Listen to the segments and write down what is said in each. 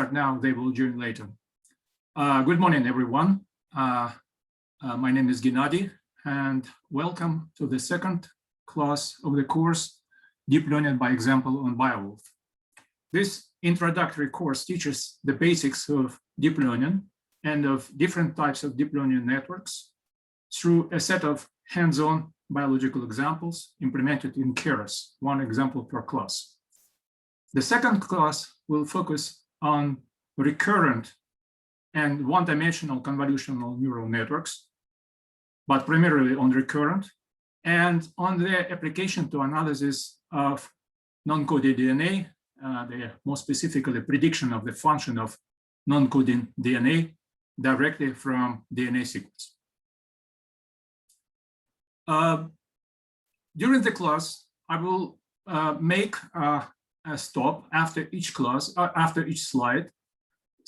now, they will join later. Good morning, everyone. My name is Gennady, and welcome to the second class of the course, Deep Learning by Example on Beowulf. This introductory course teaches the basics of deep learning and of different types of deep learning networks through a set of hands-on biological examples implemented in Keras, one example per class. The second class will focus on recurrent and one-dimensional convolutional neural networks, but primarily on recurrent, and on their application to analysis of non-coded DNA, more specifically prediction of the function of non-coding DNA directly from DNA sequence. During the class, I will make a stop after each class, after each slide,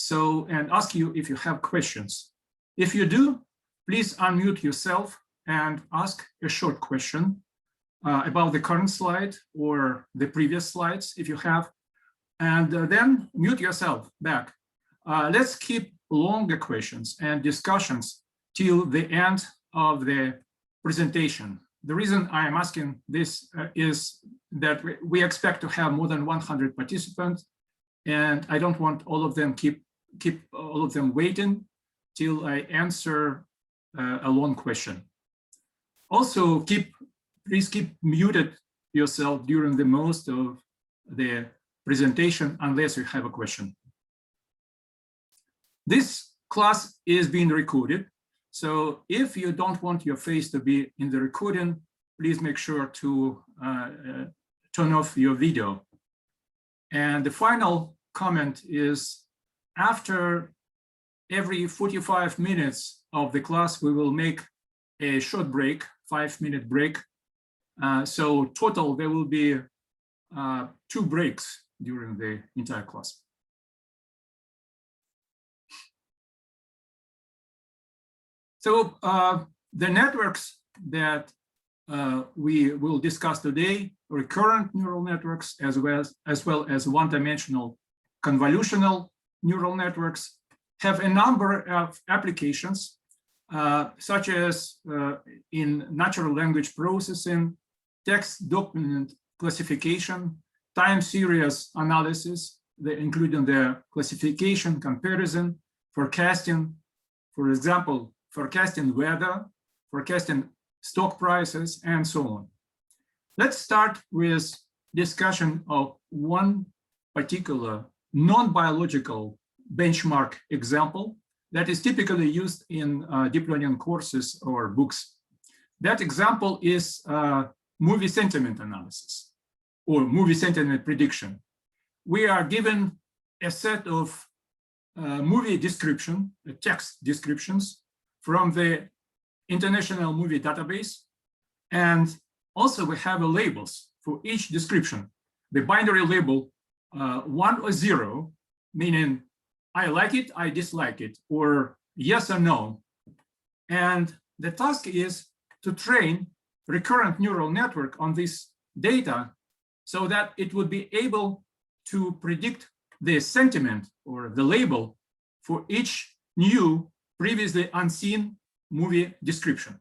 and ask you if you have questions. If you do, please unmute yourself and ask a short question about the current slide or the previous slides if you have, and then mute yourself back. Let's keep longer questions and discussions till the end of the presentation. The reason I am asking this is that we expect to have more than 100 participants, and I don't want all of them keep all of them waiting till I answer a long question. Also, please keep muted yourself during the most of the presentation unless you have a question. This class is being recorded, so if you don't want your face to be in the recording, please make sure to turn off your video. And the final comment is, after every 45 minutes of the class, we will make a short break, 5-minute break. So total, there will be 2 breaks during the entire class. So the networks that we will discuss today, recurrent neural networks, as well as one-dimensional convolutional neural networks, have a number of applications, such as in natural language processing, text document classification, time series analysis, including the classification, comparison, forecasting, for example, forecasting weather, forecasting stock prices, and so on. Let's start with discussion of one particular non-biological benchmark example that is typically used in deep learning courses or books. That example is movie sentiment analysis or movie sentiment prediction. We are given a set of movie description, text descriptions from the International Movie Database, and also we have labels for each description. The binary label 1 or 0, meaning I like it, I dislike it, or yes or no. And the task is to train recurrent neural network on this data so that it would be able to predict the sentiment or the label for each new, previously unseen movie description.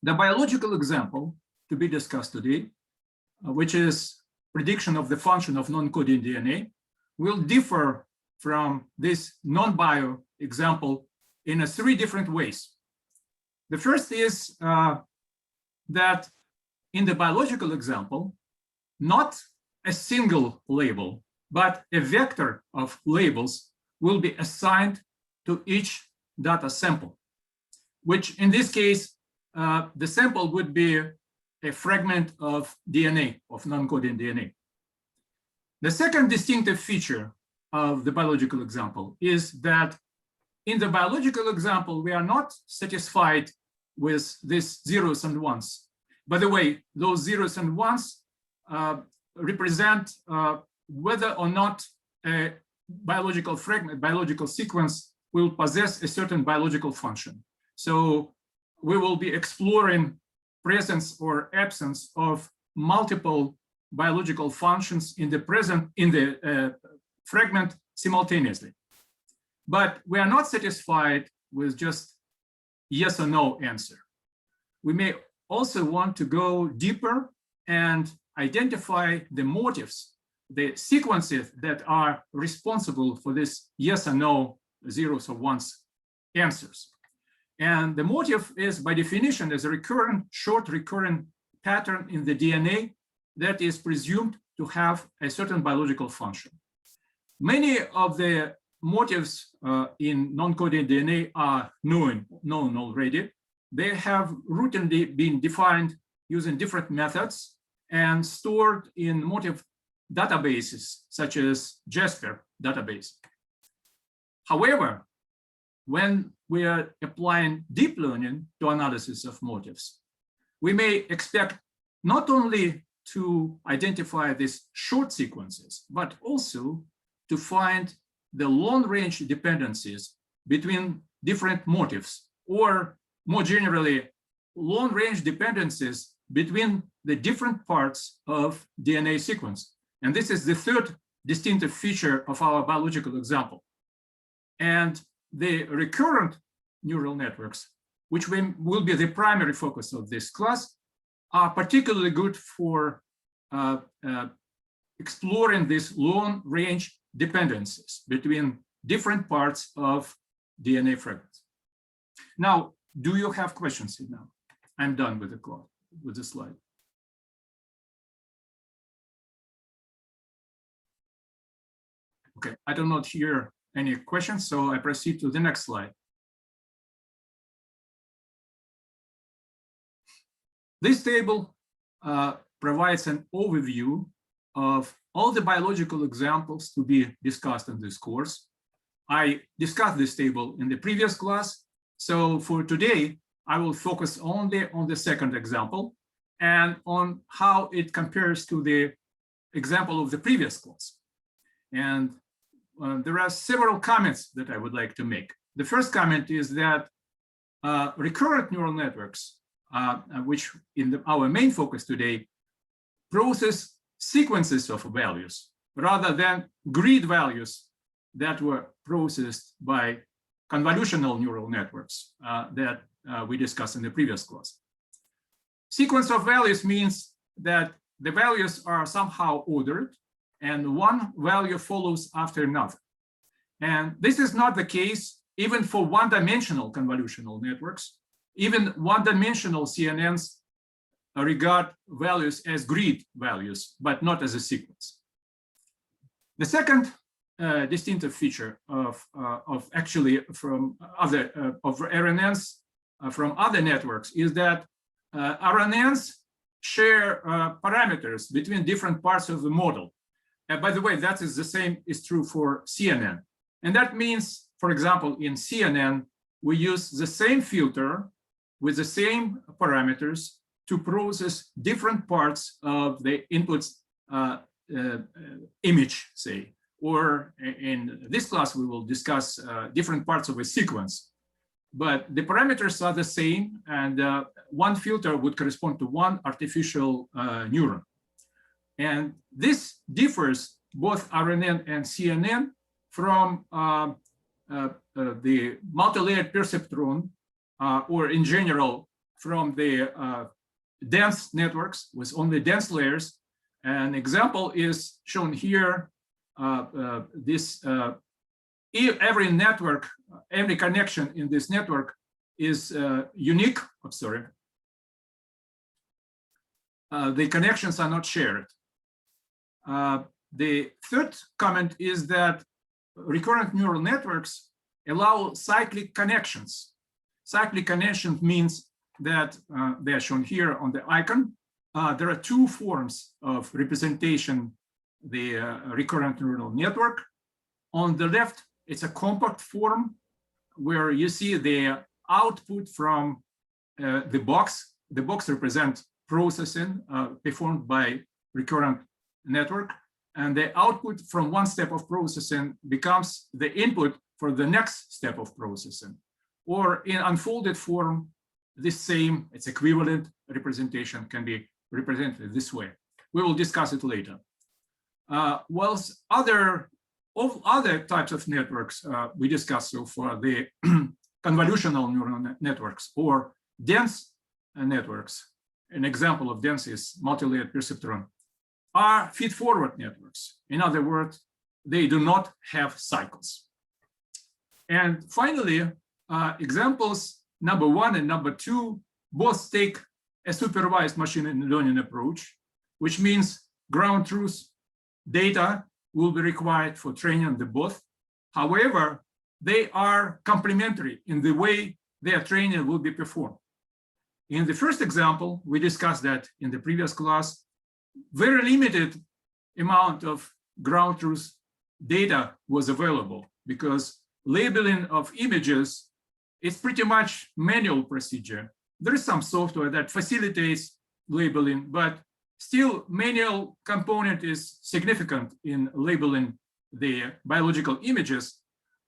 The biological example to be discussed today, which is prediction of the function of non-coding DNA, will differ from this non-bio example in 3 different ways. The first is that in the biological example, not a single label, but a vector of labels will be assigned to each data sample, which in this case, the sample would be a fragment of DNA, of non-coding DNA. The second distinctive feature of the biological example is that in the biological example, we are not satisfied with these zeros and ones. By the way, those zeros and ones represent whether or not a biological fragment, biological sequence will possess a certain biological function. So we will be exploring presence or absence of multiple biological functions in the fragment simultaneously. But we are not satisfied with just yes or no answer. We may also want to go deeper and identify the motives, the sequences that are responsible for this yes or no, zeros or ones answers. And the motive is, by definition, is a recurrent, short recurrent pattern in the DNA that is presumed to have a certain biological function. Many of the motives in non-coding DNA are known already. They have routinely been defined using different methods and stored in motive databases, such as Jasper database. However, when we are applying deep learning to analysis of motives, we may expect not only to identify these short sequences, but also to find the long-range dependencies between different motives, or more generally, long-range dependencies between the different parts of DNA sequence. And this is the third distinctive feature of our biological example. And the recurrent neural networks, which will be the primary focus of this class, are particularly good for exploring these long-range dependencies between different parts of DNA fragments. Now, do you have questions now? I'm done with the slide. Okay, I do not hear any questions, so I proceed to the next slide. This table provides an overview of all the biological examples to be discussed in this course. I discussed this table in the previous class, so for today, I will focus only on the second example and on how it compares to the example of the previous class. And there are several comments that I would like to make. The first comment is that recurrent neural networks, which in our main focus today, process sequences of values rather than grid values that were processed by convolutional neural networks that we discussed in the previous class. Sequence of values means that the values are somehow ordered and one value follows after another. And this is not the case even for one-dimensional convolutional networks. Even one-dimensional CNNs regard values as grid values, but not as a sequence. The second distinctive feature of actually from other of RNNs from other networks is that RNNs share parameters between different parts of the model. And by the way, that is the same is true for CNN. And that means, for example, in CNN, we use the same filter with the same parameters to process different parts of the input image, say, or in this class, we will discuss different parts of a sequence. But the parameters are the same, and one filter would correspond to one artificial neuron. And this differs both RNN and CNN from the multi-layered perceptron, or in general, from the dense networks with only dense layers. An example is shown here. Every network, every connection in this network is unique. I'm sorry. The connections are not shared. The third comment is that recurrent neural networks allow cyclic connections. Cyclic connections means that they are shown here on the icon. There are two forms of representation, the recurrent neural network. On the left, it's a compact form where you see the output from the box. The box represents processing performed by recurrent network. And the output from one step of processing becomes the input for the next step of processing. Or in unfolded form, this same, its equivalent representation can be represented this way. We will discuss it later. Whilst other All other types of networks we discussed so far, the convolutional neural networks or dense networks, an example of dense is multi-layered perceptron, are feed-forward networks. In other words, they do not have cycles. And finally, examples number 1 and number 2 both take a supervised machine learning approach, which means ground truth data will be required for training the both. However, they are complementary in the way their training will be performed. In the first example, we discussed that in the previous class, very limited amount of ground truth data was available because labeling of images is pretty much manual procedure. There is some software that facilitates labeling, but still manual component is significant in labeling the biological images.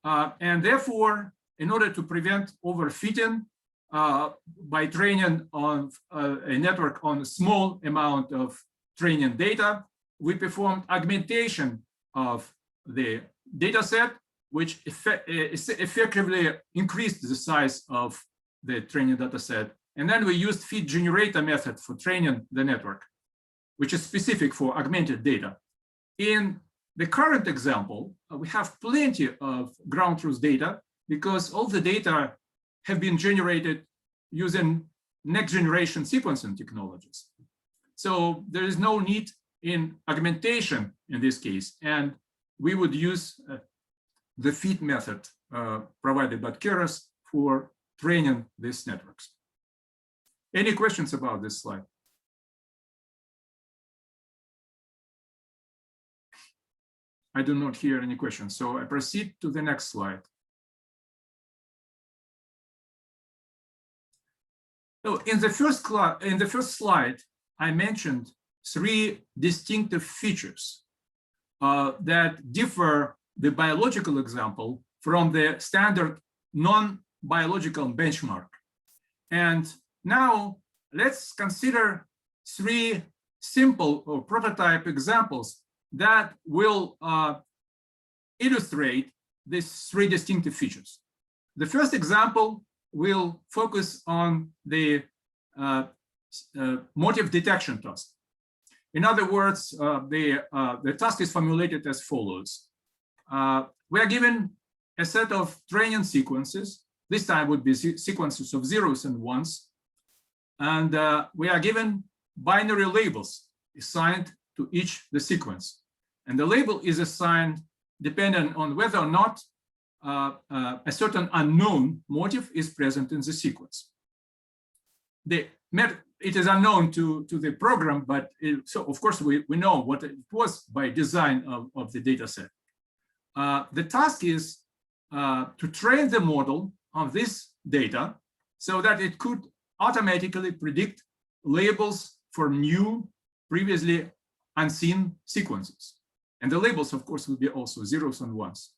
And therefore, in order to prevent overfitting by training on a network on a small amount of training data, we performed augmentation of the data set, which effectively increased the size of the training data set. And then we used feed generator method for training the network, which is specific for augmented data. In the current example, we have plenty of ground truth data because all the data have been generated using next generation sequencing technologies. So there is no need in augmentation in this case. And we would use the feed method provided by Keras for training these networks. Any questions about this slide? I do not hear any questions, so I proceed to the next slide. So in the first slide, I mentioned 3 distinctive features that differ the biological example from the standard non-biological benchmark. And now let's consider 3 simple or prototype examples that will illustrate these 3 distinctive features. The first example will focus on the motive detection task. In other words, the task is formulated as follows. We are given a set of training sequences. This time would be sequences of 0s and 1s. And we are given binary labels assigned to each the sequence. And the label is assigned depending on whether or not a certain unknown motive is present in the sequence. It is unknown to the program, but so of course we know what it was by design of the data set. The task is to train the model on this data so that it could automatically predict labels for new, previously unseen sequences. And the labels, of course, will be also 0s and 1s.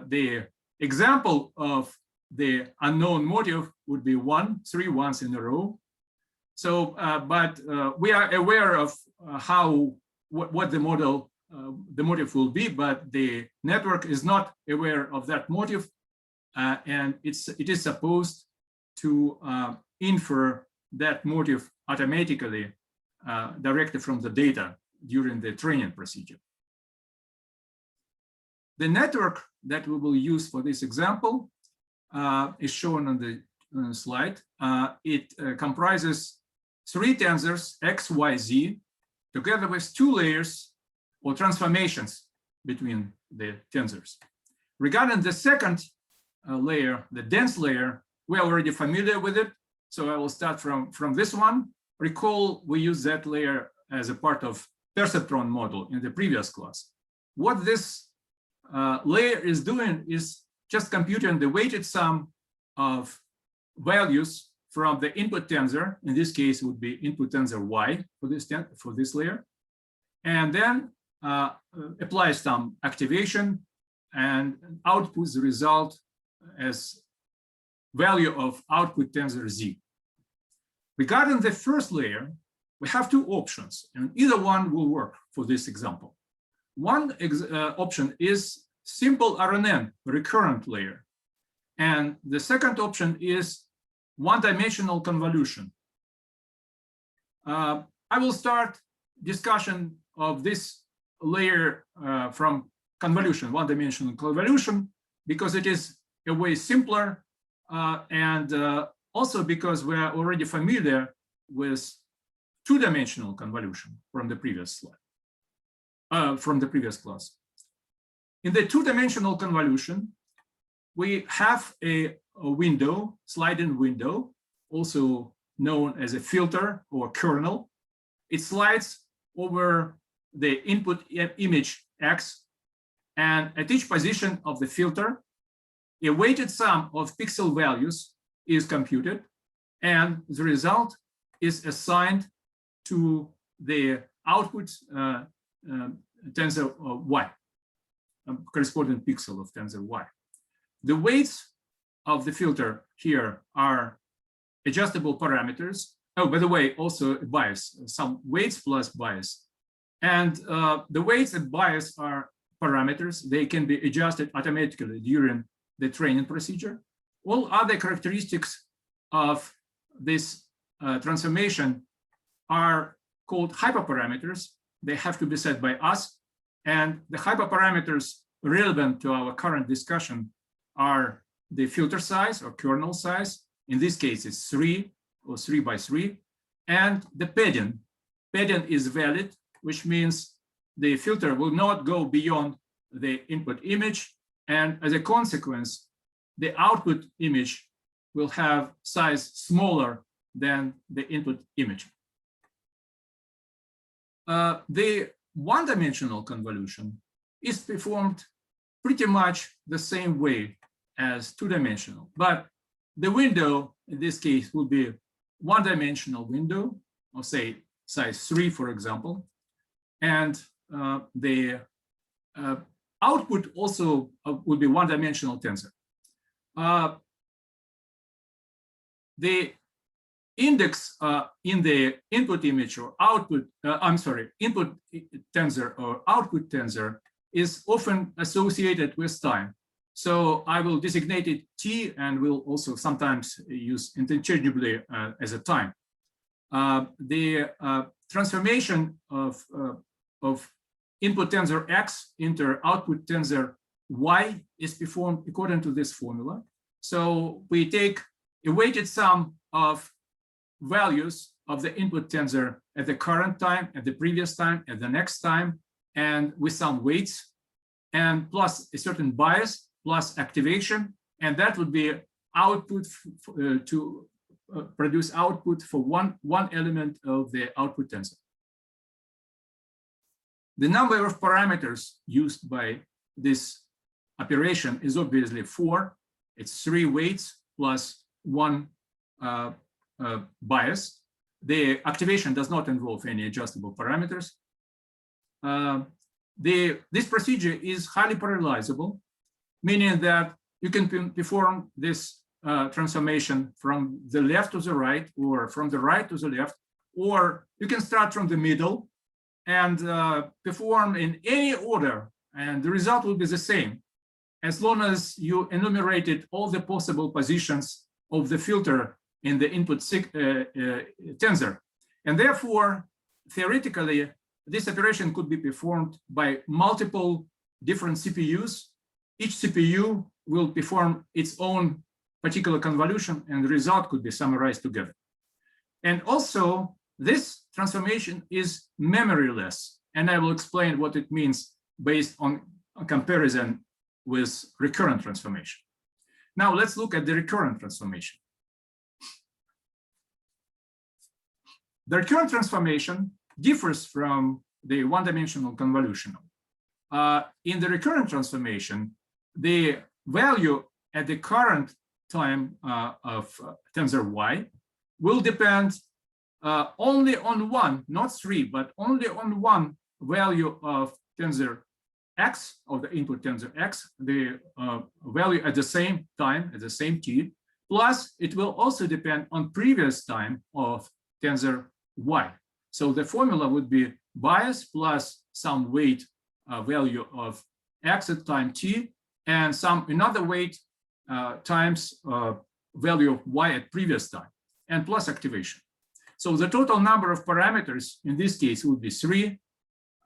The example of the unknown motive would be 3 ones in a row. So, but we are aware of what the motive will be, but the network is not aware of that motive, and it is supposed to infer that motive automatically directly from the data during the training procedure. The network that we will use for this example is shown on the slide. It comprises 3 tensors, x, y, z, together with 2 layers or transformations between the tensors. Regarding the second layer, the dense layer, we're already familiar with it. So I will start from this one. Recall, we used that layer as a part of perceptron model in the previous class. What this layer is doing is just computing the weighted sum of values from the input tensor. In this case, it would be input tensor y for this layer, and then applies some activation and outputs the result as value of output tensor z. Regarding the first layer, we have 2 options, and either one will work for this example. One option is simple RNN, recurrent layer. And the second option is one-dimensional convolution. I will start discussion of this layer from convolution, one-dimensional convolution, because it is a way simpler, and also because we are already familiar with two-dimensional convolution from the previous slide, from the previous class. In the two-dimensional convolution, we have a window, sliding window, also known as a filter or kernel. It slides over the input image X, and at each position of the filter, a weighted sum of pixel values is computed, and the result is assigned to the output tensor Y, corresponding pixel of tensor Y. The weights of the filter here are adjustable parameters. Oh, by the way, also bias, some weights plus bias. And the weights and bias are parameters. They can be adjusted automatically during the training procedure. All other characteristics of this transformation are called hyperparameters. They have to be set by us. And the hyperparameters relevant to our current discussion are the filter size or kernel size. In this case, it's 3 or 3 by 3. And the padding. Padding is valid, which means the filter will not go beyond the input image. And as a consequence, the output image will have size smaller than the input image. The one-dimensional convolution is performed pretty much the same way as two-dimensional, but the window in this case will be one-dimensional window, or say size 3, for example, and the output also will be one-dimensional tensor. The index in the input image or output, input tensor or output tensor is often associated with time. So I will designate it T, and will also sometimes use interchangeably as a time. The transformation of input tensor X into output tensor Y is performed according to this formula. So we take a weighted sum of values of the input tensor at the current time, at the previous time, at the next time, and with some weights, and plus a certain bias, plus activation, and that would be output to produce output for one element of the output tensor. The number of parameters used by this operation is obviously 4. It's 3 weights plus 1 bias. The activation does not involve any adjustable parameters. This procedure is highly parallelizable, meaning that you can perform this transformation from the left to the right, or from the right to the left, or you can start from the middle and perform in any order, and the result will be the same, as long as you enumerated all the possible positions of the filter in the input tensor. And therefore, theoretically, this operation could be performed by multiple different CPUs. Each CPU will perform its own particular convolution, and the result could be summarized together. And also, this transformation is memoryless, and I will explain what it means based on a comparison with recurrent transformation. Now, let's look at the recurrent transformation. The recurrent transformation differs from the one-dimensional convolutional. In the recurrent transformation, the value at the current time of tensor Y will depend only on 1, not 3, but only on 1 value of tensor X, of the input tensor X, the value at the same time, at the same T, plus it will also depend on previous time of tensor Y. So the formula would be bias plus some weight value of x at time t, and some another weight times value of y at previous time, and plus activation. So the total number of parameters in this case would be 3.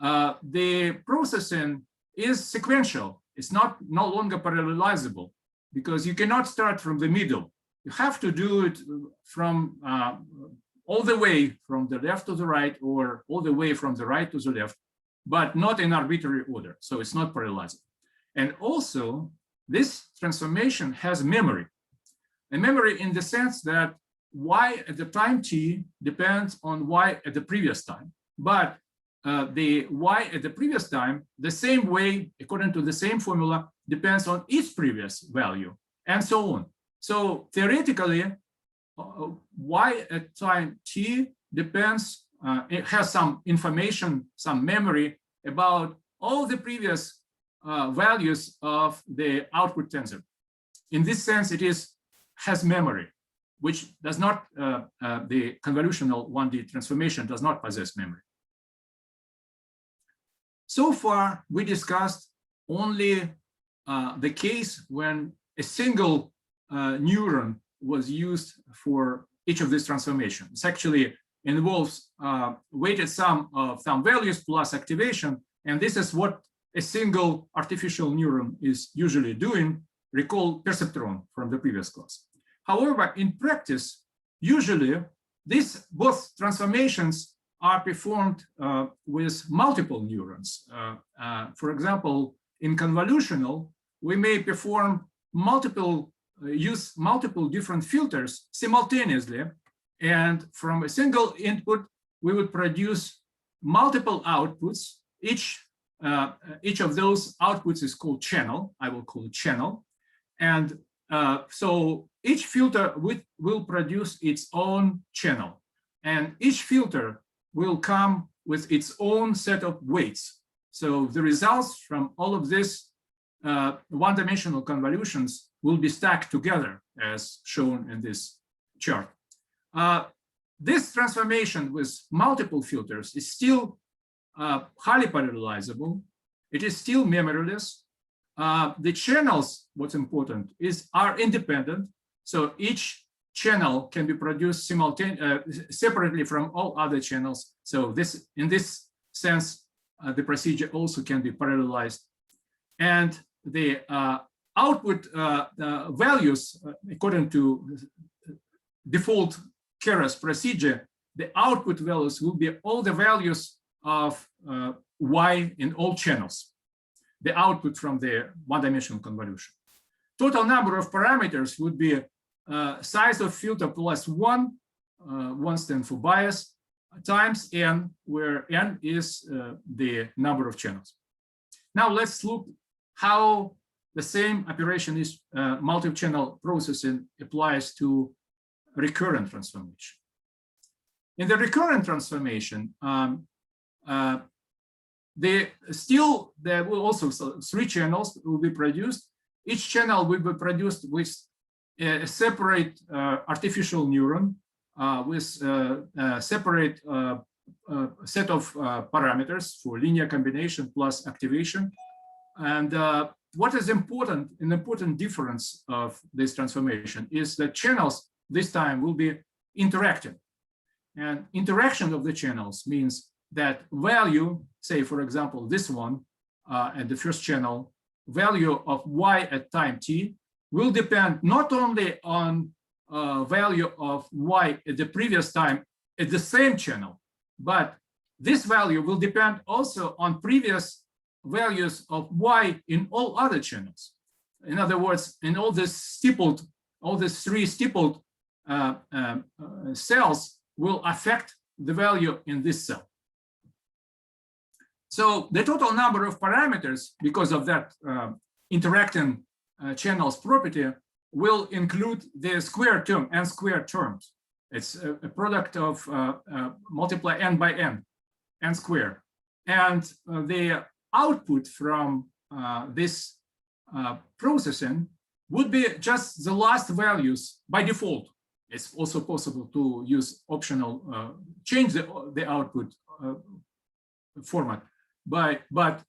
The processing is sequential. It's no longer parallelizable, because you cannot start from the middle. You have to do it from all the way from the left to the right, or all the way from the right to the left, but not in arbitrary order. So it's not parallelizable. And also, this transformation has memory. A memory in the sense that y at the time t depends on y at the previous time, but the y at the previous time, the same way, according to the same formula, depends on its previous value, and so on. So theoretically, y at time t depends, it has some information, some memory about all the previous values of the output tensor. In this sense, it has memory, which does not, the convolutional 1D transformation does not possess memory. So far, we discussed only the case when a single neuron was used for each of these transformations. It actually involves weighted sum of some values plus activation, and this is what a single artificial neuron is usually doing. Recall perceptron from the previous class. However, in practice, usually both transformations are performed with multiple neurons. For example, in convolutional, we may perform use multiple different filters simultaneously, and from a single input, we would produce multiple outputs. Each of those outputs is called channel. I will call it channel. And so each filter will produce its own channel, and each filter will come with its own set of weights. So the results from all of this one-dimensional convolutions will be stacked together, as shown in this chart. This transformation with multiple filters is still highly parallelizable. It is still memoryless. The channels, what's important, are independent. So each channel can be produced separately from all other channels. So in this sense, the procedure also can be parallelized. And the output values, according to default Keras procedure, the output values will be all the values of y in all channels, the output from the one-dimensional convolution. Total number of parameters would be size of filter plus 1, 1 stands for bias, times n, where n is the number of channels. Now let's look how the same operation is multi-channel processing applies to recurrent transformation. In the recurrent transformation, there will also 3 channels will be produced. Each channel will be produced with a separate artificial neuron with a separate set of parameters for linear combination plus activation. And what is important, an important difference of this transformation is that channels this time will be interacting. And interaction of the channels means that value, say, for example, this one at the first channel, value of y at time t will depend not only on value of y at the previous time at the same channel, but this value will depend also on previous values of y in all other channels. In other words, in all these 3 stippled cells will affect the value in this cell. So the total number of parameters, because of that interacting channels property, will include the square term, n squared terms. It's a product of multiply n by n squared. And the output from this processing would be just the last values by default. It's also possible to use optional, change the output format. but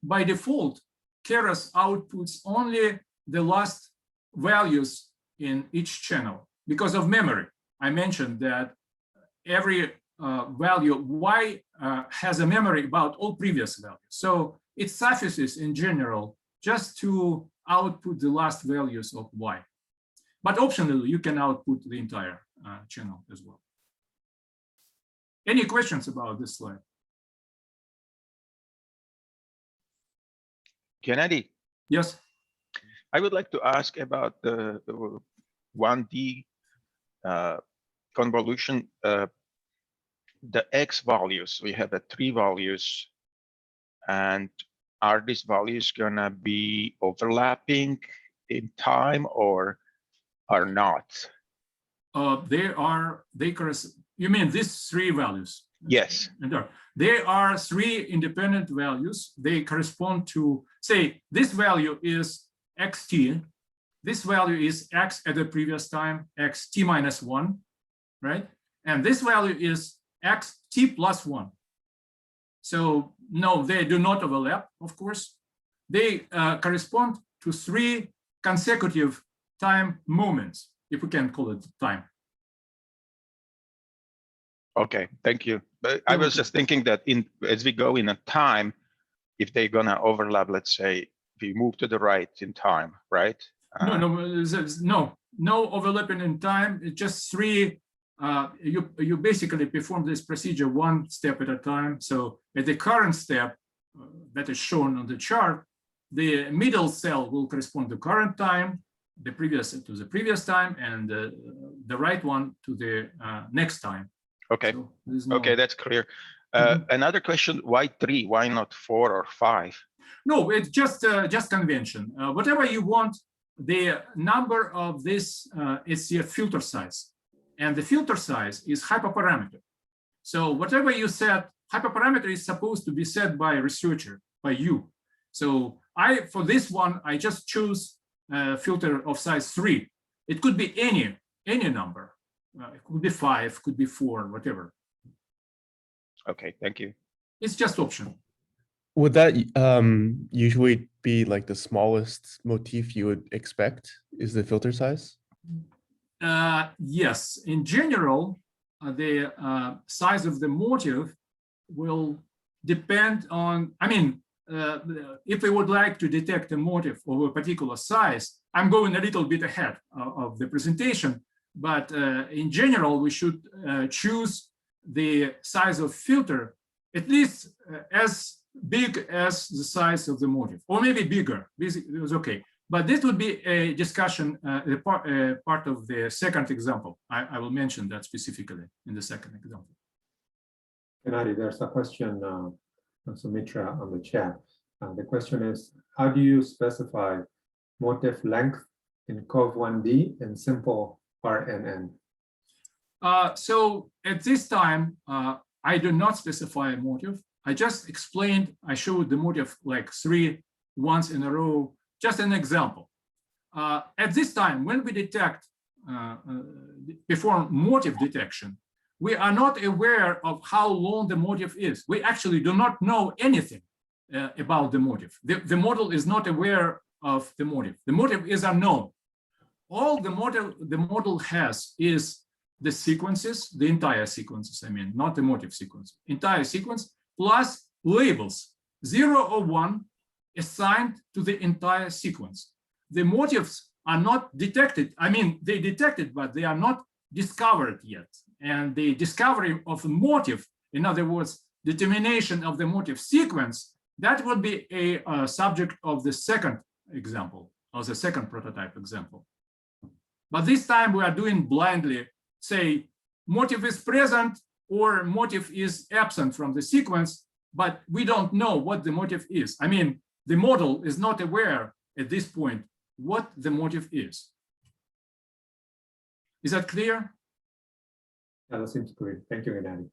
by default, Keras outputs only the last values in each channel because of memory. I mentioned that every value Y has a memory about all previous values. So it suffices in general just to output the last values of Y. But optionally, you can output the entire channel as well. Any questions about this slide? Gennady, Yes. I would like to ask about the 1D convolution. The X values, we have 3 values, and are these values gonna be overlapping in time or are not? You mean these 3 values? Yes. They are 3 independent values. They correspond to, say, this value is xt. This value is x at the previous time, xt minus 1, right? And this value is xt plus 1. So no, they do not overlap, of course. They correspond to 3 consecutive time moments, if we can call it time. Okay, thank you. But I was just thinking that as we go in a time, if they're gonna overlap, let's say we move to the right in time, right? No overlapping in time. It's just 3. You basically perform this procedure 1 step at a time. So at the current step that is shown on the chart, the middle cell will correspond to current time, the previous to the previous time, and the right one to the next time. Okay. So okay, that's clear. Another question: why 3? Why not 4 or 5? No, it's just convention. Whatever you want, the number of this is the filter size, and the filter size is hyperparameter. So whatever you set, hyperparameter is supposed to be set by a researcher, by you. So for this one, I just choose a filter of size 3. It could be any number. It could be 5, could be 4, whatever. Okay, thank you. It's just optional. Would that usually be like the smallest motif you would expect is the filter size? Yes, in general, the size of the motif will depend on, if we would like to detect a motif of a particular size, I'm going a little bit ahead of the presentation, but in general, we should choose the size of filter at least as big as the size of the motif, or maybe bigger. It was okay. But this would be a discussion, part of the second example. I will mention that specifically in the second example. Gennady, there's a question from Sumitra on the chat. The question is, how do you specify motif length in COV1D and simple RNN? So at this time, I do not specify a motif. I just explained, I showed the motif like 3 once in a row, just an example. At this time, when we detect, perform motif detection, we are not aware of how long the motif is. We actually do not know anything about the motif. The model is not aware of the motif. The motif is unknown. All the model has is the sequences, the entire sequences, not the motif sequence, entire sequence, plus labels, 0 or 1, assigned to the entire sequence. The motifs are not detected. They detected, but they are not discovered yet. And the discovery of a motif, in other words, determination of the motif sequence, that would be a subject of the second example, or the second prototype example. But this time we are doing blindly, say, motif is present or motif is absent from the sequence, but we don't know what the motif is. The model is not aware at this point what the motif is. Is that clear? Yeah, that seems clear. Thank you, Gennady.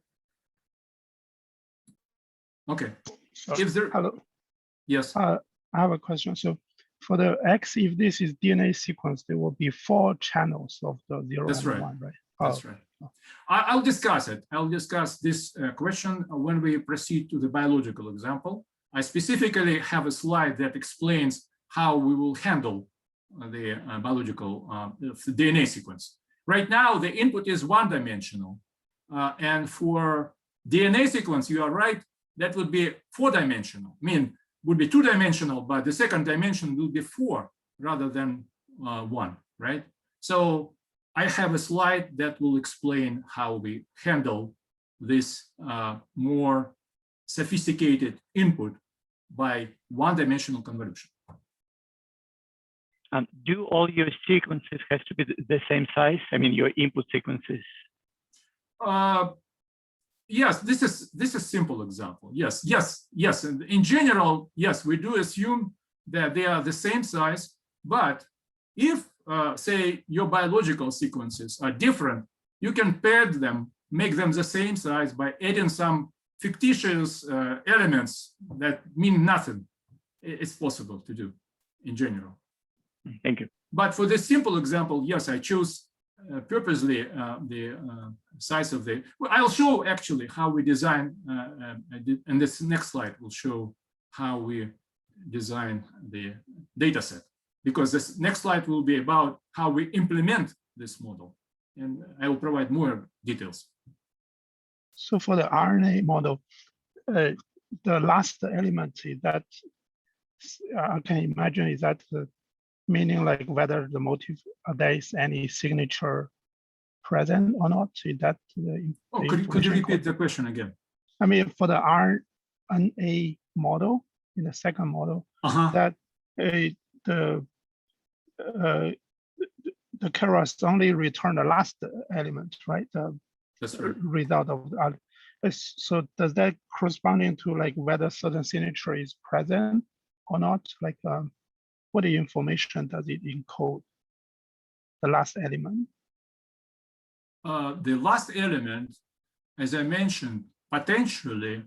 Okay. Hello. Yes. I have a question. So for the X, if this is DNA sequence, there will be 4 channels of the 0 That's and right. 1, right? That's right. I'll discuss it. I'll discuss this question when we proceed to the biological example. I specifically have a slide that explains how we will handle the biological DNA sequence. Right now, the input is one-dimensional. And for DNA sequence, you are right, that would be four-dimensional. I mean, would be two-dimensional, but the second dimension will be 4 rather than 1, right? So I have a slide that will explain how we handle this more sophisticated input by one-dimensional convolution. Do all your sequences have to be the same size? I mean, your input sequences. Yes, this is simple example. Yes. And in general, yes, we do assume that they are the same size. But if, say, your biological sequences are different, you can pair them, make them the same size by adding some fictitious elements that mean nothing. It's possible to do in general. Thank you. But for this simple example, yes, I chose purposely the size of the. Well, I'll show actually how we design, and this next slide will show how we design the data set, because this next slide will be about how we implement this model, and I will provide more details. So for the RNA model, the last element is that I can imagine is that meaning like whether the motif there is any signature present or not. Is that Could you repeat the question again? I mean, for the RNA model, in the second model, that the keras only return the last element, right? That's right. Result of the so does that corresponding to like whether certain signature is present or not? Like what information does it encode? The last element. The last element, as I mentioned, potentially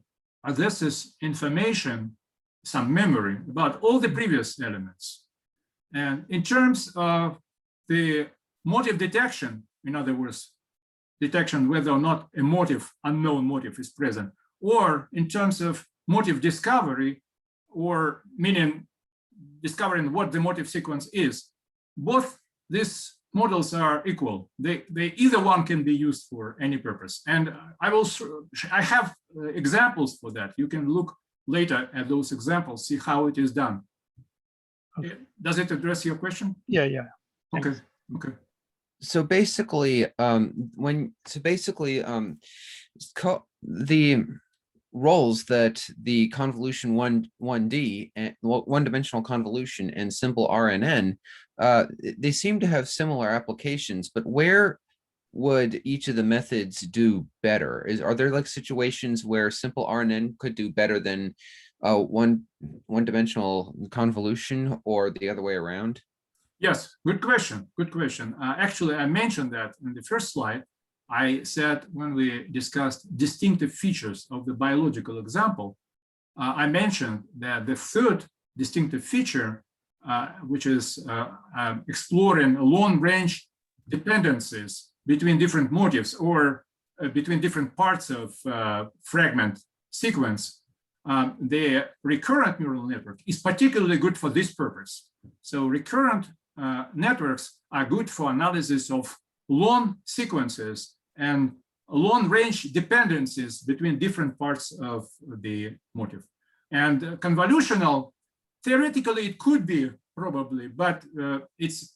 this is information, some memory about all the previous elements. And in terms of the motif detection, in other words, detection whether or not a motif, unknown motif is present, or in terms of motif discovery, or meaning discovering what the motif sequence is, both these models are equal. They either one can be used for any purpose. And I have examples for that. You can look later at those examples, see how it is done. Okay. Does it address your question? Yeah. Okay. Okay. So basically, the roles that the convolution 1D and one-dimensional convolution and simple RNN, they seem to have similar applications, but where would each of the methods do better? Are there like situations where simple RNN could do better than one-dimensional convolution, or the other way around? Yes, good question. Good question. Actually, I mentioned that in the first slide. I said when we discussed distinctive features of the biological example, I mentioned that the third distinctive feature, which is exploring long-range dependencies between different motifs or between different parts of fragment sequence, the recurrent neural network is particularly good for this purpose. So recurrent networks are good for analysis of long sequences and long-range dependencies between different parts of the motif. And convolutional, theoretically, it could be probably, but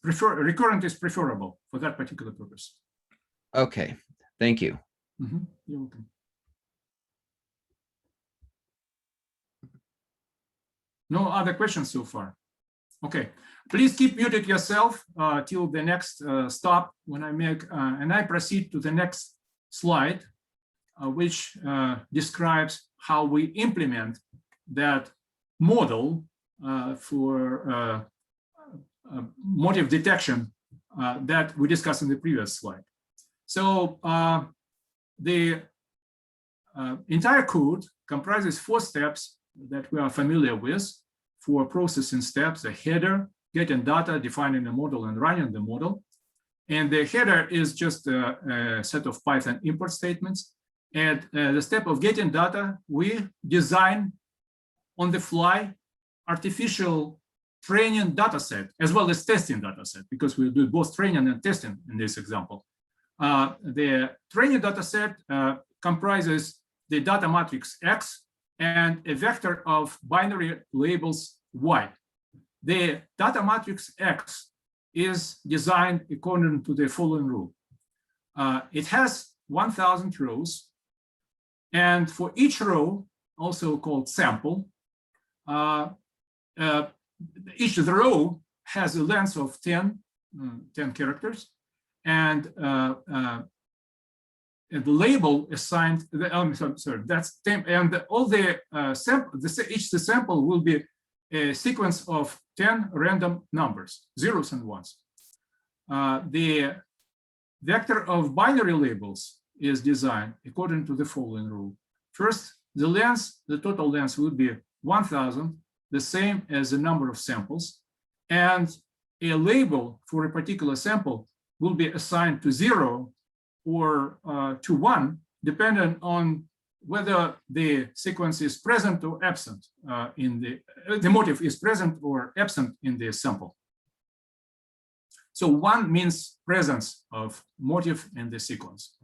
recurrent is preferable for that particular purpose. Okay, thank you. Mm-hmm. You're welcome. No other questions so far? Okay, please keep muted yourself till the next stop when I make, and I proceed to the next slide, which describes how we implement that model for motif detection that we discussed in the previous slide. So the entire code comprises 4 steps that we are familiar with. 4 processing steps: a header, getting data, defining the model, and running the model. And the header is just a set of Python import statements. At the step of getting data, we design on the fly artificial training data set as well as testing data set, because we do both training and testing in this example. The training data set comprises the data matrix X and a vector of binary labels Y. The data matrix X is designed according to the following rule. It has 1,000 rows, and for each row, also called sample, each of the row has a length of 10 characters, and the label assigned. That's 10, and all the each sample will be a sequence of 10 random numbers, zeros and ones. The vector of binary labels is designed according to the following rule. First, the length, the total length will be 1,000, the same as the number of samples, and a label for a particular sample will be assigned to 0 or to 1, depending on whether the sequence is present or absent in the motif is present or absent in the sample. So 1 means presence of motif in the sequence.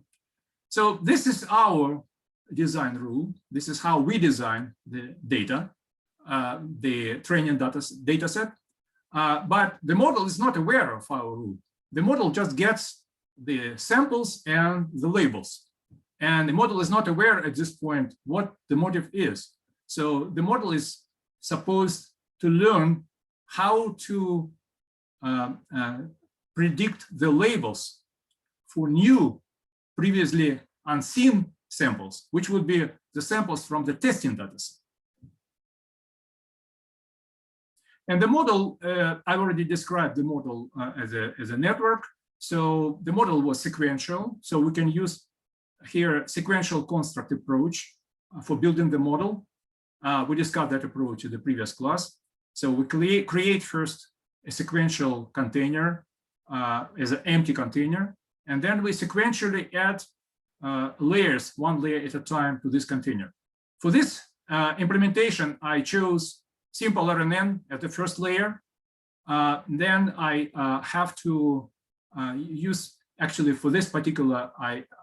So this is our design rule. This is how we design the data, the training data set. But the model is not aware of our rule. The model just gets the samples and the labels. And the model is not aware at this point what the motif is. So the model is supposed to learn how to predict the labels for new, previously unseen samples, which would be the samples from the testing dataset. And the model, I already described the model as a network. So the model was sequential. So we can use here sequential construct approach for building the model. We discussed that approach in the previous class. So we create first a sequential container as an empty container, and then we sequentially add layers, one layer at a time, to this container. For this implementation, I chose simple RNN at the first layer. Then I have to use, actually for this particular,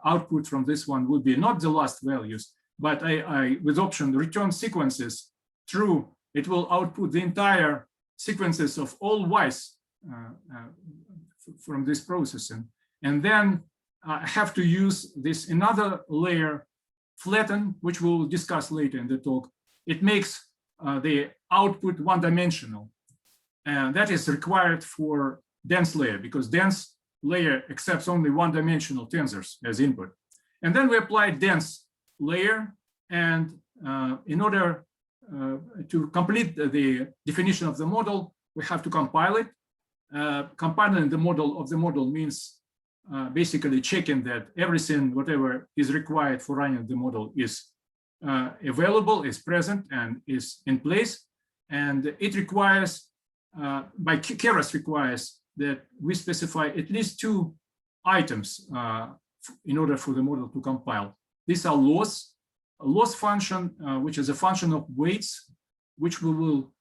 output from this one would be not the last values, but I with option return sequences true, it will output the entire sequences of all Ys from this processing. And then I have to use this another layer, flatten, which we'll discuss later in the talk. It makes the output one-dimensional. And that is required for dense layer, because dense layer accepts only one-dimensional tensors as input. And then we apply dense layer, and in order to complete the definition of the model, we have to compile it. Compiling the model means basically checking that everything, whatever is required for running the model, is available, is present, and is in place. And it requires, by Keras requires that we specify at least 2 items in order for the model to compile. These are a loss function, which is a function of weights, which we will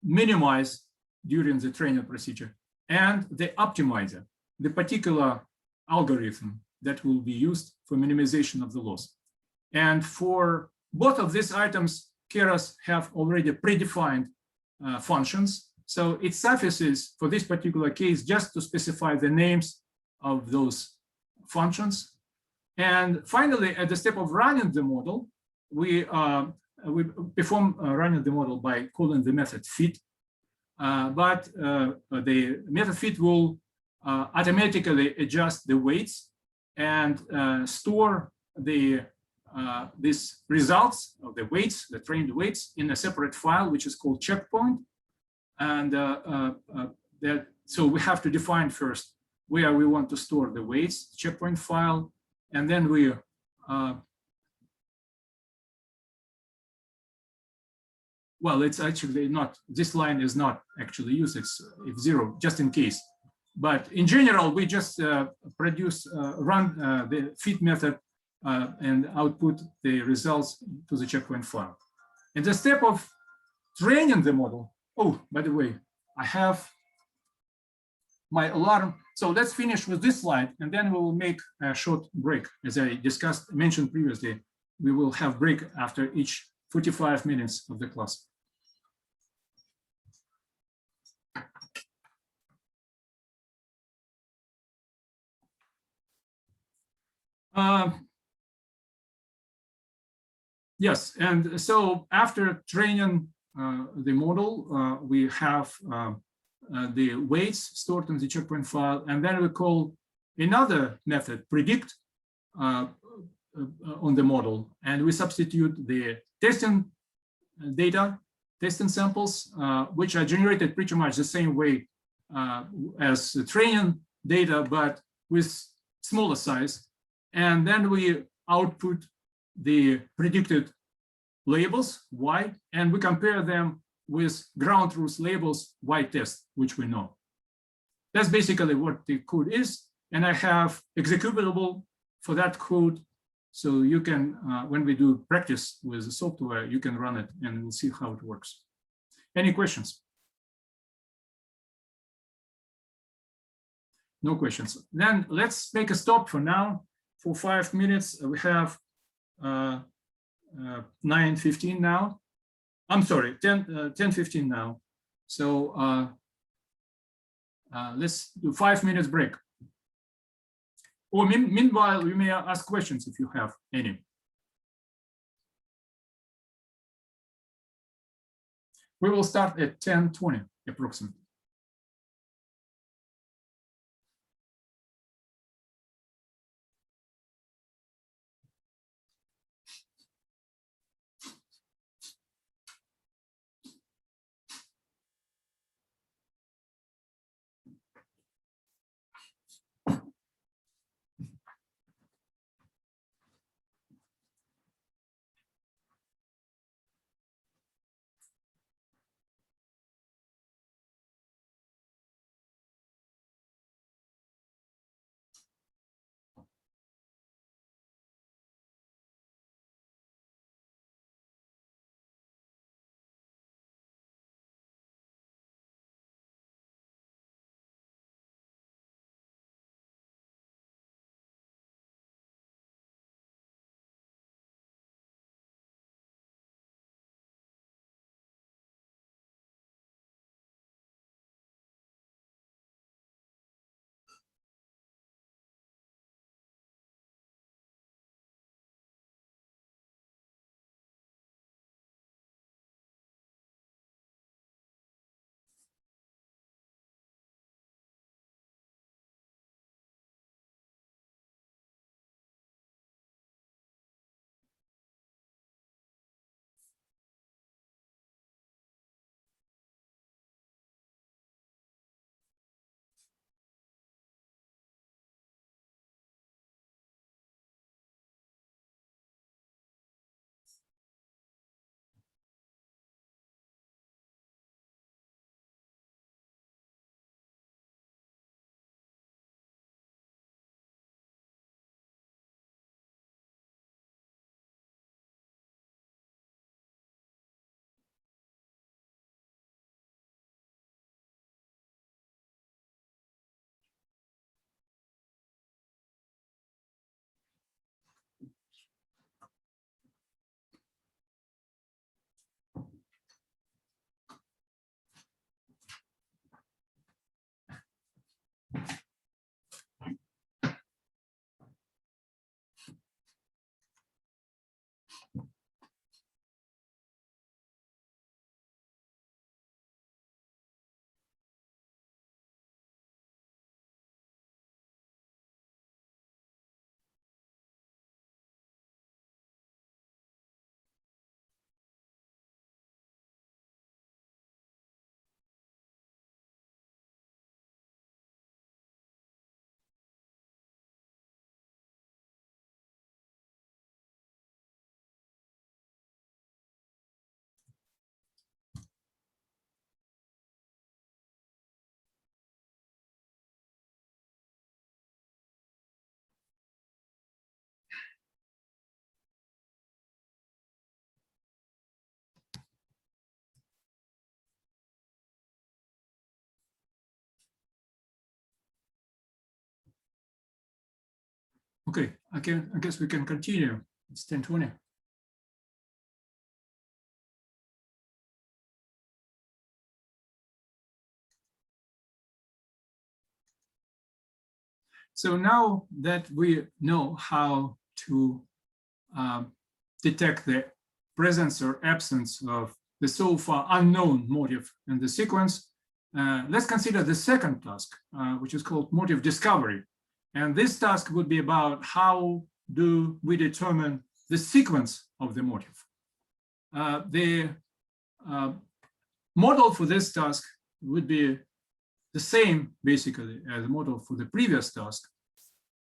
minimize during the training procedure, and the optimizer, the particular algorithm that will be used for minimization of the loss. And for both of these items, Keras have already predefined functions. So it suffices for this particular case just to specify the names of those functions. And finally, at the step of running the model, we perform running the model by calling the method fit. But the method fit will automatically adjust the weights and store these results of the weights, the trained weights, in a separate file, which is called checkpoint. And so we have to define first where we want to store the weights, checkpoint file, and then we well, it's actually not, this line is not actually used, it's 0, just in case. But in general, we just run the fit method and output the results to the checkpoint file. In the step of training the model. Oh, by the way, I have my alarm. So let's finish with this slide, and then we will make a short break. As I mentioned previously, we will have break after each 45 minutes of the class. Yes, and so after training the model, we have the weights stored in the checkpoint file, and then we call another method, predict, on the model, and we substitute the testing data, testing samples, which are generated pretty much the same way as the training data, but with smaller size. And then we output the predicted labels, Y, and we compare them with ground truth labels, Y test, which we know. That's basically what the code is. And I have executable for that code. So you can, when we do practice with the software, you can run it and we'll see how it works. Any questions? No questions. Then let's make a stop for now for 5 minutes. We have 9:15 now. I'm sorry, 10:15 now. So let's do 5 minutes break. Or meanwhile, you may ask questions if you have any. We will start at 10:20 approximately. Okay, I guess we can continue. It's 10:20. So now that we know how to detect the presence or absence of the so far unknown motive in the sequence, let's consider the second task, which is called motive discovery. And this task would be about how do we determine the sequence of the motive. The model for this task would be the same basically as the model for the previous task.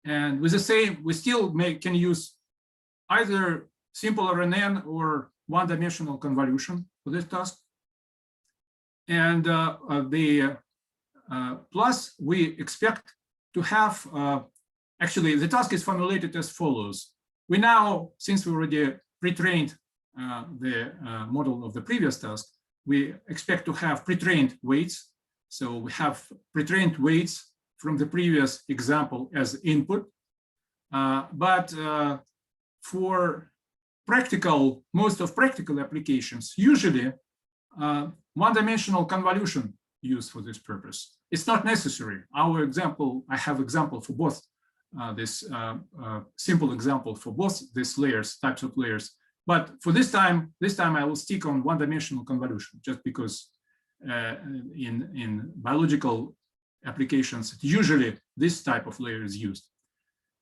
And with the same, we still can use either simple RNN or one-dimensional convolution for this task. And plus we expect to have, actually the task is formulated as follows. We now, since we already pre-trained the model of the previous task, we expect to have pre-trained weights. So we have pre-trained weights from the previous example as input. But for most of practical applications, usually one-dimensional convolution used for this purpose. It's not necessary. Our example, I have example for both this simple example for both these types of layers. But for this time I will stick on one-dimensional convolution just because in biological applications, usually this type of layer is used.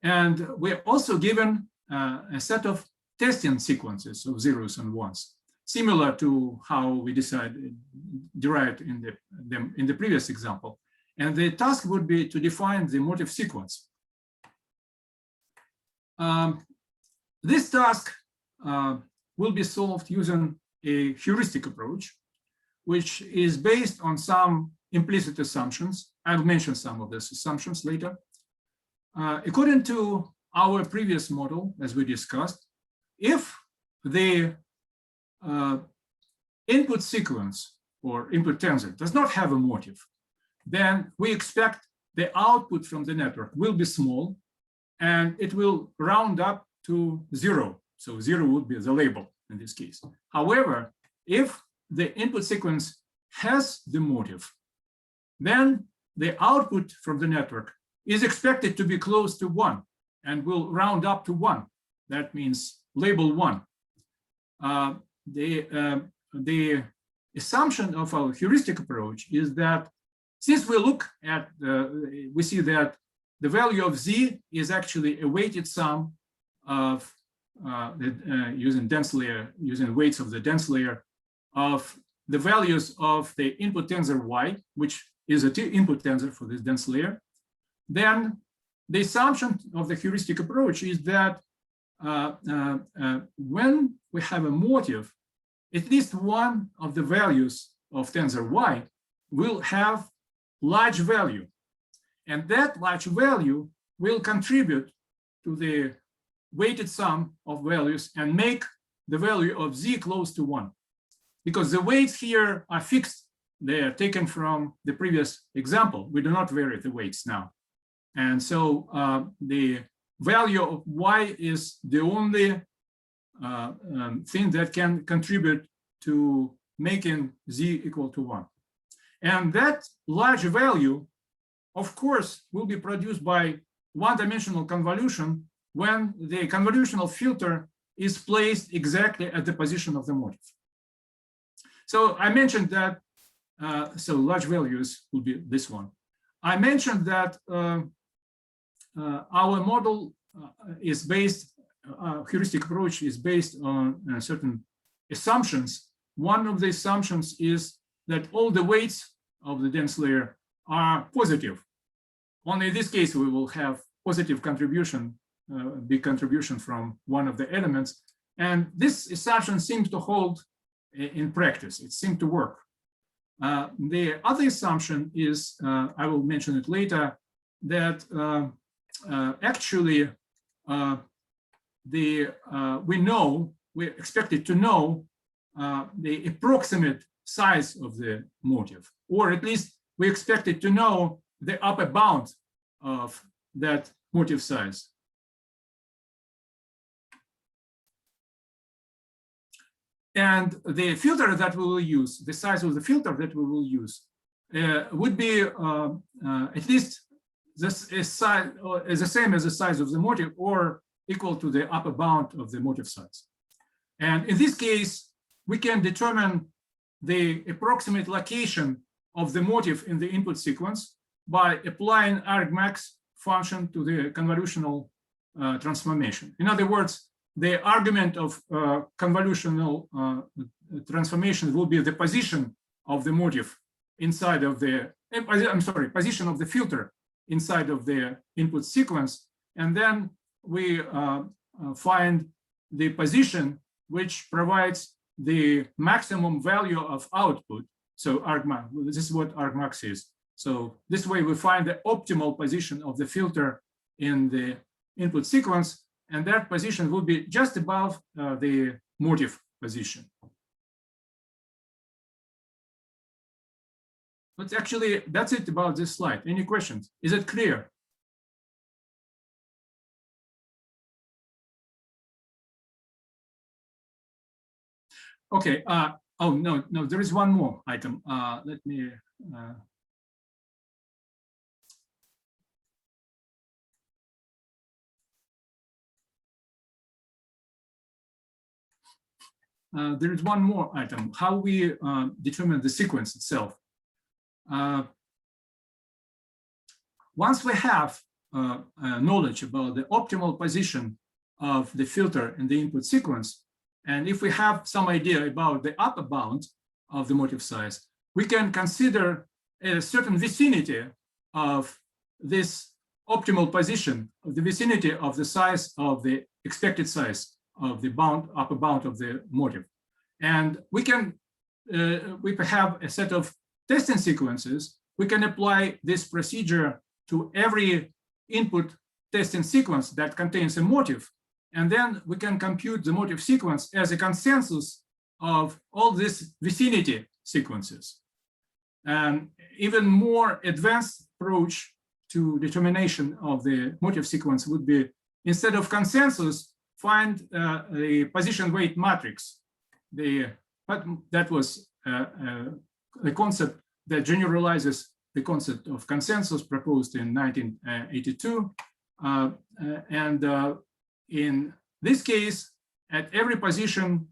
And we're also given a set of testing sequences of zeros and ones, similar to how we derived in the previous example. And the task would be to define the motive sequence. This task will be solved using a heuristic approach, which is based on some implicit assumptions. I'll mention some of these assumptions later. According to our previous model, as we discussed, if the input sequence or input tensor does not have a motive, then we expect the output from the network will be small and it will round up to 0. So 0 would be the label in this case. However, if the input sequence has the motive, then the output from the network is expected to be close to 1 and will round up to 1. That means label 1. The assumption of our heuristic approach is that since we look at, we see that the value of Z is actually a weighted sum of using weights of the dense layer of the values of the input tensor Y, which is an input tensor for this dense layer, then the assumption of the heuristic approach is that when we have a motive, at least one of the values of tensor Y will have large value. And that large value will contribute to the weighted sum of values and make the value of Z close to 1. Because the weights here are fixed. They are taken from the previous example. We do not vary the weights now. And so the value of Y is the only thing that can contribute to making Z equal to 1. And that large value, of course, will be produced by one-dimensional convolution when the convolutional filter is placed exactly at the position of the motive. So I mentioned that, so large values will be this one. I mentioned that our model is based, heuristic approach is based on certain assumptions. One of the assumptions is that all the weights of the dense layer are positive. Only in this case, we will have positive contribution, big contribution from one of the elements. And this assumption seems to hold in practice. It seems to work. The other assumption is, I will mention it later, that actually we're expected to know the approximate size of the motive, or at least we expected to know the upper bound of that motive size. And the filter that we will use, the size of the filter that we will use, would be at least this is size is the same as the size of the motif or equal to the upper bound of the motif size. And in this case, we can determine the approximate location of the motif in the input sequence by applying argmax function to the convolutional transformation. In other words, the argument of convolutional transformation will be the position of the motif inside of the, I'm sorry, position of the filter inside of the input sequence. And then we find the position which provides the maximum value of output. So argmax, this is what argmax is. So this way we find the optimal position of the filter in the input sequence, and that position will be just above the motif position. But actually, that's it about this slide. Any questions? Is it clear? Okay. Oh, no, there is one more item. Let me. There is one more item, how we determine the sequence itself. Once we have knowledge about the optimal position of the filter in the input sequence, and if we have some idea about the upper bound of the motif size, we can consider a certain vicinity of this optimal position, of the vicinity of the size of the expected size of the upper bound of the motif. And we can, we have a set of testing sequences. We can apply this procedure to every input testing sequence that contains a motif. And then we can compute the motif sequence as a consensus of all these vicinity sequences. And even more advanced approach to determination of the motif sequence would be, instead of consensus, find a position weight matrix. That was a concept that generalizes the concept of consensus proposed in 1982. In this case, at every position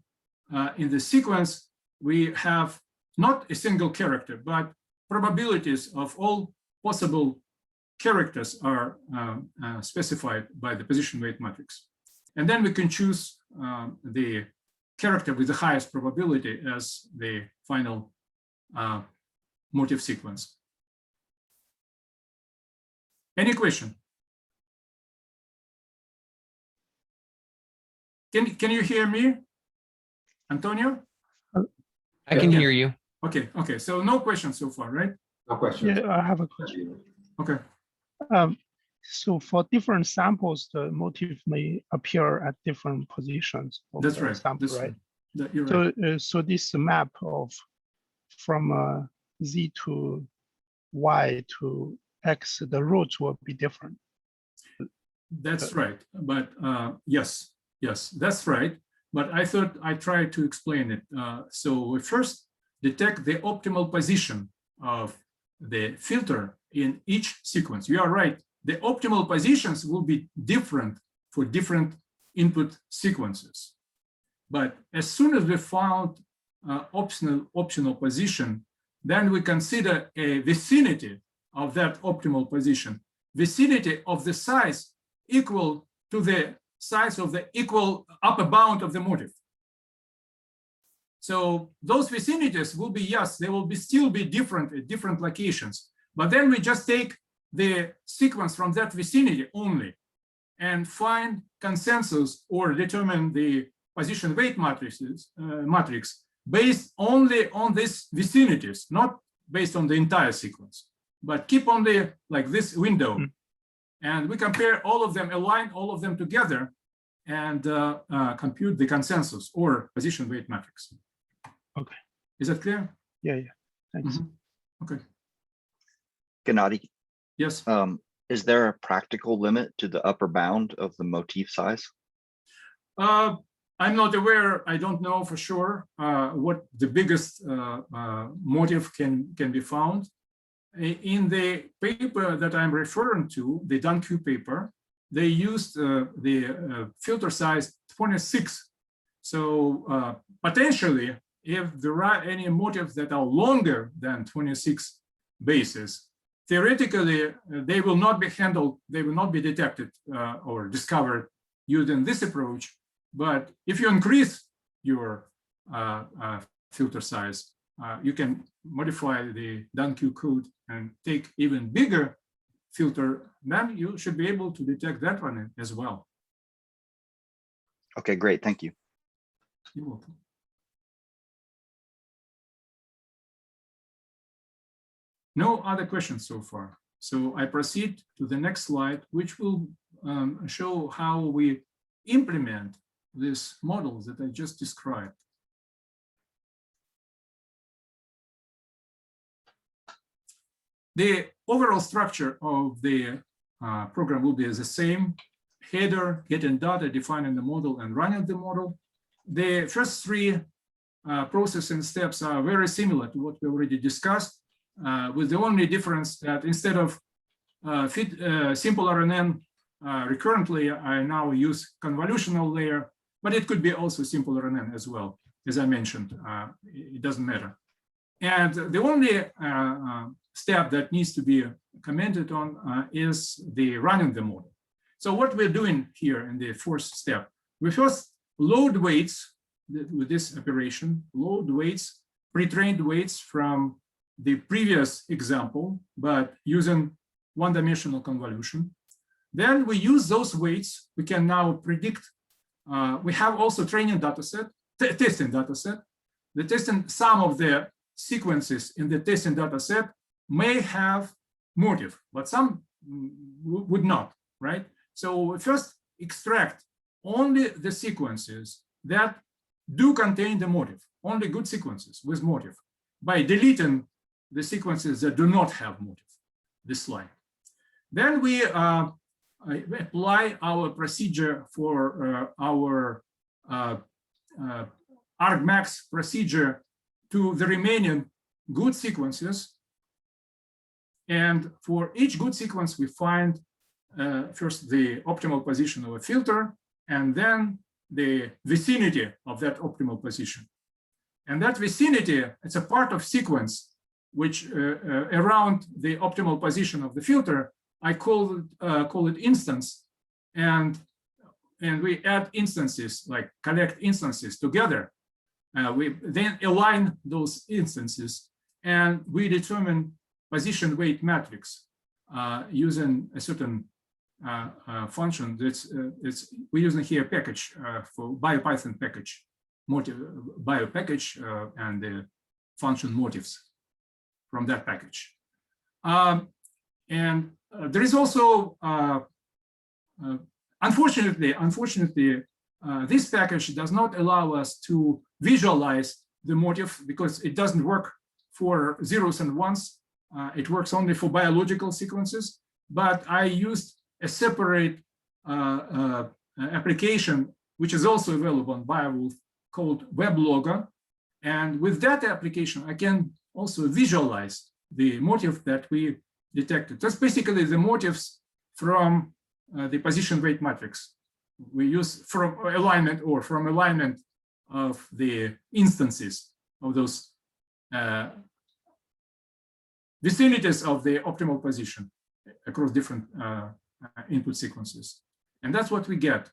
in the sequence, we have not a single character, but probabilities of all possible characters are specified by the position weight matrix. And then we can choose the character with the highest probability as the final motif sequence. Any question? Can you hear me, Antonio? I can hear you. Okay. So no questions so far, right? No questions. Yeah, I have a question. Okay. So for different samples, the motif may appear at different positions. Of That's the right. Sample, That's right? You're So, right. so this map of from Z to Y to X, the roots will be different. That's right. But yes, that's right. But I thought I tried to explain it. So we first detect the optimal position of the filter in each sequence. You are right. The optimal positions will be different for different input sequences. But as soon as we found optional position, then we consider a vicinity of that optimal position, vicinity of the size equal to the size of the equal upper bound of the motif. So those vicinities will be, yes, they will still be different at different locations. But then we just take the sequence from that vicinity only and find consensus or determine the position weight matrix based only on these vicinities, not based on the entire sequence, but keep only like this window. And we compare all of them, align all of them together and compute the consensus or position weight matrix. Okay. Is that clear? Yeah. Thanks. Okay. Gennady, Yes. is there a practical limit to the upper bound of the motif size? I'm not aware, I don't know for sure what the biggest motive can be found. In the paper that I'm referring to, the Dunque paper, they used the filter size 26. So potentially, if there are any motifs that are longer than 26 bases, theoretically, they will not be handled, they will not be detected or discovered using this approach. But if you increase your filter size, you can modify the Dunque code and take even bigger filter, then you should be able to detect that one as well. Okay, great. Thank you. You're welcome. No other questions so far. So I proceed to the next slide, which will show how we implement these models that I just described. The overall structure of the program will be the same: header, getting data, defining the model, and running the model. The first three processing steps are very similar to what we already discussed, with the only difference that instead of simple RNN, recurrently I now use convolutional layer, but it could be also simple RNN as well. As I mentioned, it doesn't matter. And the only step that needs to be commented on is the running the model. So what we're doing here in the fourth step, we first load weights with this operation, load weights, pre-trained weights from the previous example, but using one-dimensional convolution. Then we use those weights. We can now predict. We have also training data set, testing data set. The testing, some of the sequences in the testing data set may have motive, but some would not, right? So we first extract only the sequences that do contain the motive, only good sequences with motive, by deleting the sequences that do not have motive, this line. Then we apply our procedure for our argmax procedure to the remaining good sequences. And for each good sequence, we find first the optimal position of a filter, and then the vicinity of that optimal position. And that vicinity, it's a part of sequence which around the optimal position of the filter, I call it instance, and we add instances, like collect instances together. We then align those instances, and we determine position weight matrix using a certain function. That's we're using here a package for BioPython package, bio package, and the function motifs from that package. And there is also, unfortunately, this package does not allow us to visualize the motif because it doesn't work for zeros and ones. It works only for biological sequences, but I used a separate application, which is also available on BioWolf, called WebLogger. And with that application, I can also visualize the motif that we detected. That's basically the motifs from the position weight matrix. We use from alignment of the instances of those vicinities of the optimal position across different input sequences. And that's what we get.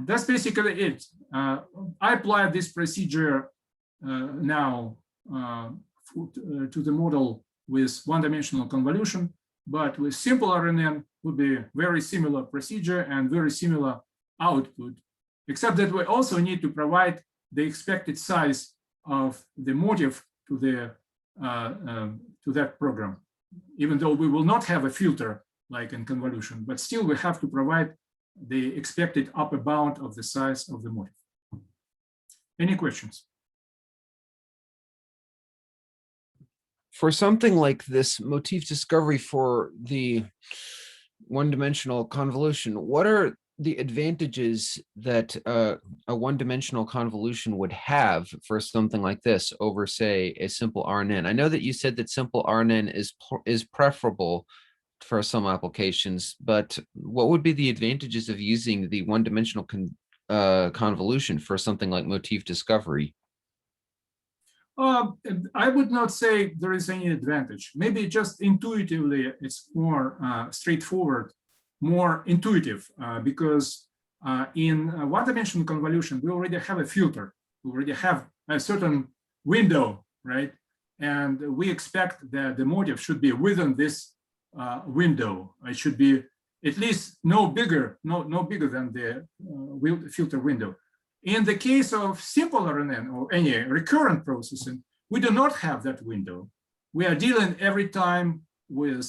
That's basically it. I apply this procedure now to the model with one-dimensional convolution, but with simple RNN would be very similar procedure and very similar output, except that we also need to provide the expected size of the motif to the to that program, even though we will not have a filter like in convolution, but still we have to provide the expected upper bound of the size of the motif. Any questions? For something like this motif discovery for the one-dimensional convolution, what are the advantages that a one-dimensional convolution would have for something like this over, say, a simple RNN. I know that you said that simple RNN is preferable for some applications, but what would be the advantages of using the one-dimensional convolution for something like motif discovery? I would not say there is any advantage. Maybe just intuitively, it's more straightforward, more intuitive, because in one-dimensional convolution, we already have a filter. We already have a certain window, right? And we expect that the motif should be within this window. It should be at least no bigger than the filter window. In the case of simple RNN or any recurrent processing, we do not have that window. We are dealing every time with,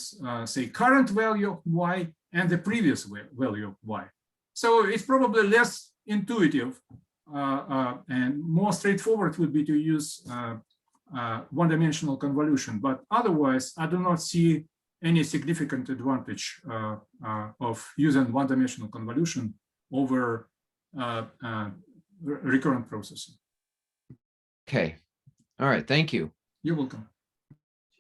say, current value of y and the previous value of y. So it's probably less intuitive and more straightforward would be to use one-dimensional convolution. But otherwise, I do not see any significant advantage of using one-dimensional convolution over recurrent processing. Okay. All right. Thank you. You're welcome.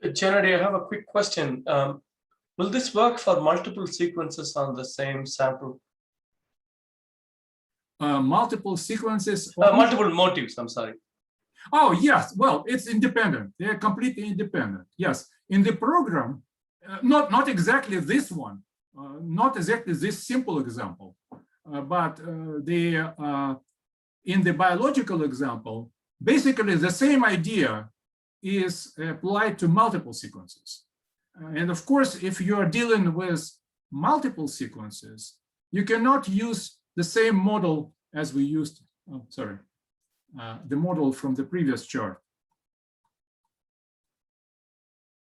Gennady, I have a quick question. Will this work for multiple sequences on the same sample? Multiple sequences. Multiple motifs, I'm sorry. Oh, yes. Well, it's independent. They're completely independent. Yes. In the program, not exactly this one, not exactly this simple example, but in the biological example, basically the same idea is applied to multiple sequences. And of course, if you are dealing with multiple sequences, you cannot use the same model as we used, the model from the previous chart.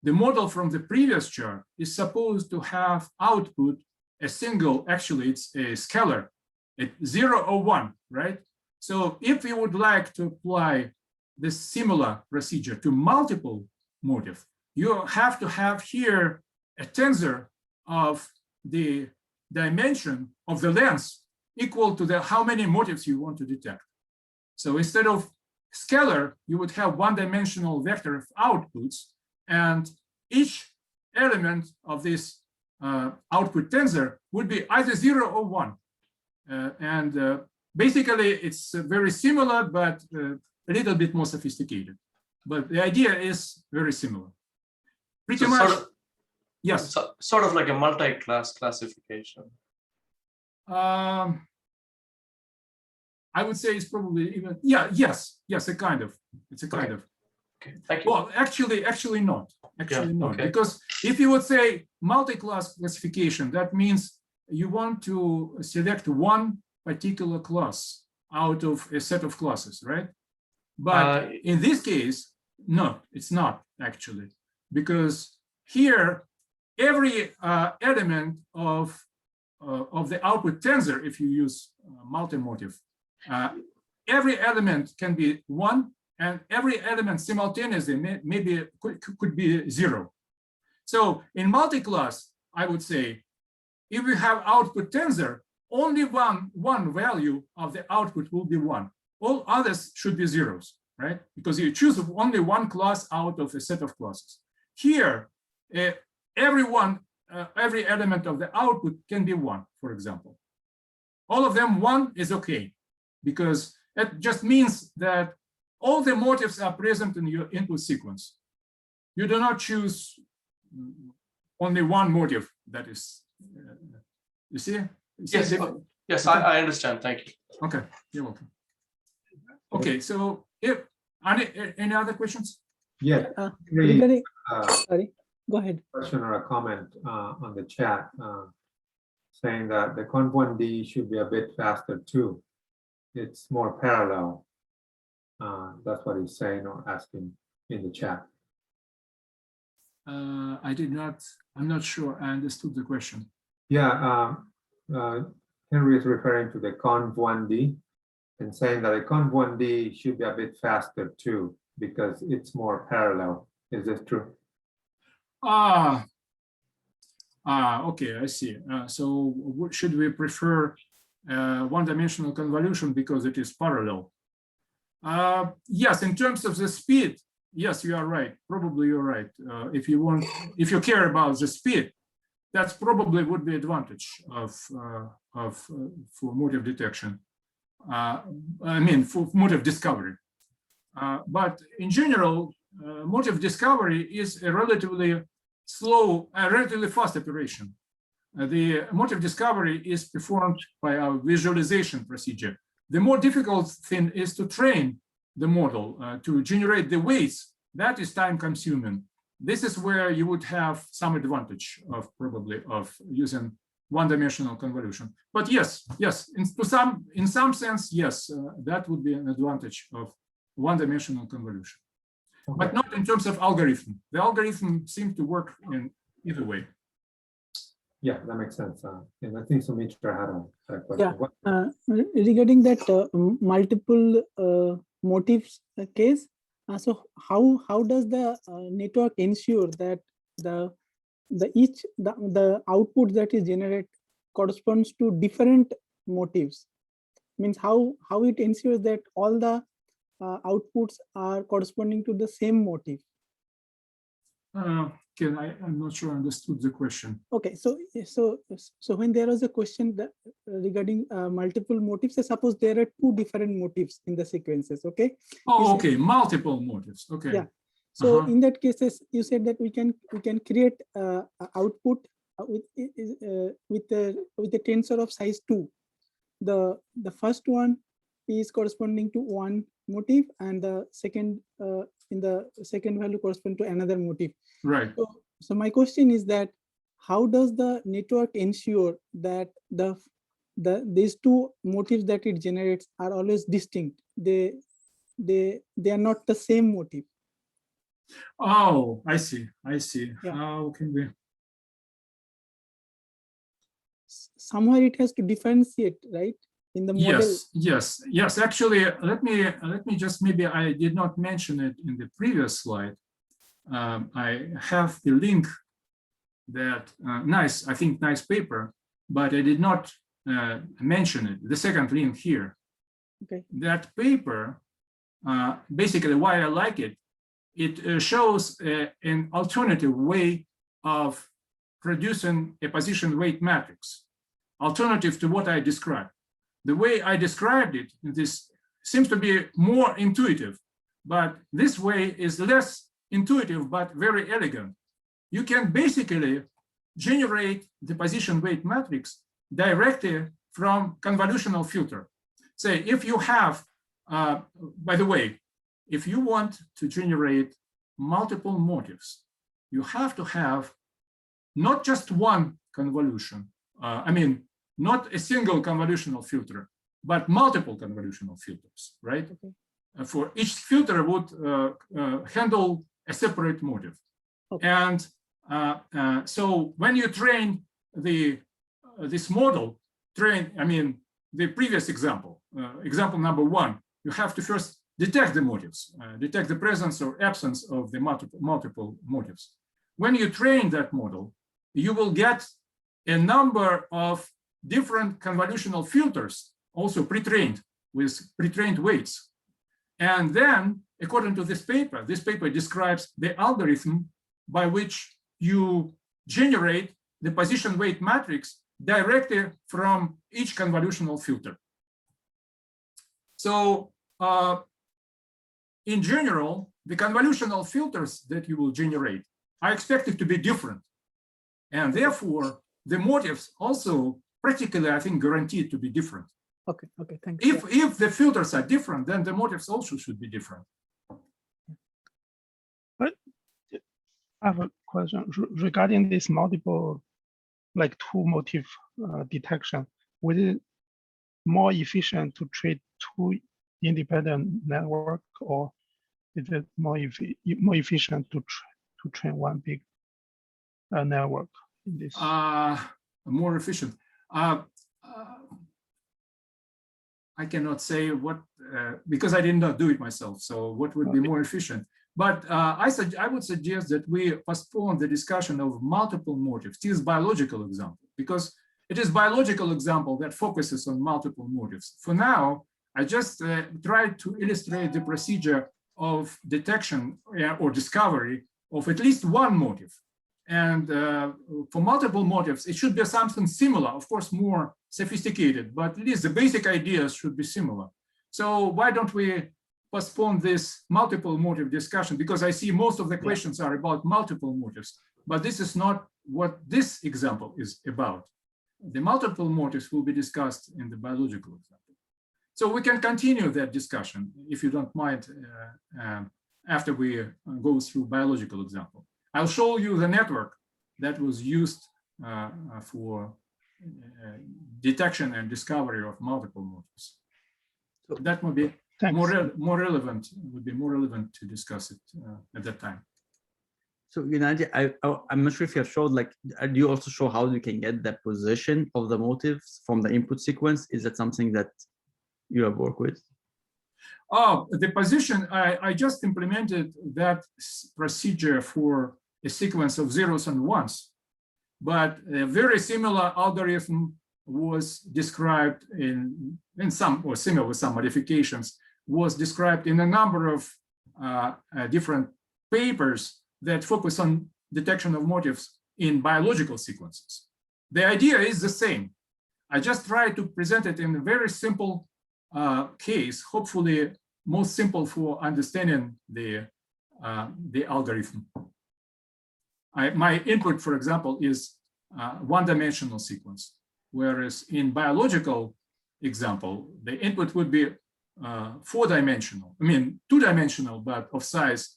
The model from the previous chart is supposed to have output a single, actually it's a scalar at 0 or 1, right? So if you would like to apply this similar procedure to multiple motifs, you have to have here a tensor of the dimension of the length equal to the how many motifs you want to detect. So instead of scalar, you would have one-dimensional vector of outputs, and each element of this output tensor would be either 0 or 1. Basically, it's very similar, but a little bit more sophisticated. But the idea is very similar. Pretty much, yes. Sort of like a multi-class classification. I would say it's probably even, yes, a kind of. It's a kind of. Okay, thank you. Well, actually not. Not. Okay. Because if you would say multi-class classification, that means you want to select one particular class out of a set of classes, right? But in this case, no, it's not actually, because here every element of the output tensor, if you use multi-motif, every element can be 1, and every element simultaneously maybe could be 0. So in multi-class, I would say, if we have output tensor, only one value of the output will be 1. All others should be zeros, right? Because you choose only one class out of a set of classes. Here, every element of the output can be 1, for example. All of them 1 is okay, because it just means that all the motifs are present in your input sequence. You do not choose only one motif that is, you see? Yes, I understand. Thank you. Okay, you're welcome. Okay, so if any other questions? Yeah. Sorry, go ahead. Question or a comment on the chat saying that the conv1d should be a bit faster too. It's more parallel. That's what he's saying or asking in the chat. I'm not sure I understood the question. Yeah, Henry is referring to the conv1d and saying that the conv1d should be a bit faster too, because it's more parallel. Is this true? Okay, I see. So should we prefer one-dimensional convolution because it is parallel. Yes, in terms of the speed, yes, you are right. Probably you're right. If you care about the speed, that's probably would be advantage for motive detection. I mean, for motive discovery. But in general, motive discovery is a relatively slow, relatively fast operation. The motive discovery is performed by our visualization procedure. The more difficult thing is to train the model to generate the weights. That is time consuming. This is where you would have some advantage of probably of using one-dimensional convolution. But yes, in some sense, yes, that would be an advantage of one-dimensional convolution. Okay. But not in terms of algorithm. The algorithm seems to work in either way. Yeah, that makes sense. And I think Sumitra had a question. Yeah, regarding that multiple motifs case, so how does the network ensure that the output that is generated corresponds to different motifs? Means how it ensures that all the outputs are corresponding to the same motif? I'm not sure I understood the question. Okay, so when there was a question that regarding multiple motifs, suppose there are two different motifs in the sequences. Okay. Oh, okay, multiple motifs. Okay. Yeah. So in that cases, you said that we can create output with a tensor of size 2. The first one is corresponding to one motif, and the second in the second value correspond to another motif. Right. So my question is that how does the network ensure that these two motifs that it generates are always distinct? They are not the same motif. Oh, I see. Yeah. How can we? Somewhere it has to differentiate, right? In the model. Yes. Actually, let me just, maybe I did not mention it in the previous slide. I have the link that nice paper, but I did not mention it. The second link here. Okay. That paper, basically why I like it, it shows an alternative way of producing a position weight matrix, alternative to what I described. The way I described it, this seems to be more intuitive, but this way is less intuitive, but very elegant. You can basically generate the position weight matrix directly from convolutional filter. Say, if you have, by the way, if you want to generate multiple motifs, you have to have not just one convolution. Not a single convolutional filter, but multiple convolutional filters, right? Okay. For each filter would handle a separate motif. Okay. And so when you train this model, the previous example, example number 1, you have to first detect the motifs, detect the presence or absence of the multiple motifs. When you train that model, you will get a number of different convolutional filters, also pre-trained with pre-trained weights. And then, according to this paper describes the algorithm by which you generate the position weight matrix directly from each convolutional filter. So in general, the convolutional filters that you will generate are expected to be different. And therefore, the motifs also practically, I think, guaranteed to be different. Okay, thanks. If the filters are different, then the motifs also should be different. But I have a question regarding this multiple, like two motif detection. Would it more efficient to treat two independent network, or is it more efficient to train one big network in this? More efficient. I cannot say what, because I did not do it myself. So what would be more efficient? But I would suggest that we postpone the discussion of multiple motifs. This is biological example, because It is biological example that focuses on multiple motives. For now, I just tried to illustrate the procedure of detection or discovery of at least one motive. And for multiple motives, it should be something similar, of course, more sophisticated, but at least the basic ideas should be similar. So why don't we postpone this multiple motive discussion? Because I see most of the questions are about multiple motives, but this is not what this example is about. The multiple motives will be discussed in the biological example. So we can continue that discussion, if you don't mind, after we go through biological example. I'll show you the network that was used for detection and discovery of multiple motives. So that would be more relevant. Would be more relevant to discuss it at that time. So Gennady, I'm not sure if you have showed, like, do you also show how you can get the position of the motives from the input sequence? Is that something that you have worked with? Oh, the position, I just implemented that procedure for a sequence of zeros and ones, but a very similar algorithm was described in some, or similar with some modifications, was described in a number of different papers that focus on detection of motives in biological sequences. The idea is the same. I just try to present it in a very simple case, hopefully most simple for understanding the algorithm. My input, for example, is one-dimensional sequence, whereas in biological example, the input would be four-dimensional. I mean, two-dimensional, but of size,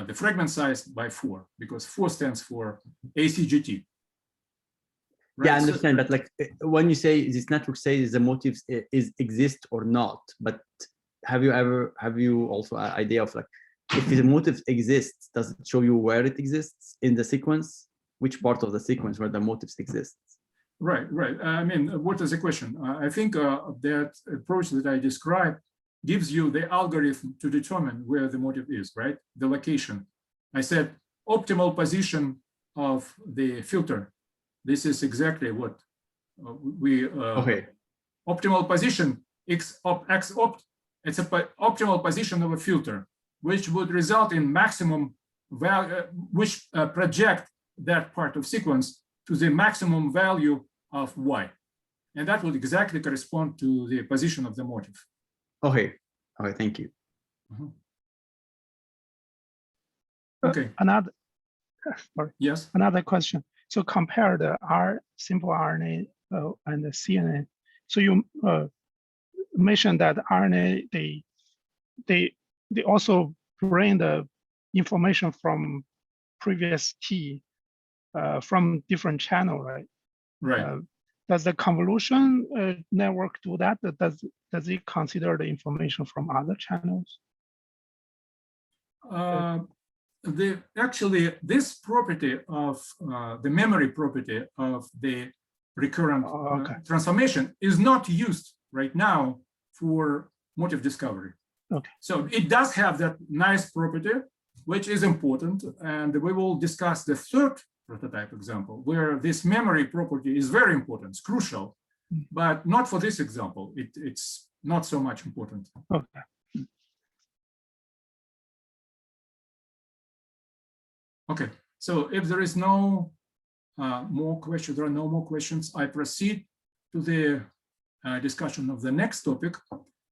the fragment size by 4, because 4 stands for ACGT. Right? Yeah, I understand, but like when you say this network says the motives exist or not, but have you also an idea of, like, if the motive exists, does it show you where it exists in the sequence? Which part of the sequence where the motives exist? Right. I mean, what is the question? I think that approach that I described gives you the algorithm to determine where the motive is, right? The location. I said optimal position of the filter. This is exactly what we okay. Optimal position it's an optimal position of a filter, which would result in maximum value, which project that part of sequence to the maximum value of y, and that would exactly correspond to the position of the motive. Okay, thank you. Okay. Another question. So compare the simple RNA and the CNN. So you mentioned that RNA they also bring the information from previous key from different channel, right? Right. Does the convolution network do that? Does it consider the information from other channels? Actually, this property of the memory property of the recurrent transformation is not used right now for motive discovery. Okay. So it does have that nice property, which is important, and we will discuss the third prototype example where this memory property is very important, it's crucial, but not for this example. It's not so much important. Okay. Okay, so if there is no more questions, there are no more questions, I proceed to the discussion of the next topic.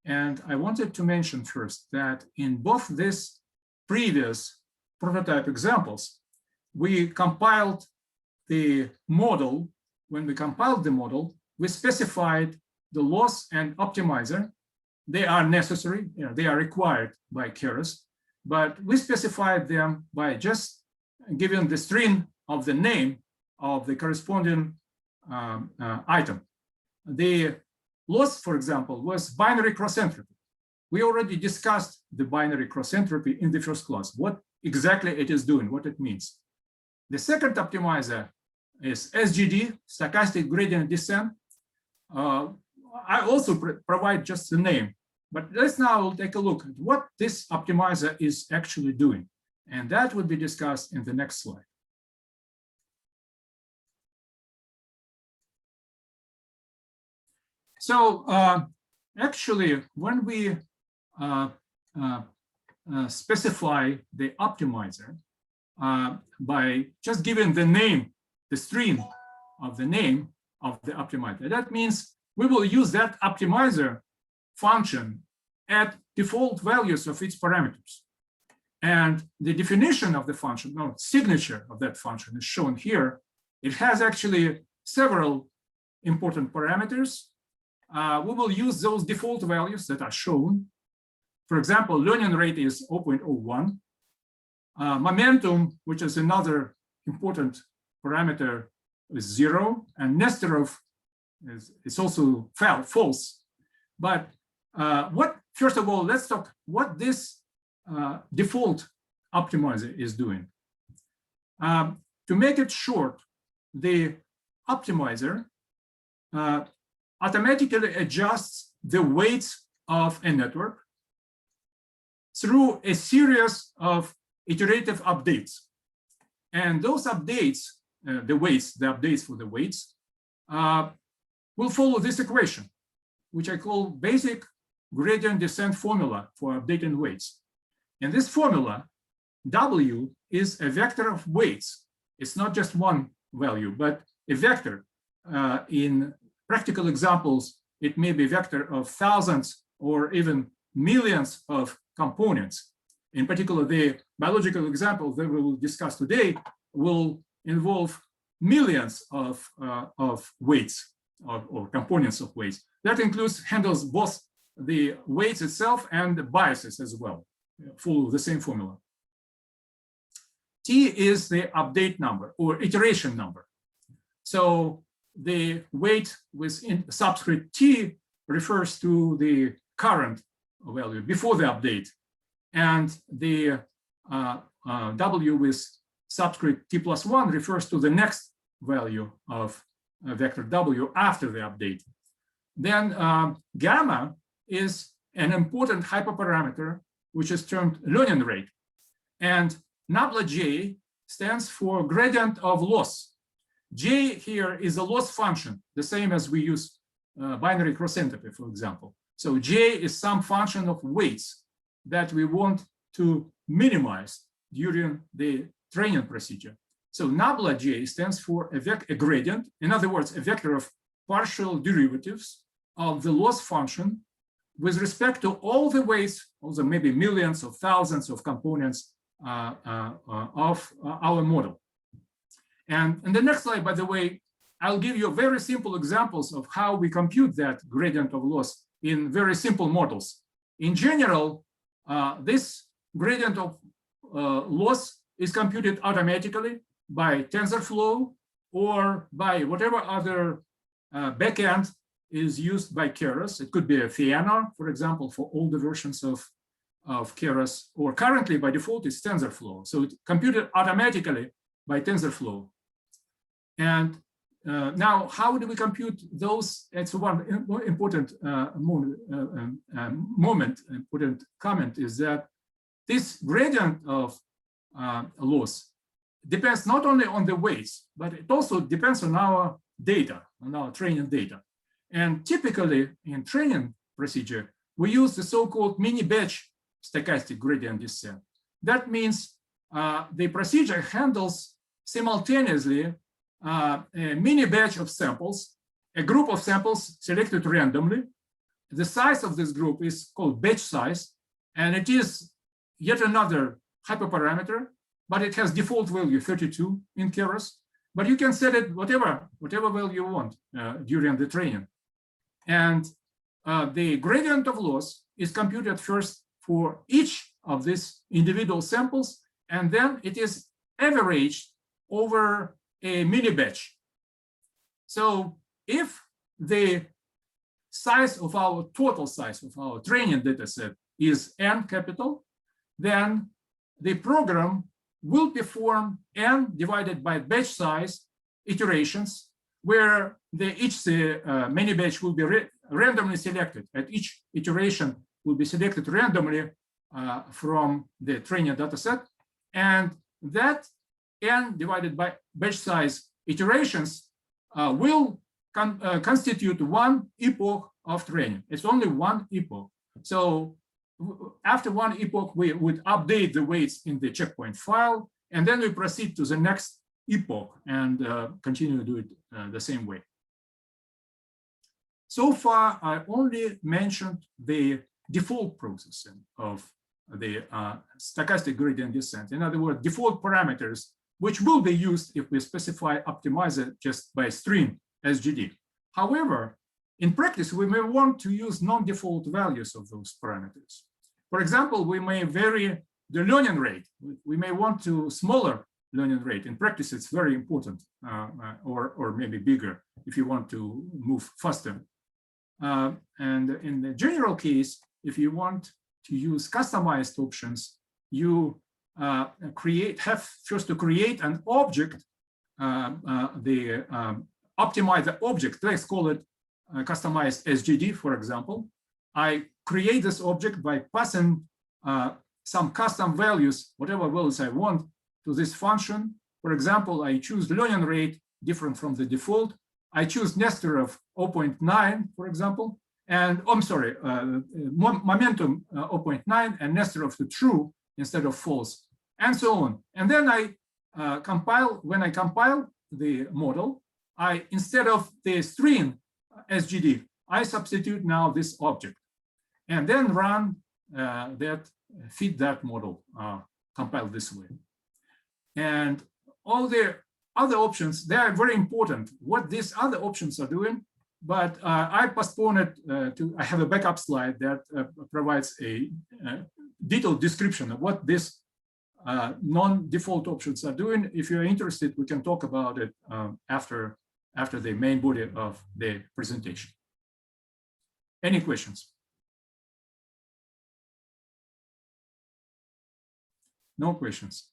And I wanted to mention first that in both these previous prototype examples, we compiled the model. When we compiled the model, we specified the loss and optimizer. They are necessary, they are required by Keras, but we specified them by just given the string of the name of the corresponding item. The loss, for example, was binary cross entropy. We already discussed the binary cross entropy in the first class, what exactly it is doing, what it means. The second optimizer is SGD, stochastic gradient descent. I also provide just the name, but let's now take a look at what this optimizer is actually doing. And that will be discussed in the next slide. So actually, when we specify the optimizer by just giving the name, the string of the name of the optimizer, that means we will use that optimizer function at default values of its parameters. And the definition of the function, no, signature of that function is shown here. It has actually several important parameters. We will use those default values that are shown. For example, learning rate is 0.01. Momentum, which is another important parameter, is 0. And Nesterov is also false. But first of all, let's talk what this default optimizer is doing. To make it short, the optimizer automatically adjusts the weights of a network through a series of iterative updates. And those updates, the updates for the weights, will follow this equation, which I call basic gradient descent formula for updating weights. In this formula, W is a vector of weights. It's not just one value, but a vector. In practical examples, it may be a vector of thousands or even millions of components. In particular, the biological example that we will discuss today will involve millions of weights or components of weights. That handles both the weights itself and the biases as well, follow the same formula. T is the update number or iteration number. So the weight with subscript T refers to the current value before the update, and the W with subscript T+1 refers to the next value of vector W after the update. Then gamma is an important hyperparameter, which is termed learning rate. And nabla J stands for gradient of loss. J here is a loss function, the same as we use binary cross entropy, for example. So J is some function of weights that we want to minimize during the training procedure. So nabla J stands for a gradient, in other words, a vector of partial derivatives of the loss function with respect to all the weights, also maybe millions or thousands of components of our model. And in the next slide, by the way, I'll give you very simple examples of how we compute that gradient of loss in very simple models. In general, this gradient of loss is computed automatically by TensorFlow or by whatever other backend is used by Keras. It could be a Theano, for example, for older versions of Keras, or currently by default it's TensorFlow. So it's computed automatically by TensorFlow. And now, how do we compute those? It's one important important comment is that this gradient of loss depends not only on the weights, but it also depends on our data, on our training data. And typically in training procedure, we use the so-called mini batch stochastic gradient descent. That means the procedure handles simultaneously a mini batch of samples, a group of samples selected randomly. The size of this group is called batch size, and it is yet another hyperparameter, but it has default value 32 in Keras. But you can set it whatever value you want during the training. And the gradient of loss is computed first for each of these individual samples, and then it is averaged over a mini batch. So if the size of our total size of our training data set is n capital, then the program will perform n divided by batch size iterations, where each mini batch will be randomly selected. At each iteration will be selected randomly from the training data set, and that n divided by batch size iterations will constitute one epoch of training. It's only one epoch. So after one epoch, we would update the weights in the checkpoint file, and then we proceed to the next epoch and continue to do it the same way. So far, I only mentioned the default processing of the stochastic gradient descent. In other words, default parameters, which will be used if we specify optimizer just by string SGD. However, in practice, we may want to use non-default values of those parameters. For example, we may vary the learning rate. We may want to smaller learning rate. In practice, it's very important, or maybe bigger if you want to move faster. And in the general case, if you want to use customized options, you have first to create an object, optimize the object. Let's call it customized SGD, for example. I create this object by passing some custom values, whatever values I want, to this function. For example, I choose learning rate different from the default. I choose Nestor of 0.9, for example, and I'm sorry, momentum 0.9 and Nestor of the true instead of false, and so on. And then I compile. When I compile the model, instead of the string SGD, I substitute now this object, and then run feed that model compiled this way. And all the other options, they are very important, what these other options are doing, but I postpone it I have a backup slide that provides a detailed description of what these non-default options are doing. If you're interested, we can talk about it after the main body of the presentation. Any questions? No questions.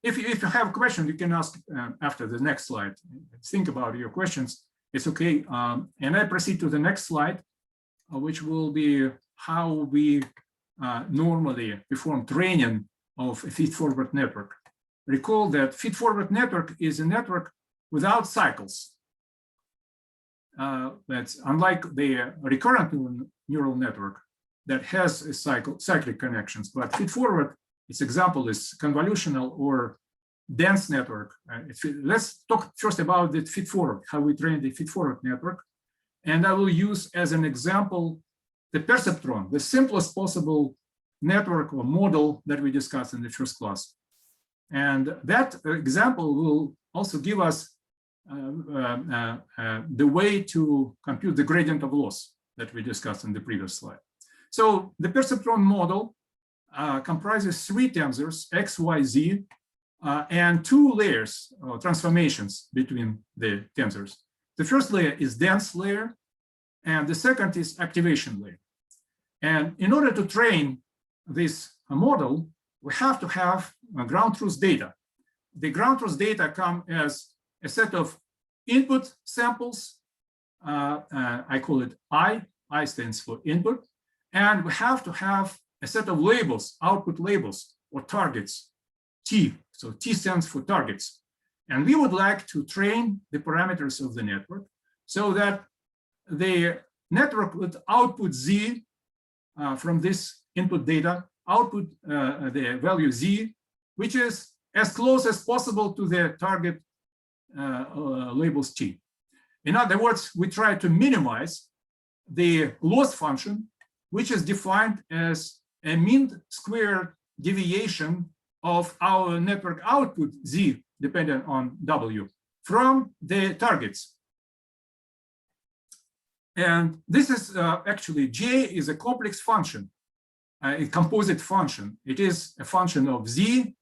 If you have a question, you can ask after the next slide. Think about your questions. It's okay. And I proceed to the next slide, which will be how we normally perform training of a feed-forward network. Recall that feed-forward network is a network without cycles. That's unlike the recurrent neural network that has a cyclic connections, but feed-forward, its example is convolutional or dense network. Let's talk first about the feed-forward, how we train the feed-forward network. And I will use as an example the perceptron, the simplest possible network or model that we discussed in the first class. And that example will also give us the way to compute the gradient of loss that we discussed in the previous slide. So the perceptron model comprises three tensors, x, y, z, and two layers, transformations between the tensors. The first layer is dense layer, and the second is activation layer. And in order to train this model, we have to have ground truth data. The ground truth data come as a set of input samples. I call it I stands for input. And we have to have a set of labels, output labels, or targets, T. So T stands for targets. And we would like to train the parameters of the network so that the network would output Z from this input data, output the value Z, which is as close as possible to the target labels T. In other words, we try to minimize the loss function, which is defined as a mean squared deviation of our network output Z, dependent on W, from the targets. And this is actually, J is a complex function, a composite function. It is a function of Z,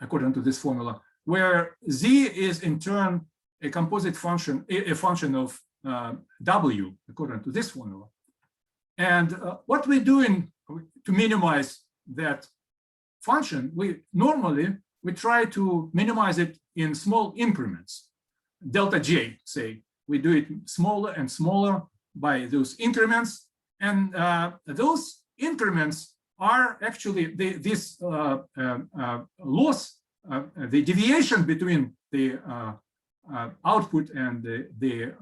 according to this formula, where Z is in turn a composite function, a function of W, according to this formula. And what we're doing to minimize that function, we try to minimize it in small increments. Delta J, say, we do it smaller and smaller by those increments. And those increments are actually this loss, the deviation between the output and the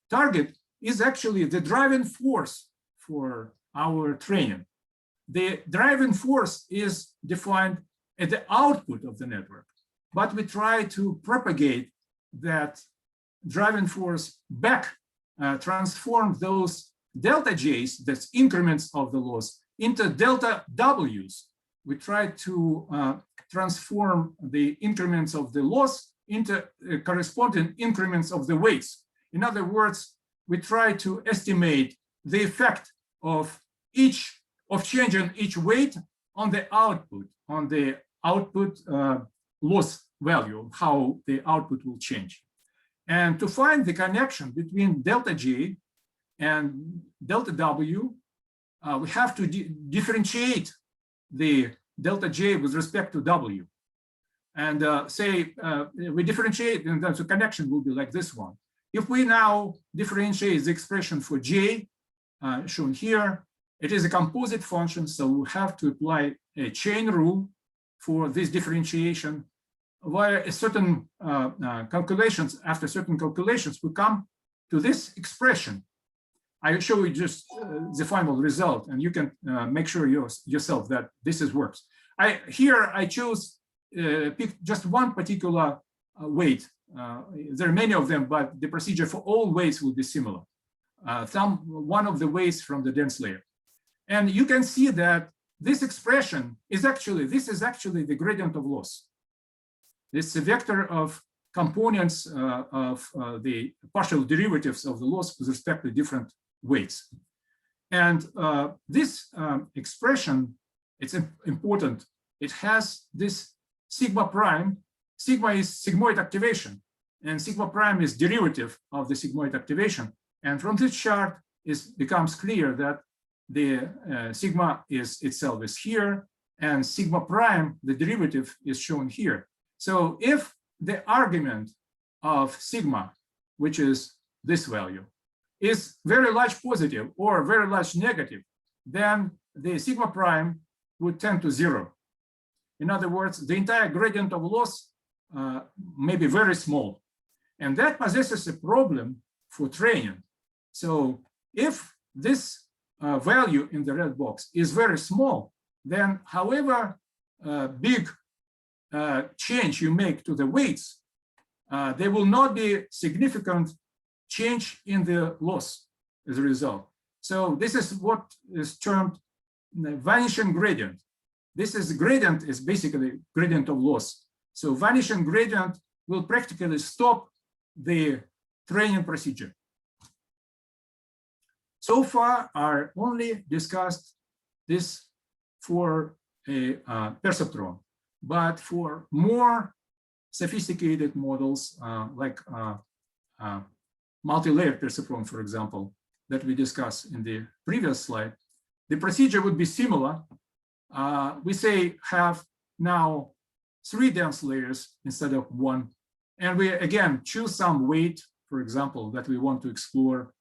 target is actually the driving force for our training. The driving force is defined at the output of the network, but we try to propagate that driving force back, transform those delta J's, that's increments of the loss, into delta W's. We try to transform the increments of the loss into corresponding increments of the weights. In other words, we try to estimate the effect of changing each weight on the output loss value, how the output will change. And to find the connection between delta J and delta W, we have to differentiate the delta J with respect to W. And we differentiate, and then the connection will be like this one. If we now differentiate the expression for J, shown here, it is a composite function, so we have to apply a chain rule for this differentiation, where a certain calculations, after certain calculations, we come to this expression. I show you just the final result, and you can make sure yourself that this works. Here I chose pick just one particular weight. There are many of them, but the procedure for all weights will be similar. One of the weights from the dense layer. And you can see that this expression is actually, the gradient of loss. This is a vector of components of the partial derivatives of the loss with respect to different weights. And this expression, it's important. It has this sigma prime. Sigma is sigmoid activation, and sigma prime is derivative of the sigmoid activation. And from this chart, it becomes clear that the sigma itself is here, and sigma prime, the derivative, is shown here. So if the argument of sigma, which is this value, is very large positive or very large negative, then the sigma prime would tend to 0. In other words, the entire gradient of loss may be very small. And that possesses a problem for training. So if this value in the red box is very small, then however big change you make to the weights, there will not be significant change in the loss as a result. So this is what is termed the vanishing gradient. This is gradient is basically gradient of loss. So vanishing gradient will practically stop the training procedure. So far, I only discussed this for a perceptron, but for more sophisticated models like multi-layered perceptron, for example, that we discussed in the previous slide, the procedure would be similar. We say have now 3 dense layers instead of 1. And we again choose some weight, for example, that we want to explore.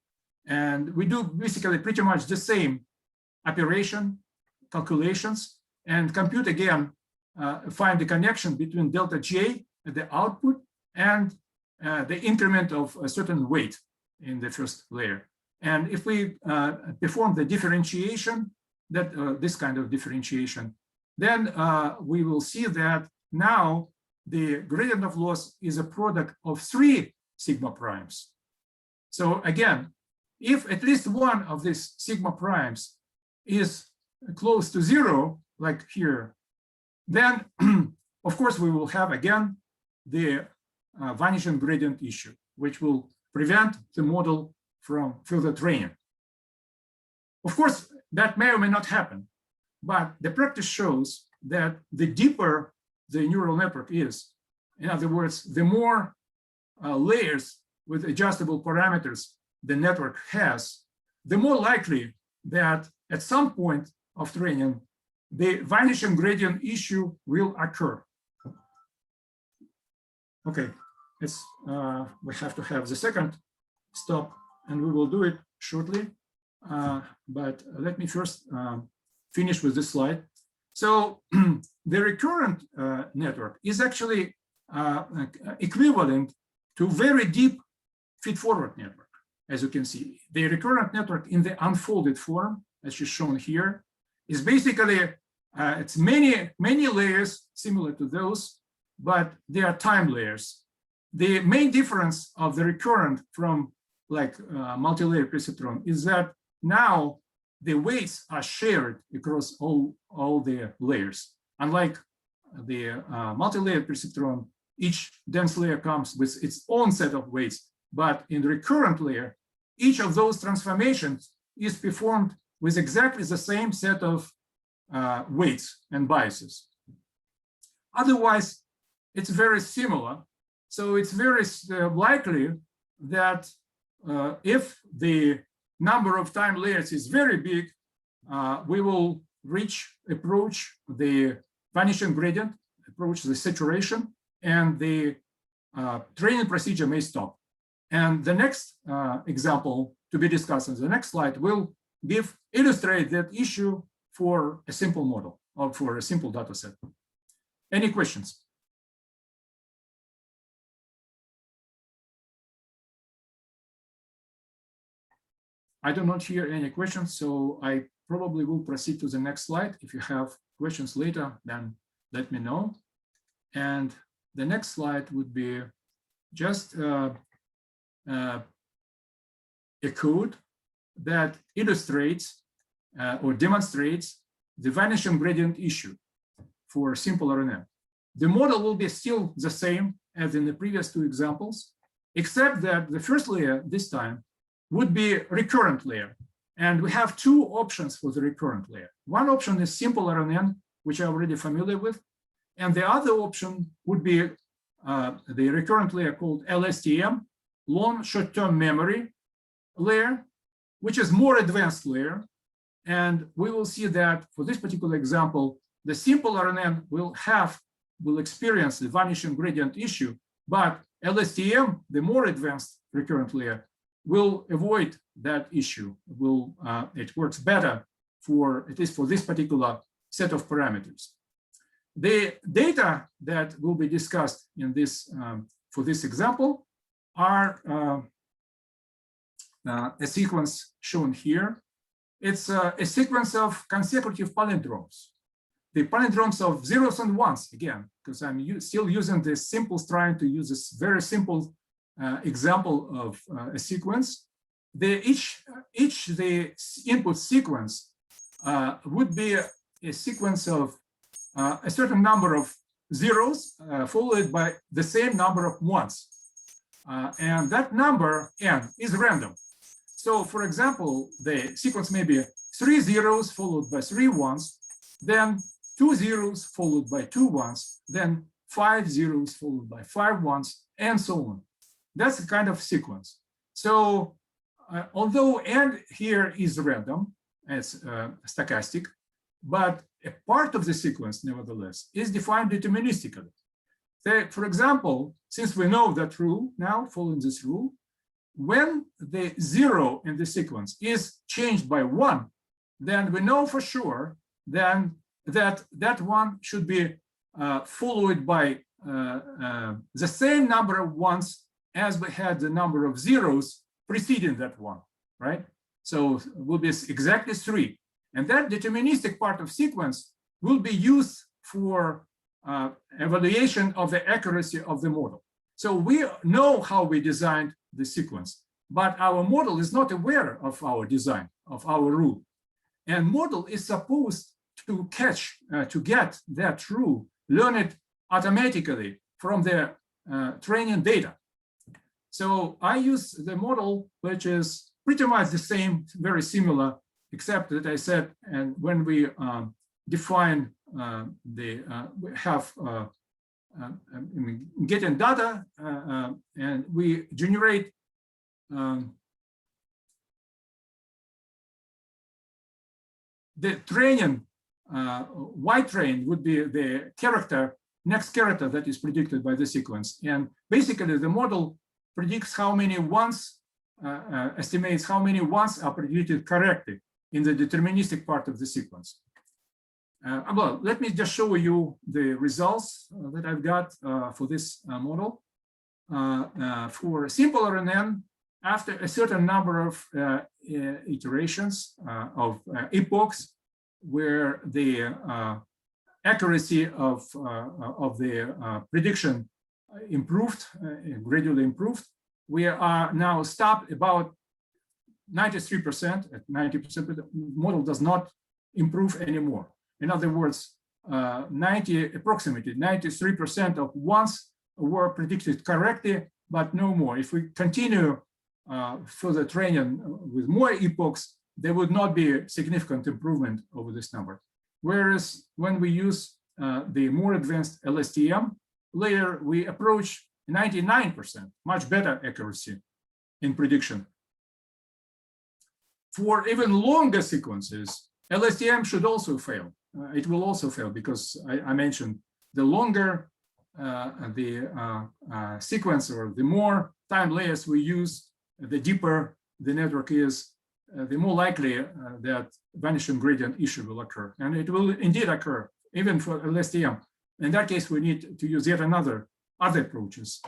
And we do basically pretty much the same operation, calculations, and compute again, find the connection between delta J at the output and the increment of a certain weight in the first layer. And if we perform the differentiation, this kind of differentiation, then we will see that now the gradient of loss is a product of 3 sigma primes. So again, if at least one of these sigma primes is close to 0, like here, then of course we will have again the vanishing gradient issue, which will prevent the model from further training. Of course, that may or may not happen, but the practice shows that the deeper the neural network is, in other words, the more layers with adjustable parameters the network has, the more likely that at some point of training, the vanishing gradient issue will occur. Okay, we have to have the second stop, and we will do it shortly. But let me first finish with this slide. So the recurrent network is actually equivalent to very deep feed-forward network. as you can see. The recurrent network in the unfolded form, as is shown here, is basically, it's many layers similar to those, but they are time layers. The main difference of the recurrent from like multi-layer perceptron is that now the weights are shared across all the layers. Unlike the multi-layer perceptron, each dense layer comes with its own set of weights, but in the recurrent layer, each of those transformations is performed with exactly the same set of weights and biases. Otherwise, it's very similar. So it's very likely that if the number of time layers is very big, we will approach the vanishing gradient, approach the saturation, and the training procedure may stop. And the next example to be discussed in the next slide will illustrate that issue for a simple model or for a simple data set. Any questions? I do not hear any questions, so I probably will proceed to the next slide. If you have questions later, then let me know. And the next slide would be just a code that illustrates or demonstrates the vanishing gradient issue for simple RNN. The model will be still the same as in the previous two examples, except that the first layer this time would be recurrent layer. And we have two options for the recurrent layer. One option is simple RNN, which I'm already familiar with. And the other option would be the recurrent layer called LSTM, long short-term memory layer, which is more advanced layer. And we will see that for this particular example, the simple RNN will experience the vanishing gradient issue, but LSTM, the more advanced recurrent layer, will avoid that issue. It works better for, at least for this particular set of parameters. The data that will be discussed in this for this example are a sequence shown here. It's a sequence of consecutive palindromes. The palindromes of zeros and ones, again, because I'm still using this simple, trying to use this very simple example of a sequence. Each the input sequence would be a sequence of a certain number of zeros followed by the same number of ones. And that number, n, is random. So for example, the sequence may be 3 zeros followed by 3 ones, then 2 zeros followed by 2 ones, then 5 zeros followed by 5 ones, and so on. That's the kind of sequence. So although n here is random, it's stochastic, but a part of the sequence, nevertheless, is defined deterministically. For example, since we know that rule now, following this rule, when the 0 in the sequence is changed by 1, then we know for sure then that one should be followed by the same number of ones as we had the number of zeros preceding that one, right? So it will be exactly 3. And that deterministic part of sequence will be used for evaluation of the accuracy of the model. So we know how we designed the sequence, but our model is not aware of our design, of our rule. And model is supposed to get that rule, learn it automatically from the training data. So I use the model, which is pretty much the same, very similar, except that I said, and when we define we have getting data and we generate the training, Y train would be the next character that is predicted by the sequence. And basically the model predicts how many ones, estimates how many ones are predicted correctly in the deterministic part of the sequence. Well, let me just show you the results that I've got for this model. For simple RNN, after a certain number of iterations of epochs, where the accuracy of the prediction improved, gradually improved, we are now stopped about 93%. At 90%, the model does not improve anymore. In other words, approximately 93% of ones were predicted correctly, but no more. If we continue further training with more epochs, there would not be a significant improvement over this number. Whereas when we use the more advanced LSTM layer, we approach 99%, much better accuracy in prediction. For even longer sequences, LSTM should also fail. It will also fail because I mentioned the longer the sequence, or the more time layers we use, the deeper the network is, the more likely that vanishing gradient issue will occur. And it will indeed occur, even for LSTM. In that case, we need to use yet other approaches.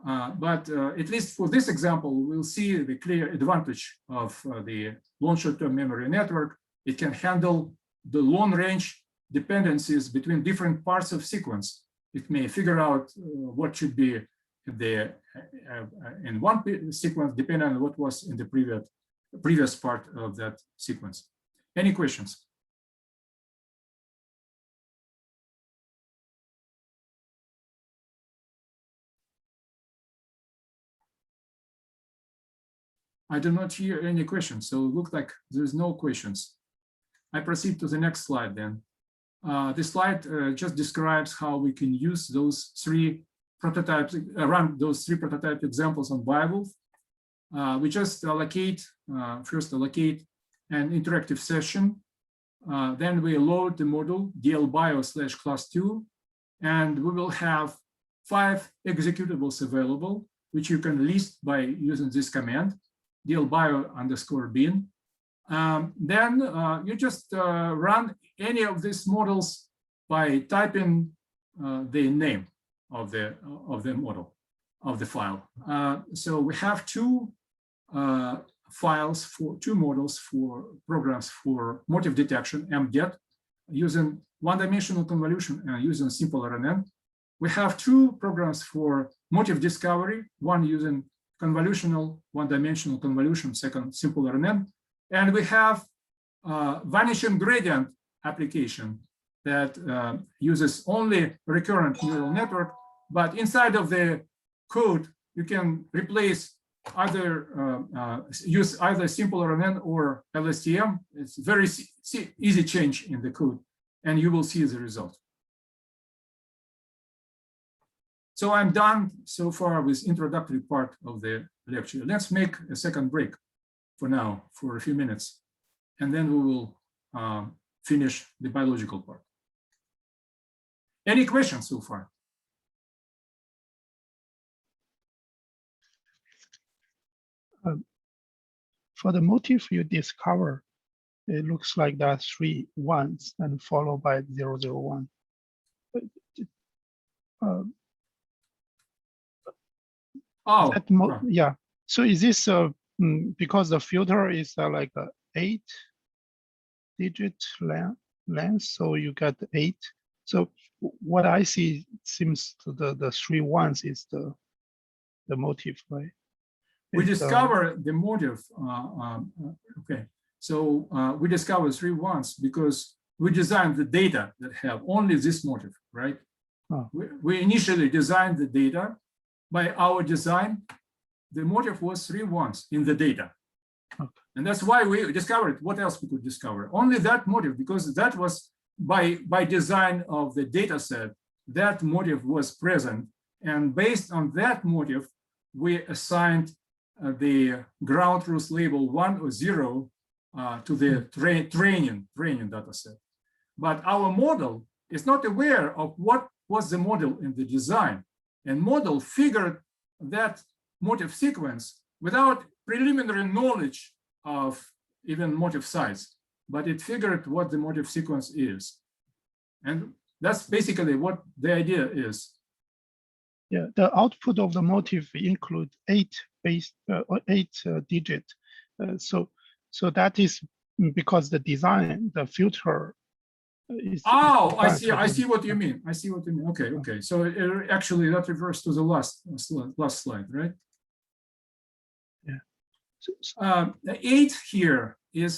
But at least for this example, we'll see the clear advantage of the long short-term memory network. It can handle the long-range dependencies between different parts of sequence. It may figure out what should be the in one sequence, depending on what was in the previous part of that sequence. Any questions? I do not hear any questions, so it looks like there's no questions. I proceed to the next slide then. This slide just describes how we can use those three prototypes, run those three prototype examples on Beowulf. We just first allocate an interactive session. Then we load the model dlbio/class2, and we will have 5 executables available, which you can list by using this command, dlbio_bin. Then you just run any of these models by typing the name of the model, of the file. So we have two files for two models for programs for motive detection, MDET, using one-dimensional convolution and using simple RNN. We have two programs for motive discovery, one using convolutional, one-dimensional convolution, second simple RNN. And we have vanishing gradient application that uses only recurrent neural network, but inside of the code, you can replace either use either simple RNN or LSTM. It's very easy change in the code, and you will see the result. So I'm done so far with introductory part of the lecture. Let's make a second break for now, for a few minutes, and then we will finish the biological part. Any questions so far? For the motif you discover, it looks like there are 3 ones and followed by 001. Yeah. So is this because the filter is like a 8-digit length, so you get 8. So what I see seems to the 3 ones is the motif, right? We discover the motive. Okay, so we discover 3 ones because we designed the data that have only this motive, right? Oh. We initially designed the data. By our design, the motive was 3 ones in the data. Okay. And that's why we discovered what else we could discover. Only that motive, because that was by design of the data set, that motive was present. And based on that motive, we assigned the ground truth label 1 or 0 to the training data set. But our model is not aware of what was the model in the design. And model figured that motive sequence without preliminary knowledge of even motive size, but it figured what the motive sequence is. And that's basically what the idea is. Yeah, the output of the motif include 8 digit. So that is because the design, the filter is. Oh, I see. designed I to see do- what you mean. I see what you mean. Okay, okay. So actually, that refers to the last slide, right? So- The 8 here is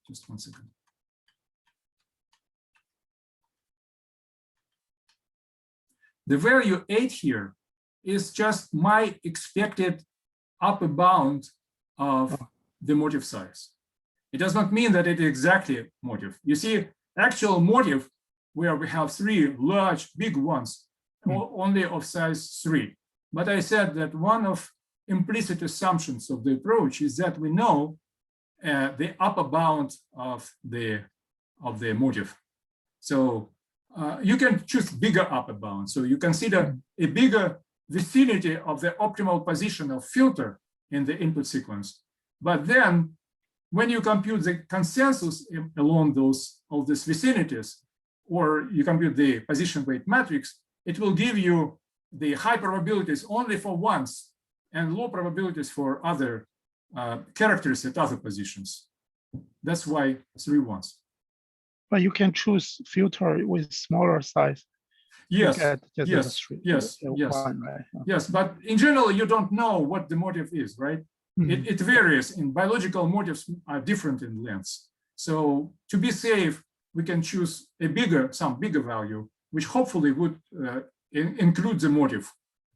just one second. The value 8 here is just my expected upper bound of the motif size. It does not mean that it is exactly motif. You see, actual motif where we have 3 large, big ones, only of size 3. But I said that one of implicit assumptions of the approach is that we know the upper bound of the motif. So you can choose bigger upper bound. So you consider a bigger vicinity of the optimal position of filter in the input sequence. But then when you compute the consensus along all these vicinities, or you compute the position weight matrix, it will give you the high probabilities only for ones and low probabilities for other characters at other positions. That's why 3 ones. But you can choose filter with smaller size. Yes, Get just the yes, three- yes, the yes. one, right? Yes, but in general, you don't know what the motif is, right? It varies. In biological, motifs are different in lengths. So to be safe, we can choose some bigger value, which hopefully would include the motif.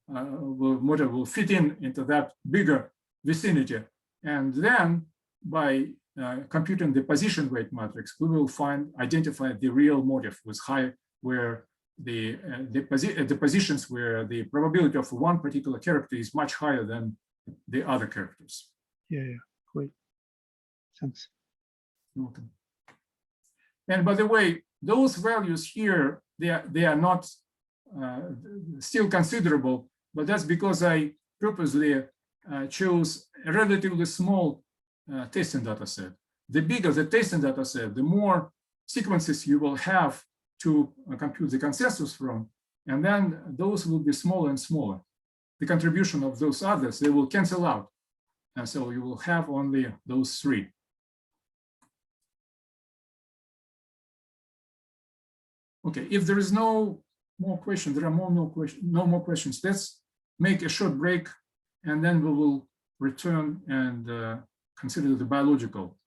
Motif will fit into that bigger vicinity. And then by computing the position weight matrix, we will identify the real motif with high, where the positions where the probability of one particular character is much higher than the other characters. Yeah, great. Thanks. You're welcome. And by the way, those values here, they are not still considerable, but that's because I purposely chose a relatively small testing data set. The bigger the testing data set, the more sequences you will have to compute the consensus from, and then those will be smaller and smaller. The contribution of those others, they will cancel out. And so you will have only those 3. Okay, if there is no more questions, there are no more questions. Let's make a short break, and then we will return and consider the biological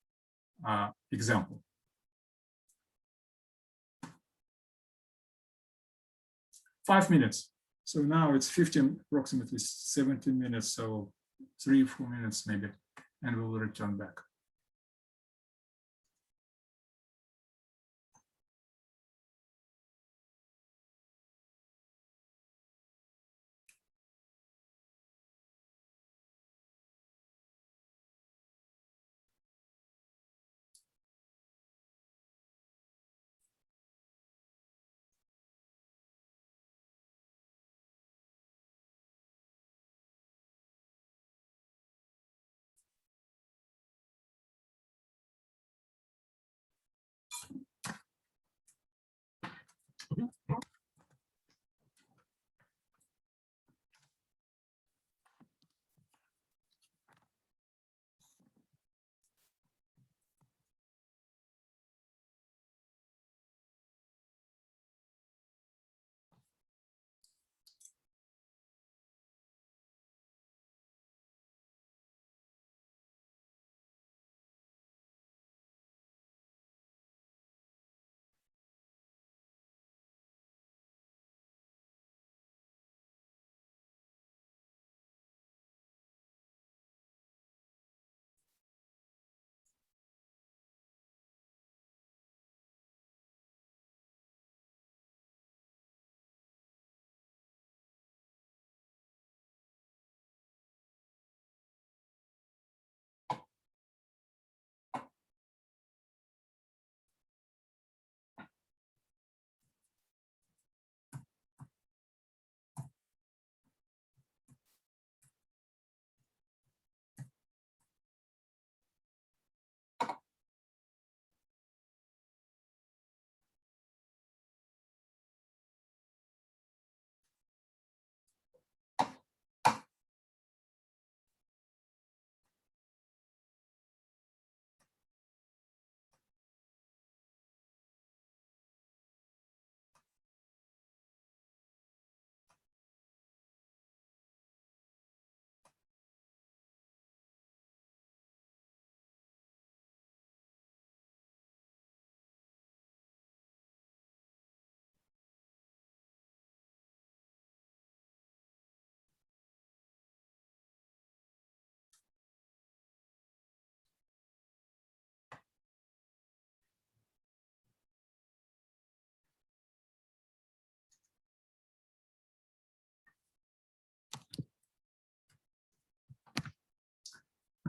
example. Five minutes. So now it's approximately 17 minutes, so 3-4 minutes maybe, and we will return back.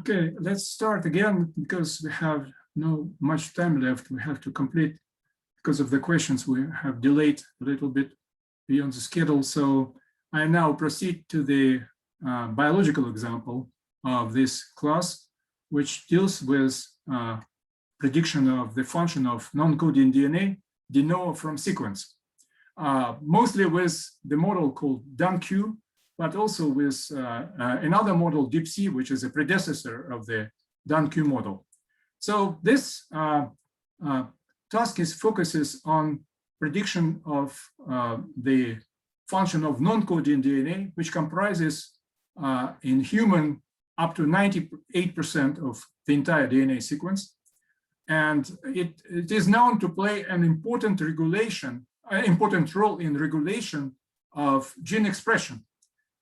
Okay, let's start again because we have no much time left. We have to complete because of the questions. We have delayed a little bit beyond the schedule. So I now proceed to the biological example of this class, which deals with prediction of the function of non-coding DNA de novo from sequence, mostly with the model called DunQ, but also with another model, DeepC, which is a predecessor of the DunQ model. So this task focuses on prediction of the function of non-coding DNA, which comprises in human up to 98% of the entire DNA sequence. And it is known to play an important role in regulation of gene expression.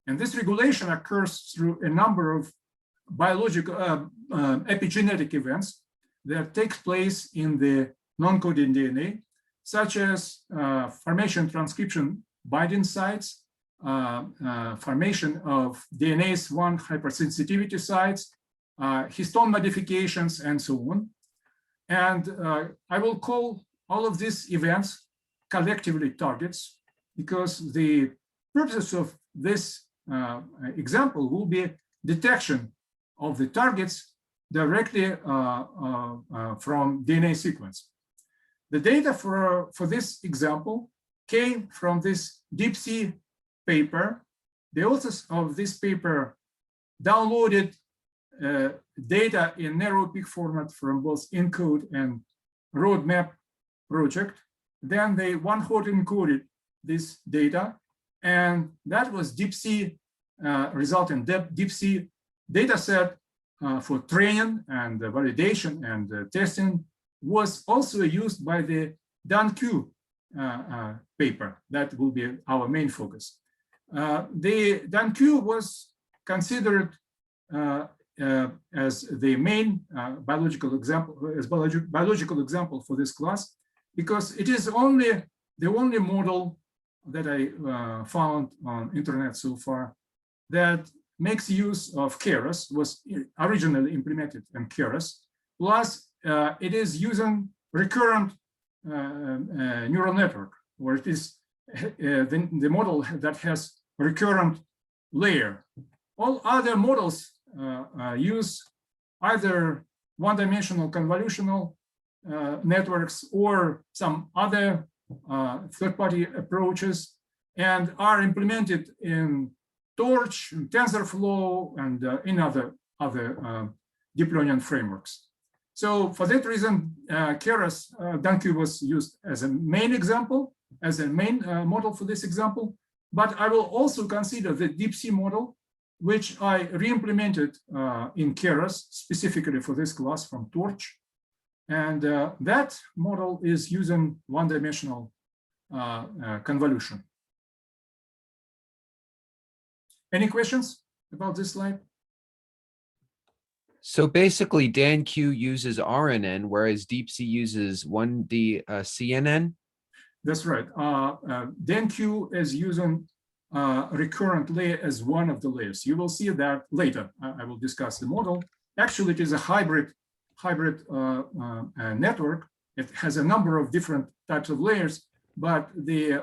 And this regulation occurs through a number of biological epigenetic events that take place in the non-coding DNA, such as formation transcription binding sites, formation of DNase 1 hypersensitivity sites, histone modifications, and so on. And I will call all of these events collectively targets, because the purpose of this example will be detection of the targets directly from DNA sequence. The data for this example came from this DeepC paper. The authors of this paper downloaded data in narrow peak format from both ENCODE and roadmap project. Then they one-hot encoded this data, and that was DeepC result in DeepC data set for training and validation and testing was also used by the DunQ paper. That will be our main focus. The DunQ was considered as the main biological example for this class, because it is the only model that I found on internet so far that makes use of Keras, was originally implemented in Keras, plus it is using recurrent neural network, or it is the model that has recurrent layer. All other models use either one-dimensional convolutional networks or some other third-party approaches, and are implemented in Torch, in TensorFlow, and in other deep learning frameworks. So for that reason, Keras DunQ was used as a main example, as a main model for this example. But I will also consider the DeepC model, which I re-implemented in Keras specifically for this class from Torch. And that model is using one-dimensional convolution. Any questions about this slide? So basically, DunQ uses RNN, whereas DeepC uses 1D CNN? That's right. DunQ is using recurrent layer as one of the layers. You will see that later. I will discuss the model. Actually, it is a hybrid network. It has a number of different types of layers, but the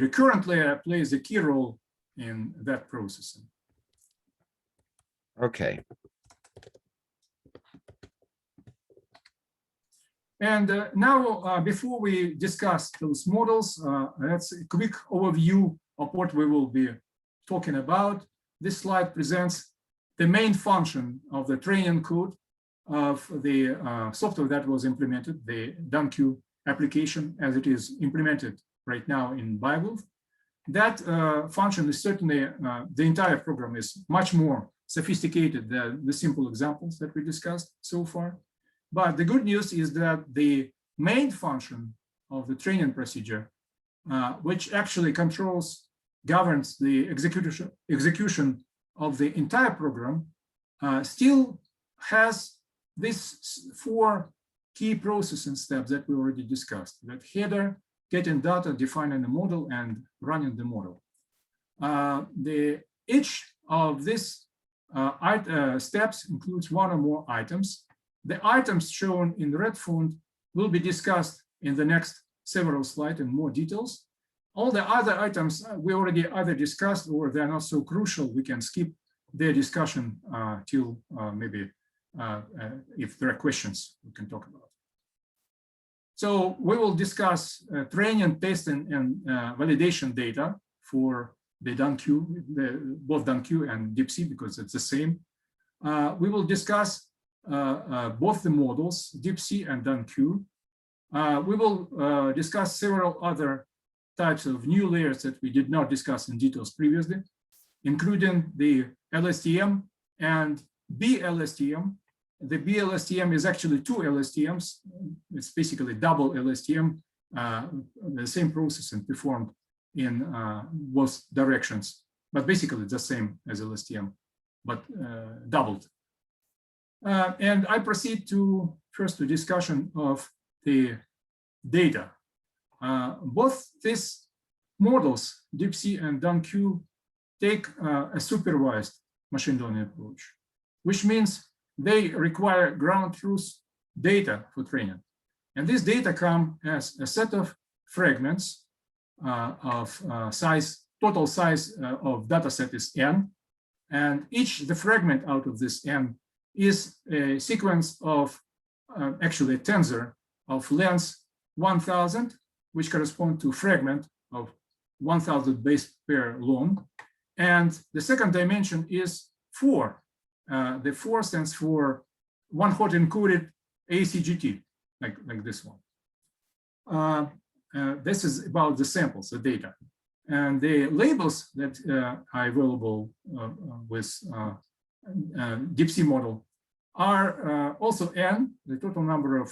recurrent layer plays a key role in that processing. Okay. And now, before we discuss those models, that's a quick overview of what we will be talking about. This slide presents the main function of the training code of the software that was implemented, the DunQ application as it is implemented right now in BioGlue. That function is certainly, the entire program is much more sophisticated than the simple examples that we discussed so far. But the good news is that the main function of the training procedure, which actually governs the execution of the entire program, still has these 4 key processing steps that we already discussed: that header, getting data, defining the model, and running the model. Each of these steps includes one or more items. The items shown in red font will be discussed in the next several slides in more details. All the other items we already either discussed or they're not so crucial. We can skip their discussion till maybe if there are questions we can talk about. So we will discuss training, testing, and validation data for the DunQ, both DunQ and DeepC, because it's the same. We will discuss both the models, DeepC and DunQ. We will discuss several other types of new layers that we did not discuss in details previously, including the LSTM and BLSTM. The BLSTM is actually two LSTMs. It's basically double LSTM, the same process and performed in both directions, but basically the same as LSTM, but doubled. And I proceed to first the discussion of the data. Both these models, DeepC and DunQ, take a supervised machine learning approach, which means they require ground truth data for training. And this data come as a set of fragments of size, total size of data set is n. And the fragment out of this n is a sequence of actually a tensor of length 1000, which correspond to fragment of 1000 base pair long. And the second dimension is 4. The 4 stands for one hot encoded ACGT, like this one. This is about the samples, the data. And the labels that are available with DeepC model are also n. The total number of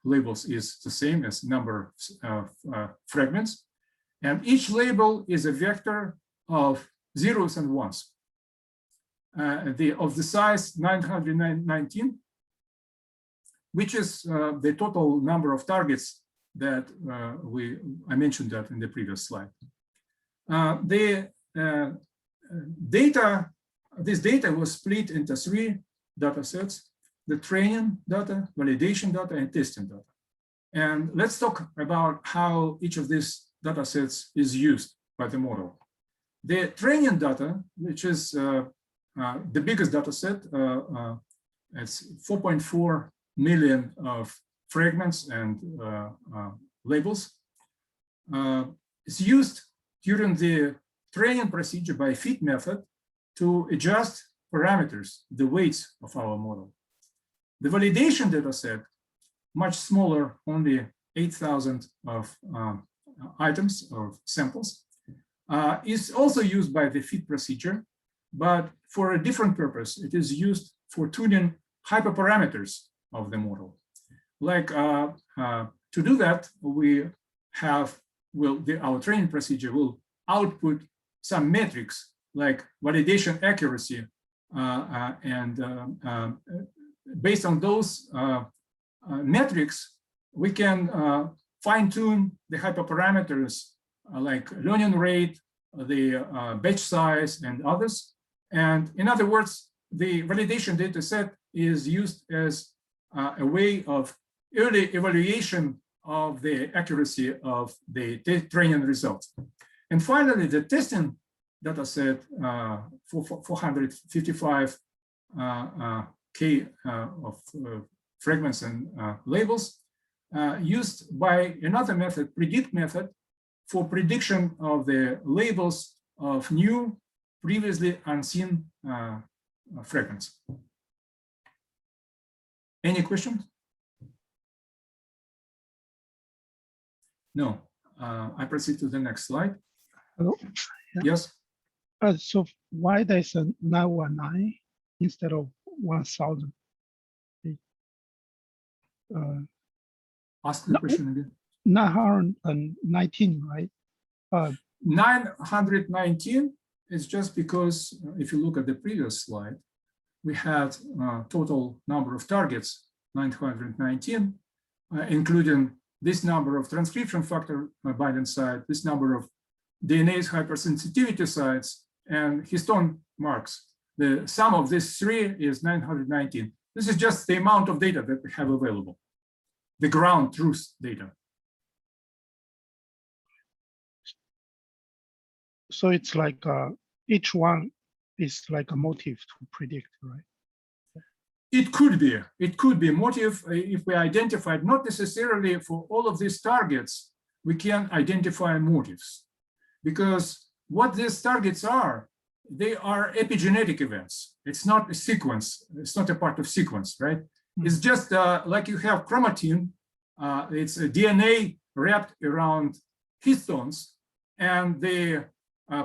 labels is the same as number of fragments. And each label is a vector of zeros and ones. Of the size 919, which is the total number of targets that I mentioned that in the previous slide. This data was split into 3 data sets: the training data, validation data, and testing data. And let's talk about how each of these data sets is used by the model. The training data, which is the biggest data set, it's 4.4 million of fragments and labels. It's used during the training procedure by fit method to adjust parameters, the weights of our model. The validation data set, much smaller, only 8,000 of items or samples, is also used by the fit procedure, but for a different purpose. It is used for tuning hyperparameters of the model. Like to do that, we have, our training procedure will output some metrics like validation accuracy, and based on those metrics, we can fine tune the hyperparameters like learning rate, the batch size, and others. And in other words, the validation data set is used as a way of early evaluation of the accuracy of the training results. And finally, the testing data set for 455 K of fragments and labels used by another method, predict method, for prediction of the labels of new, previously unseen fragments. Any questions? No. I proceed to the next slide. Hello? Yeah. Yes. So why there's a 919 instead of 1000? Ask the question again. 919, right? 919 is just because if you look at the previous slide, we had total number of targets, 919, including this number of transcription factor binding site, this number of DNase hypersensitivity sites, and histone marks. the sum of these three is 919. This is just the amount of data that we have available, the ground truth data. So it's like each one is like a motive to predict, right? It could be a motive if we identified, not necessarily for all of these targets, we can identify motives, because what these targets are, they are epigenetic events. It's not a sequence. It's not a part of sequence, right? It's just like you have chromatin. It's a DNA wrapped around histones, and the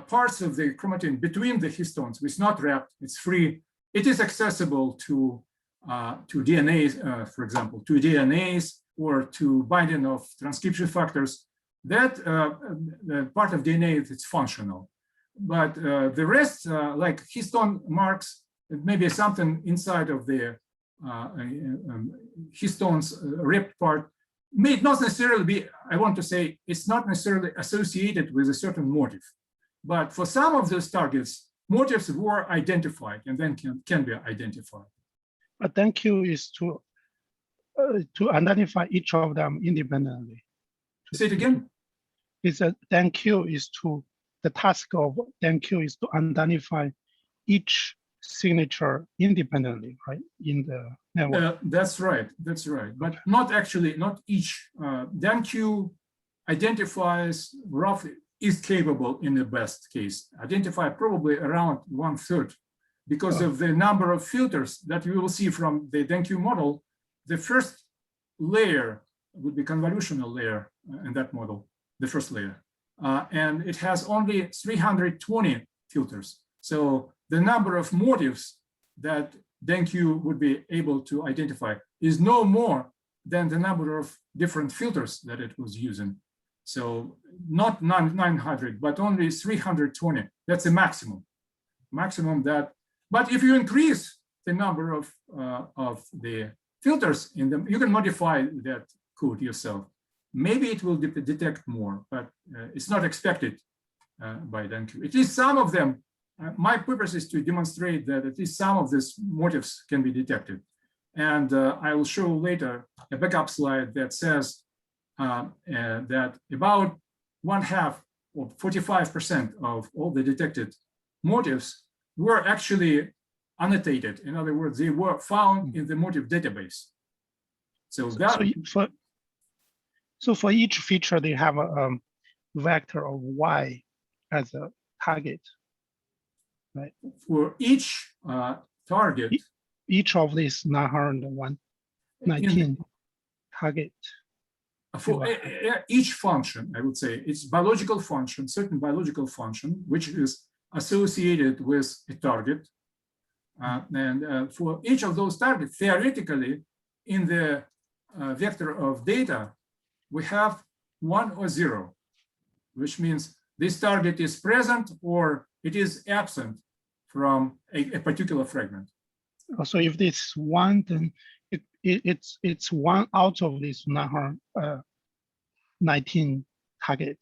parts of the chromatin between the histones, it's not wrapped, it's free. It is accessible to DNAs, for example, to DNAs or to binding of transcription factors. That part of DNA is functional. But the rest, like histone marks, it may be something inside of the histones wrapped part, may not necessarily be, I want to say, it's not necessarily associated with a certain motive. But for some of those targets, motives were identified and then can be identified. But then Q is to identify each of them independently. Say it again? Is that then Q is to, the task of then Q is to identify each signature independently, right, in the network. That's right, but not actually, not each. Dan Q identifies roughly, is capable in the best case, identify probably around 1/3, because of the number of filters that you will see from the Dan Q model. The first layer would be convolutional layer in that model, the first layer. And it has only 320 filters. So the number of motives that Dan Q would be able to identify is no more than the number of different filters that it was using. So not 900, but only 320. That's a maximum that. But if you increase the number of the filters in them, you can modify that code yourself. Maybe it will detect more, but it's not expected by Dan Q. At least some of them. My purpose is to demonstrate that at least some of these motives can be detected. And I will show later a backup slide that says that about 1/2 or 45% of all the detected motives were actually annotated. In other words, they were found in the motive database. So that. So for each feature, they have a vector of Y as a target. Right. For each target, each of these 919 target. For each function, I would say it's biological function, certain biological function, which is associated with a target. And for each of those targets, theoretically, in the vector of data, we have 1 or 0, which means this target is present or it is absent from a particular fragment. So if this one, then it's one out of this 19 target.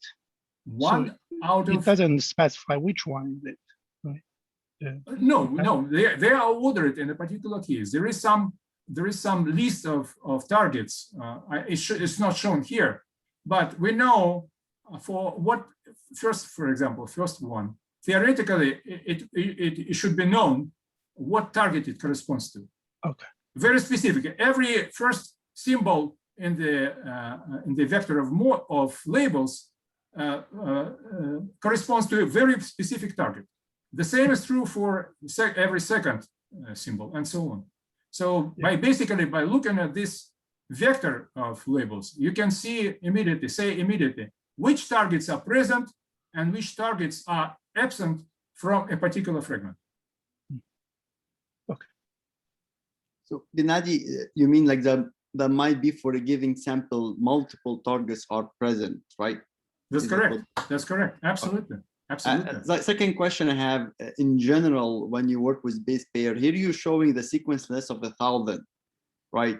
One so out of. It doesn't specify which one is it, right? No, they are ordered in a particular case. There is some list of targets. It's not shown here, but we know for what for example, first one. Theoretically, it should be known what target it corresponds to. Okay. Very specific. Every first symbol in the vector of labels corresponds to a very specific target. The same is true for every second symbol, and so on. So basically by looking at this vector of labels, you can say immediately which targets are present and which targets are absent from a particular fragment. Okay. So Gennady, you mean like that might be for a given sample, multiple targets are present, right? That's correct. That's correct. Absolutely. Absolutely. The second question I have, in general, when you work with base pair, here you're showing the sequence list of 1,000, right?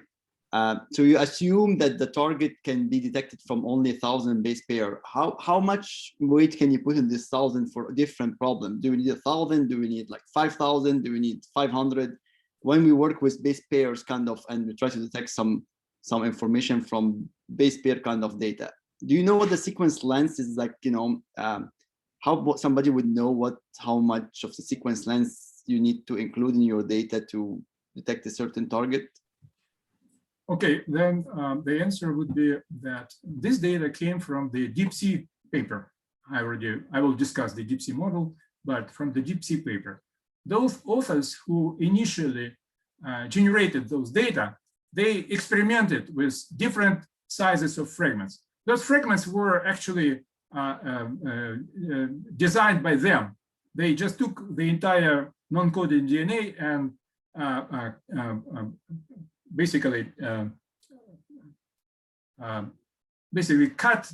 So you assume that the target can be detected from only 1,000 base pair. How much weight can you put in this 1,000 for a different problem? Do we need 1,000? Do we need like 5,000? Do we need 500? When we work with base pairs kind of, and we try to detect some information from base pair kind of data, do you know what the sequence length is like? You know, how somebody would know how much of the sequence length you need to include in your data to detect a certain target? Okay, then the answer would be that this data came from the Deep Sea paper. I will discuss the Deep Sea model, but from the Deep Sea paper. Those authors who initially generated those data, they experimented with different sizes of fragments. Those fragments were actually designed by them. They just took the entire non-coded DNA and basically cut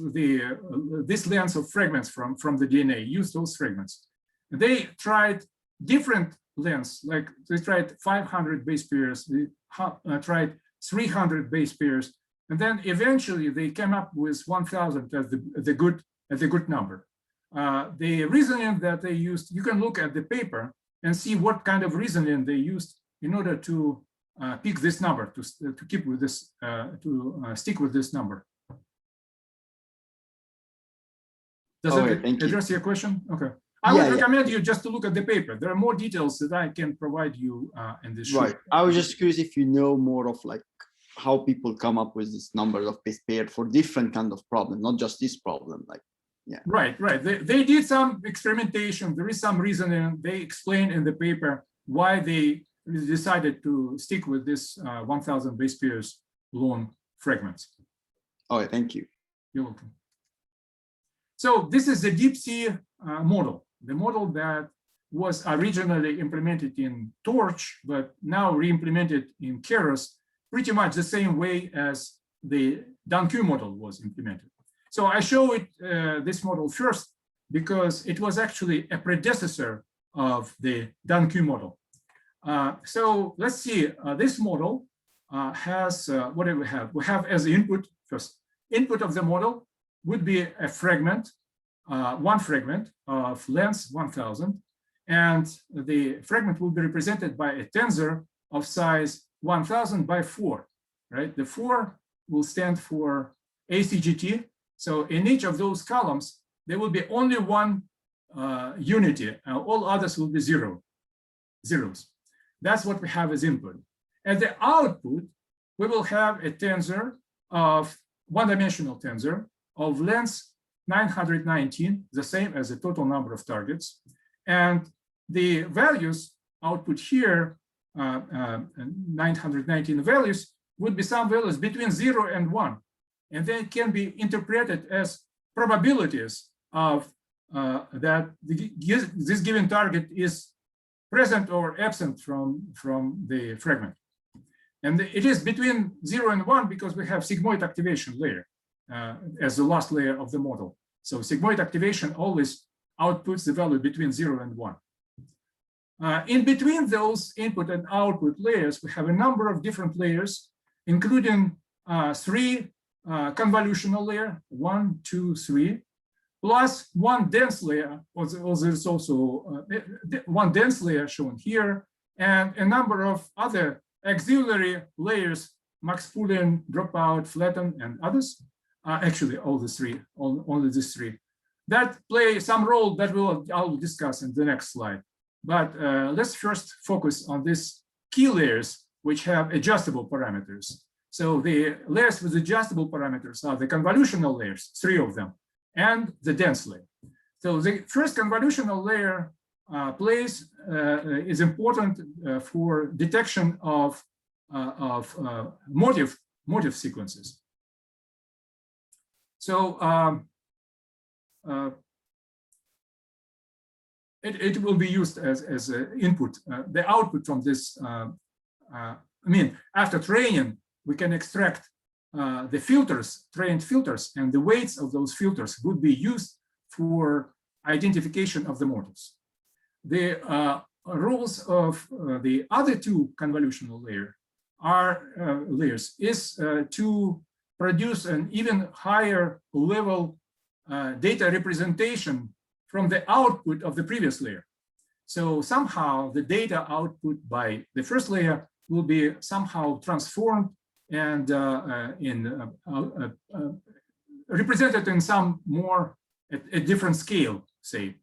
this length of fragments from the DNA, use those fragments. They tried different lengths, like they tried 500 base pairs, they tried 300 base pairs, and then eventually they came up with 1,000 as the good number. The reasoning that they used, you can look at the paper and see what kind of reasoning they used in order to pick this number, to keep with this, stick with this number. Does it address your question? Okay. I would recommend you just to look at the paper. There are more details that I can provide you in this. Right. I was just curious if you know more of like how people come up with this number of base pair for different kind of problem, not just this problem. Like, yeah. Right. They did some experimentation. There is some reasoning. They explain in the paper why they decided to stick with this 1,000 base pairs long fragments. Oh, thank you. You're welcome. So this is the Deep Sea model, the model that was originally implemented in Torch, but now re-implemented in Keras, pretty much the same way as the DunQ model was implemented. So I show it this model first because it was actually a predecessor of the DunQ model. So let's see, this model has, what do we have? We have as input, first, input of the model would be a fragment, one fragment of length 1,000, and the fragment will be represented by a tensor of size 1,000 by 4, right? The 4 will stand for ACGT. So in each of those columns, there will be only one unity, all others will be zeros. That's what we have as input. At the output, we will have a tensor of one-dimensional tensor of length 919, the same as the total number of targets. And the values output here, 919 values, would be some values between 0 and 1. And they can be interpreted as probabilities of that this given target is present or absent from the fragment. And it is between 0 and 1 because we have sigmoid activation layer as the last layer of the model. So sigmoid activation always outputs the value between 0 and 1. In between those input and output layers, we have a number of different layers, including 3 convolutional layer, 1, 2, 3, plus one dense layer, or there's also one dense layer shown here, and a number of other auxiliary layers, max pooling, dropout, flatten, and others. Actually, all the 3, only these 3. That play some role that I'll discuss in the next slide. But let's first focus on these key layers, which have adjustable parameters. So the layers with adjustable parameters are the convolutional layers, 3 of them, and the dense layer. So the first convolutional layer is important for detection of motif sequences. So it will be used as an input. The output from this, after training, we can extract the filters, trained filters, and the weights of those filters would be used for identification of the motifs. The rules of the other 2 convolutional layers layers is to produce an even higher level data representation from the output of the previous layer. So somehow the data output by the first layer will be somehow transformed and represented in some more a different scale, say.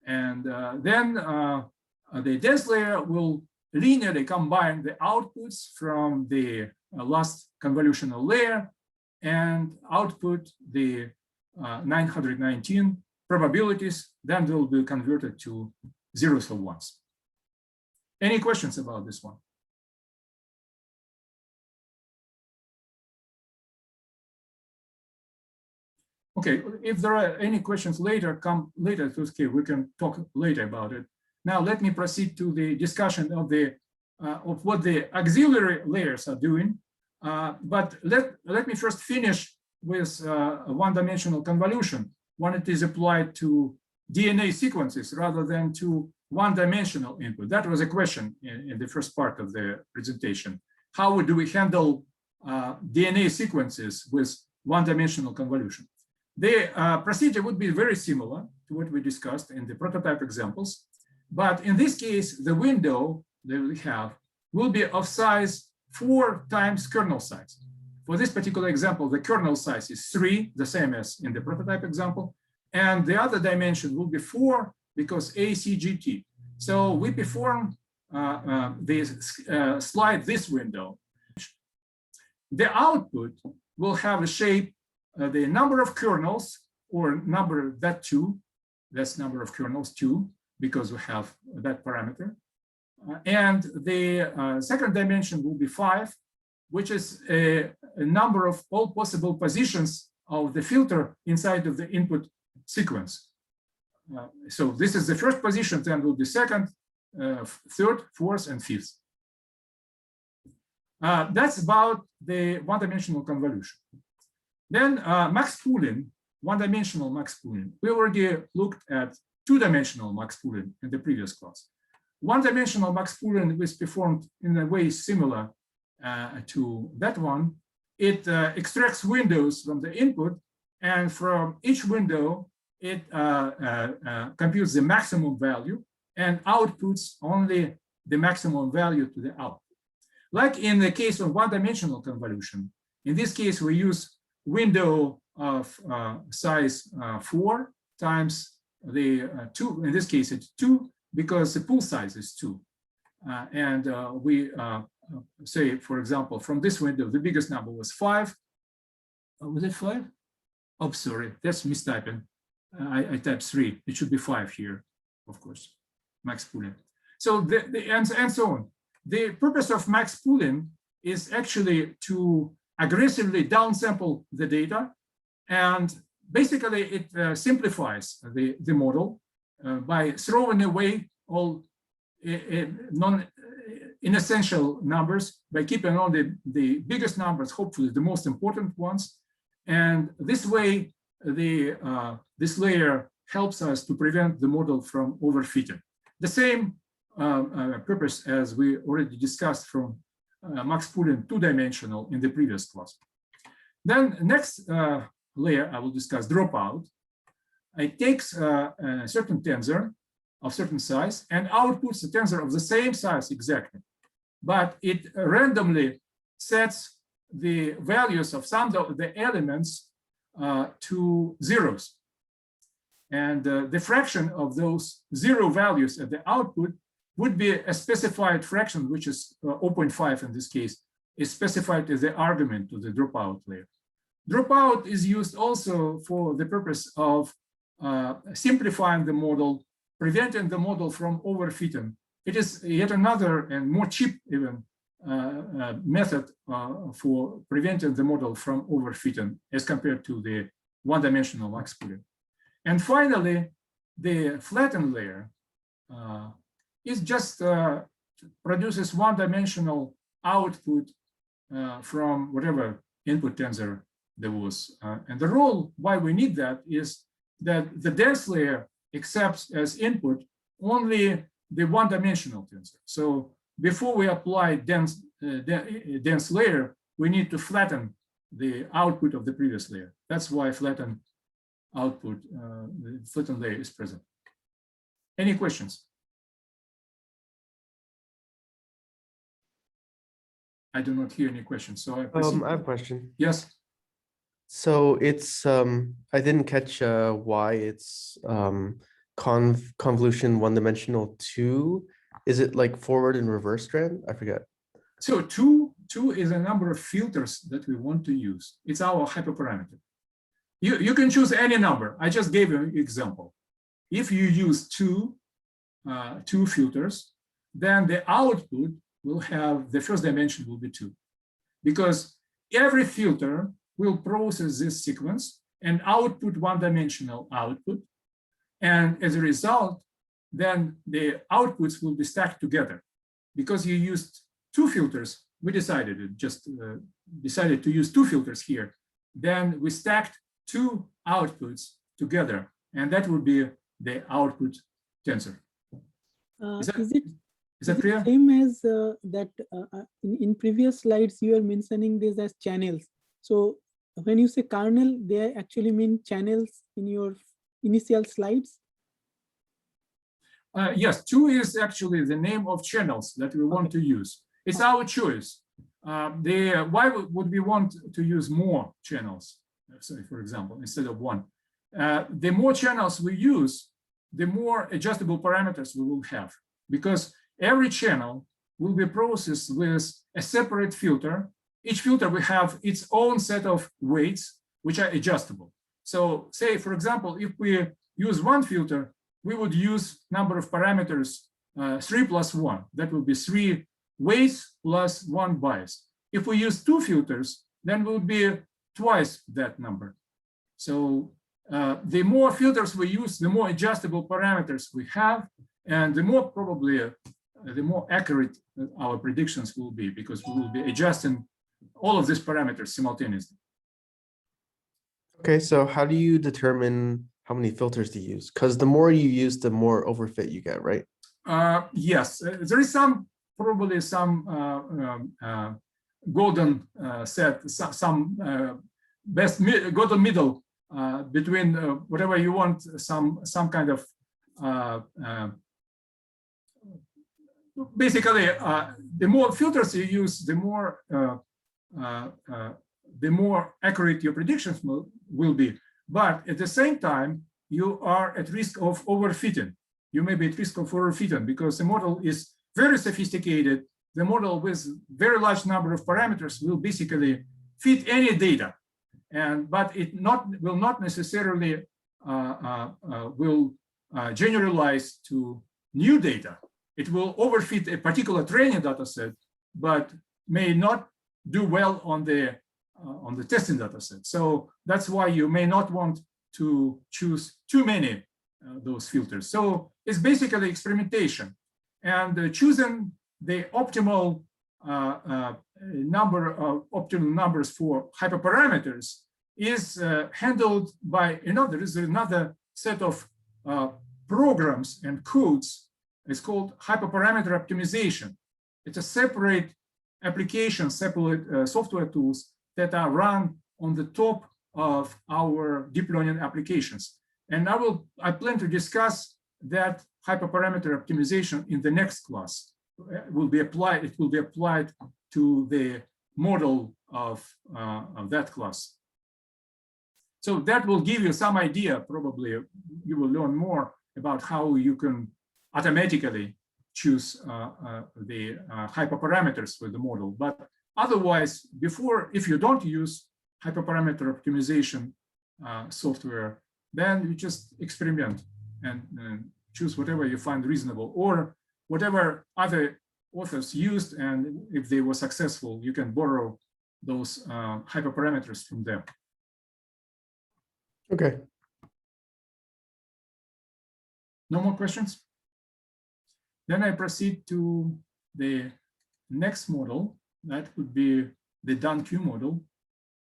And then the dense layer will linearly combine the outputs from the last convolutional layer and output the 919 probabilities. Then they will be converted to zeros or ones. Any questions about this one? Okay, if there are any questions later, come later to scale, we can talk later about it. Now let me proceed to the discussion of the of what the auxiliary layers are doing. But let me first finish with a one-dimensional convolution when it is applied to DNA sequences rather than to one-dimensional input. That was a question in the first part of the presentation. How do we handle DNA sequences with one-dimensional convolution? The procedure would be very similar to what we discussed in the prototype examples. But in this case, the window that we have will be of size 4 times kernel size. For this particular example, the kernel size is 3, the same as in the prototype example. And the other dimension will be 4 because ACGT. So we perform slide this window. The output will have a shape, the number of kernels, or number that 2, that's number of kernels 2, because we have that parameter. And the second dimension will be 5, which is a number of all possible positions of the filter inside of the input sequence. So this is the first position, then will be second, third, fourth, and fifth. That's about the one-dimensional convolution. Then max pooling, one-dimensional max pooling. We already looked at two-dimensional max pooling in the previous class. One-dimensional max pooling is performed in a way similar to that one. It extracts windows from the input, and from each window, it computes the maximum value and outputs only the maximum value to the output. Like in the case of one-dimensional convolution, in this case, we use window of size 4 times the 2. In this case, it's 2 because the pool size is 2. And we say, for example, from this window, the biggest number was 5. Was it 5? Oh, sorry, that's mistyping. I typed 3. It should be 5 here, of course, max pooling. So and so on. The purpose of max pooling is actually to aggressively downsample the data, and basically it simplifies the model by throwing away all inessential numbers, by keeping only the biggest numbers, hopefully the most important ones. And this way, this layer helps us to prevent the model from overfitting. The same purpose as we already discussed from max pooling two-dimensional in the previous class. Then next layer I will discuss dropout. It takes a certain tensor of certain size and outputs a tensor of the same size exactly, but it randomly sets the values of some of the elements to zeros. And the fraction of those 0 values at the output would be a specified fraction, which is 0.5 in this case, is specified as the argument to the dropout layer. Dropout is used also for the purpose of simplifying the model, preventing the model from overfitting. It is yet another and more cheap even method for preventing the model from overfitting as compared to the one-dimensional max pooling. And finally, the flattened layer is just produces one-dimensional output from whatever input tensor there was. And the role why we need that is that the dense layer accepts as input only the one-dimensional tensor. So before we apply dense dense layer, we need to flatten the output of the previous layer. That's why flattened output, the flattened layer is present. Any questions? I do not hear any questions, so I proceed. I have a question. Yes. So it's I didn't catch why it's convolution one-dimensional 2. Is it like forward and reverse strand? I forget. So two is a number of filters that we want to use. It's our hyperparameter. You can choose any number. I just gave you an example. If you use two filters, then the output will have, the first dimension will be 2. Because every filter will process this sequence and output one-dimensional output. And as a result, then the outputs will be stacked together. Because you used 2 filters, we decided to use 2 filters here. Then we stacked 2 outputs together, and that would be the output tensor. Is that clear? Same as that in previous slides, you are mentioning this as channels. So when you say kernel, they actually mean channels in your initial slides? Yes, 2 is actually the name of channels that we want to use. It's our choice. Why would we want to use more channels? So for example, instead of 1. The more channels we use, the more adjustable parameters we will have. Because every channel will be processed with a separate filter. Each filter will have its own set of weights, which are adjustable. So say, for example, if we use 1 filter, we would use number of parameters 3 plus 1. That will be 3 weights plus 1 bias. If we use 2 filters, then will be twice that number. So the more filters we use, the more adjustable parameters we have, and the more probably the more accurate our predictions will be, because we will be adjusting all of these parameters simultaneously. Okay, so how do you determine how many filters to use? Because the more you use, the more overfit you get, right? Yes, there is probably some golden set, some golden middle between whatever you want, some kind of basically, the more filters you use, the more accurate your predictions will be. But at the same time, you are at risk of overfitting. You may be at risk of overfitting because the model is very sophisticated. The model with very large number of parameters will basically fit any data, but it will not necessarily generalize to new data. It will overfit a particular training data set, but may not do well on the testing data set. So that's why you may not want to choose too many those filters. So it's basically experimentation, and choosing the optimal optimal numbers for hyperparameters is handled by another set of programs and codes. It's called hyperparameter optimization. It's a separate application, separate software tools that are run on the top of our deep learning applications. And I plan to discuss that hyperparameter optimization in the next class. It will be applied to the model of that class. So that will give you some idea. Probably you will learn more about how you can automatically choose the hyperparameters for the model. But otherwise, if you don't use hyperparameter optimization software, then you just experiment and choose whatever you find reasonable, or whatever other authors used, and if they were successful, you can borrow those hyperparameters from them. Okay. No more questions? Then I proceed to the next model. That would be the DunQ model.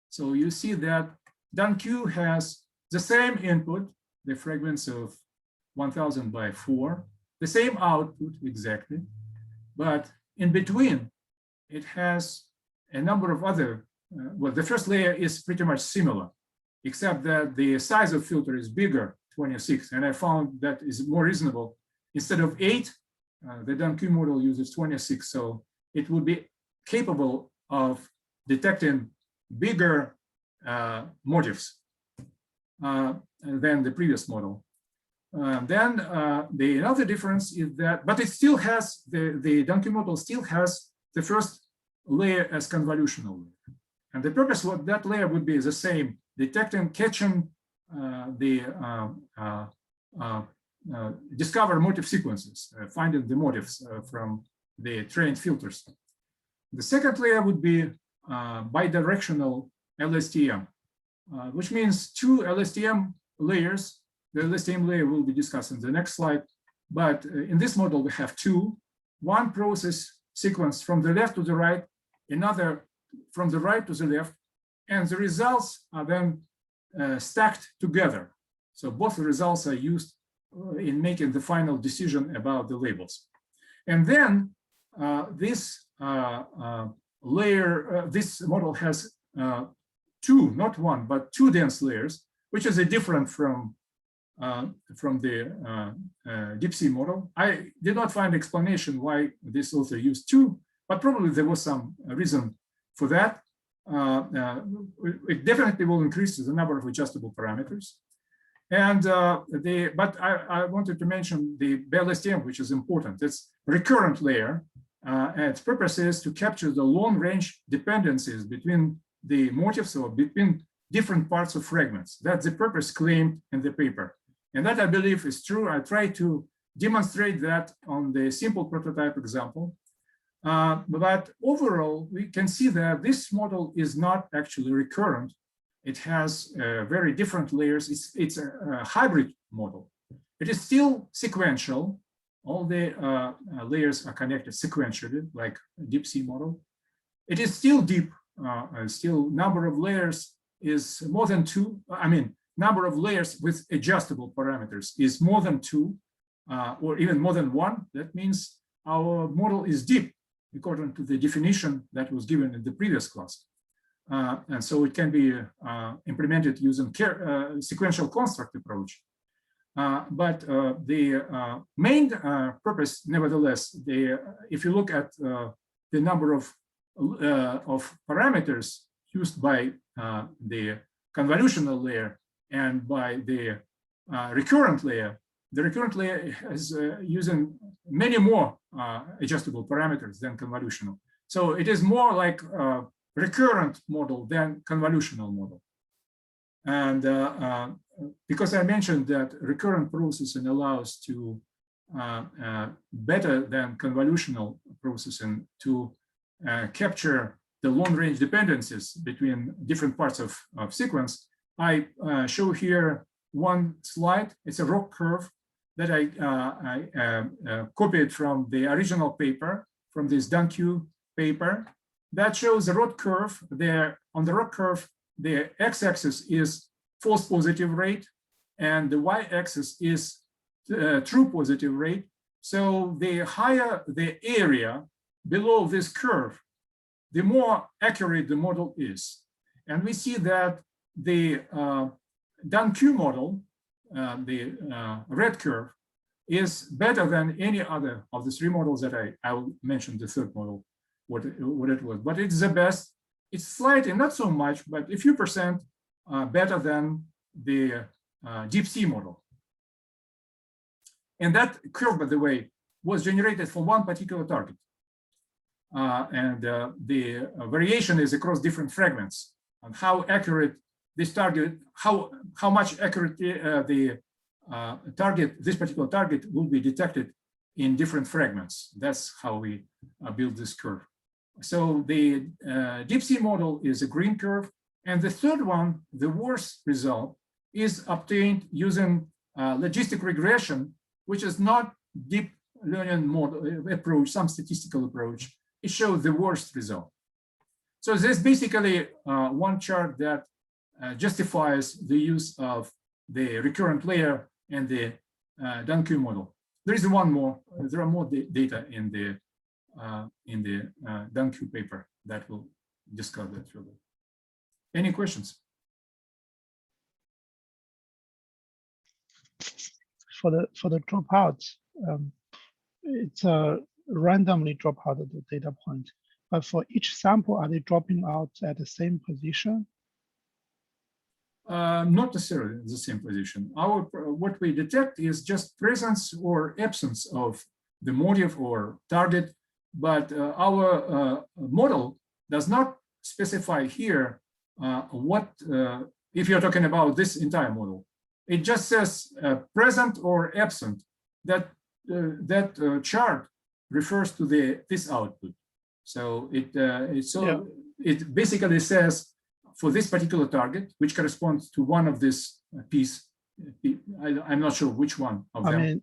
So you see that DunQ has the same input, the fragments of 1000 by 4, the same output exactly, but in between it has a number of other, well, the first layer is pretty much similar, except that the size of filter is bigger, 26, and I found that is more reasonable. Instead of 8, the DunQ model uses 26, so it would be capable of detecting bigger motifs than the previous model. Then the another difference is that, but it still has, the DunQ model still has the first layer as convolutional layer. And the purpose of that layer would be the same, detecting, catching discover motif sequences, finding the motifs from the trained filters. The second layer would be bidirectional LSTM, which means 2 LSTM layers. The LSTM layer will be discussed in the next slide. But in this model, we have 2. One process sequence from the left to the right, another from the right to the left, and the results are then stacked together. So both the results are used in making the final decision about the labels. And then this layer, this model has 2, not 1, but 2 dense layers, which is a different from the deep sea model. I did not find explanation why this author used 2, but probably there was some reason for that. It definitely will increase the number of adjustable parameters. And but I wanted to mention the BLSTM, which is important. It's recurrent layer. And its purpose is to capture the long range dependencies between the motifs or between different parts of fragments. That's the purpose claimed in the paper. And that I believe is true. I try to demonstrate that on the simple prototype example. But overall, we can see that this model is not actually recurrent. It has very different layers. It's a hybrid model. It is still sequential. All the layers are connected sequentially, like a deep sea model. It is still deep. Still number of layers is more than 2. I mean, number of layers with adjustable parameters is more than 2, or even more than 1. That means our model is deep, according to the definition that was given in the previous class. And so it can be implemented using sequential construct approach. But the main purpose, nevertheless, if you look at the number of parameters used by the convolutional layer and by the recurrent layer, the recurrent layer is using many more adjustable parameters than convolutional. So it is more like a recurrent model than convolutional model. And because I mentioned that recurrent processing allows to better than convolutional processing to capture the long-range dependencies between different parts of sequence, I show here one slide. It's a ROC curve that I copied from the original paper, from this DunQ paper. That shows the ROC curve. There on the ROC curve, the x-axis is false positive rate, and the y-axis is true positive rate. So the higher the area below this curve, the more accurate the model is. And we see that the DunQ model, the red curve, is better than any other of the 3 models that I will mention the third model, what it was. But it's the best. It's slightly, not so much, but a few percent better than the deep sea model. And that curve, by the way, was generated for one particular target. The variation is across different fragments on how accurate this target, how much accurate the this particular target will be detected in different fragments. That's how we build this curve. So the deep sea model is a green curve. And the third one, the worst result, is obtained using logistic regression, which is not deep learning model approach, some statistical approach. It shows the worst result. So there's basically one chart that justifies the use of the recurrent layer and the DunQ model. There is one more. There are more data in the in the Dunque paper that will discuss that further. Any questions? For the dropouts, it's a randomly drop out of the data point. But for each sample, are they dropping out at the same position? Not necessarily in the same position. What we detect is just presence or absence of the motif or target, but our model does not specify here what, if you're talking about this entire model, it just says present or absent. That chart refers to this output. So it basically says for this particular target, which corresponds to one of this piece. I'm not sure which one of them.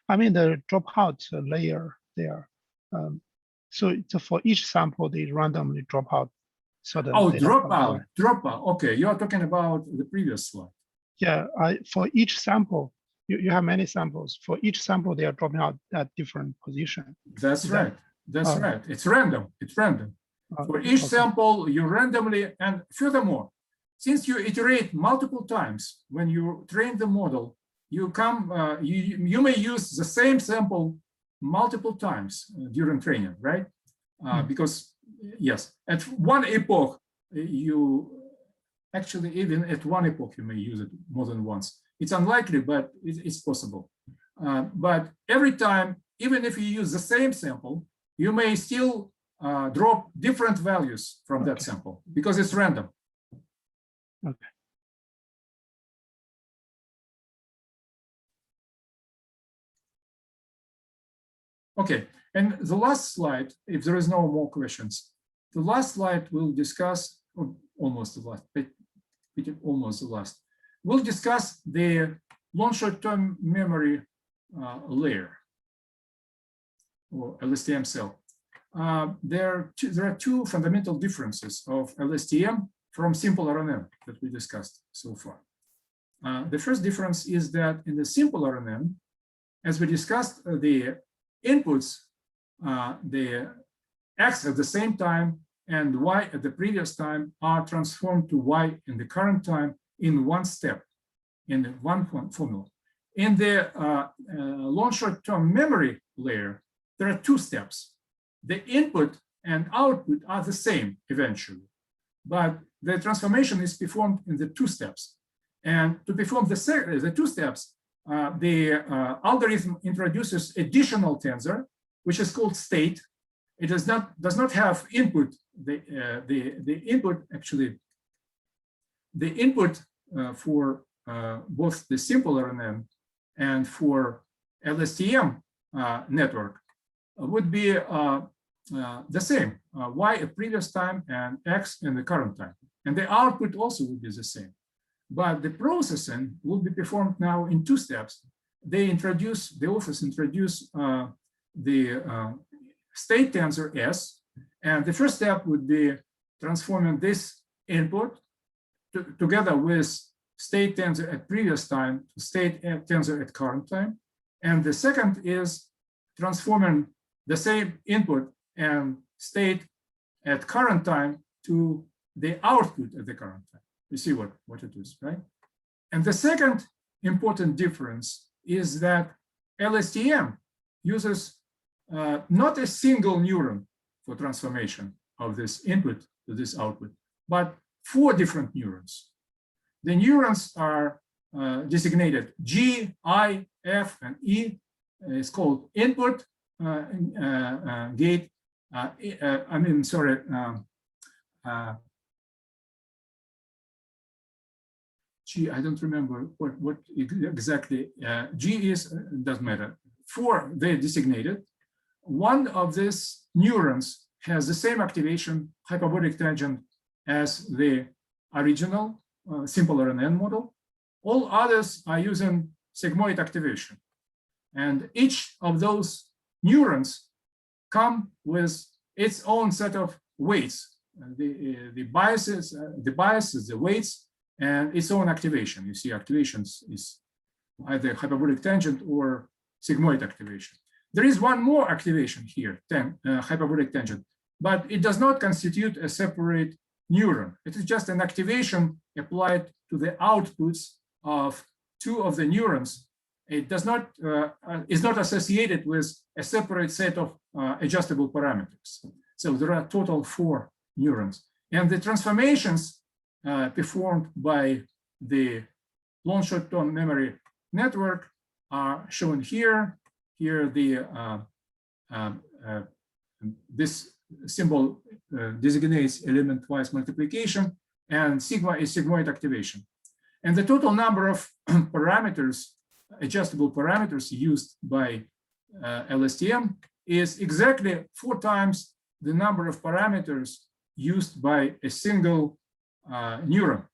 I mean the dropout layer there. So for each sample, they randomly drop out. So dropout. Okay, you are talking about the previous slide. Yeah, for each sample, you have many samples. For each sample, they are dropping out at different position. That's right. That's right. It's random. It's random. For each sample, you randomly, and furthermore, since you iterate multiple times when you train the model, you may use the same sample multiple times during training, right? Because yes, at one epoch, even at one epoch, you may use it more than once. It's unlikely, but it's possible. But every time, even if you use the same sample, you may still drop different values from that sample because it's random. Okay. Okay, and the last slide, if there is no more questions, the last slide we'll discuss, or almost the last, we'll discuss the long short-term memory layer, or LSTM cell. There are two fundamental differences of LSTM from simple RNN that we discussed so far. The first difference is that in the simple RNN, as we discussed, the inputs, the X at the same time and Y at the previous time are transformed to Y in the current time in one step, in one formula. In the long short-term memory layer, there are two steps. The input and output are the same eventually, but the transformation is performed in the two steps. And to perform the two steps, the algorithm introduces additional tensor, which is called state. It does not have input. The input for both the simple RNN and for LSTM network would be the same, Y at previous time and X in the current time. And the output also would be the same. But the processing will be performed now in two steps. The authors introduce the state tensor S, and the first step would be transforming this input together with state tensor at previous time to state tensor at current time. And the second is transforming the same input and state at current time to the output at the current time. You see what it is, right? And the second important difference is that LSTM uses not a single neuron for transformation of this input to this output, but 4 different neurons. The neurons are designated G, I, F, and E. It's called input gate. G, I don't remember what exactly G is, doesn't matter. 4, they're designated. One of these neurons has the same activation hyperbolic tangent as the original simple RNN model. All others are using sigmoid activation. And each of those neurons come with its own set of weights. The biases, the weights, and its own activation. You see, activations is either hyperbolic tangent or sigmoid activation. There is one more activation here, hyperbolic tangent, but it does not constitute a separate neuron. It is just an activation applied to the outputs of two of the neurons. It does not is not associated with a separate set of adjustable parameters. So there are total 4 neurons, and the transformations performed by the long short-term memory network are shown here. Here, this symbol designates element-wise multiplication, and sigma is sigmoid activation. And the total number of parameters, adjustable parameters used by LSTM is exactly 4 times the number of parameters used by a single neuron,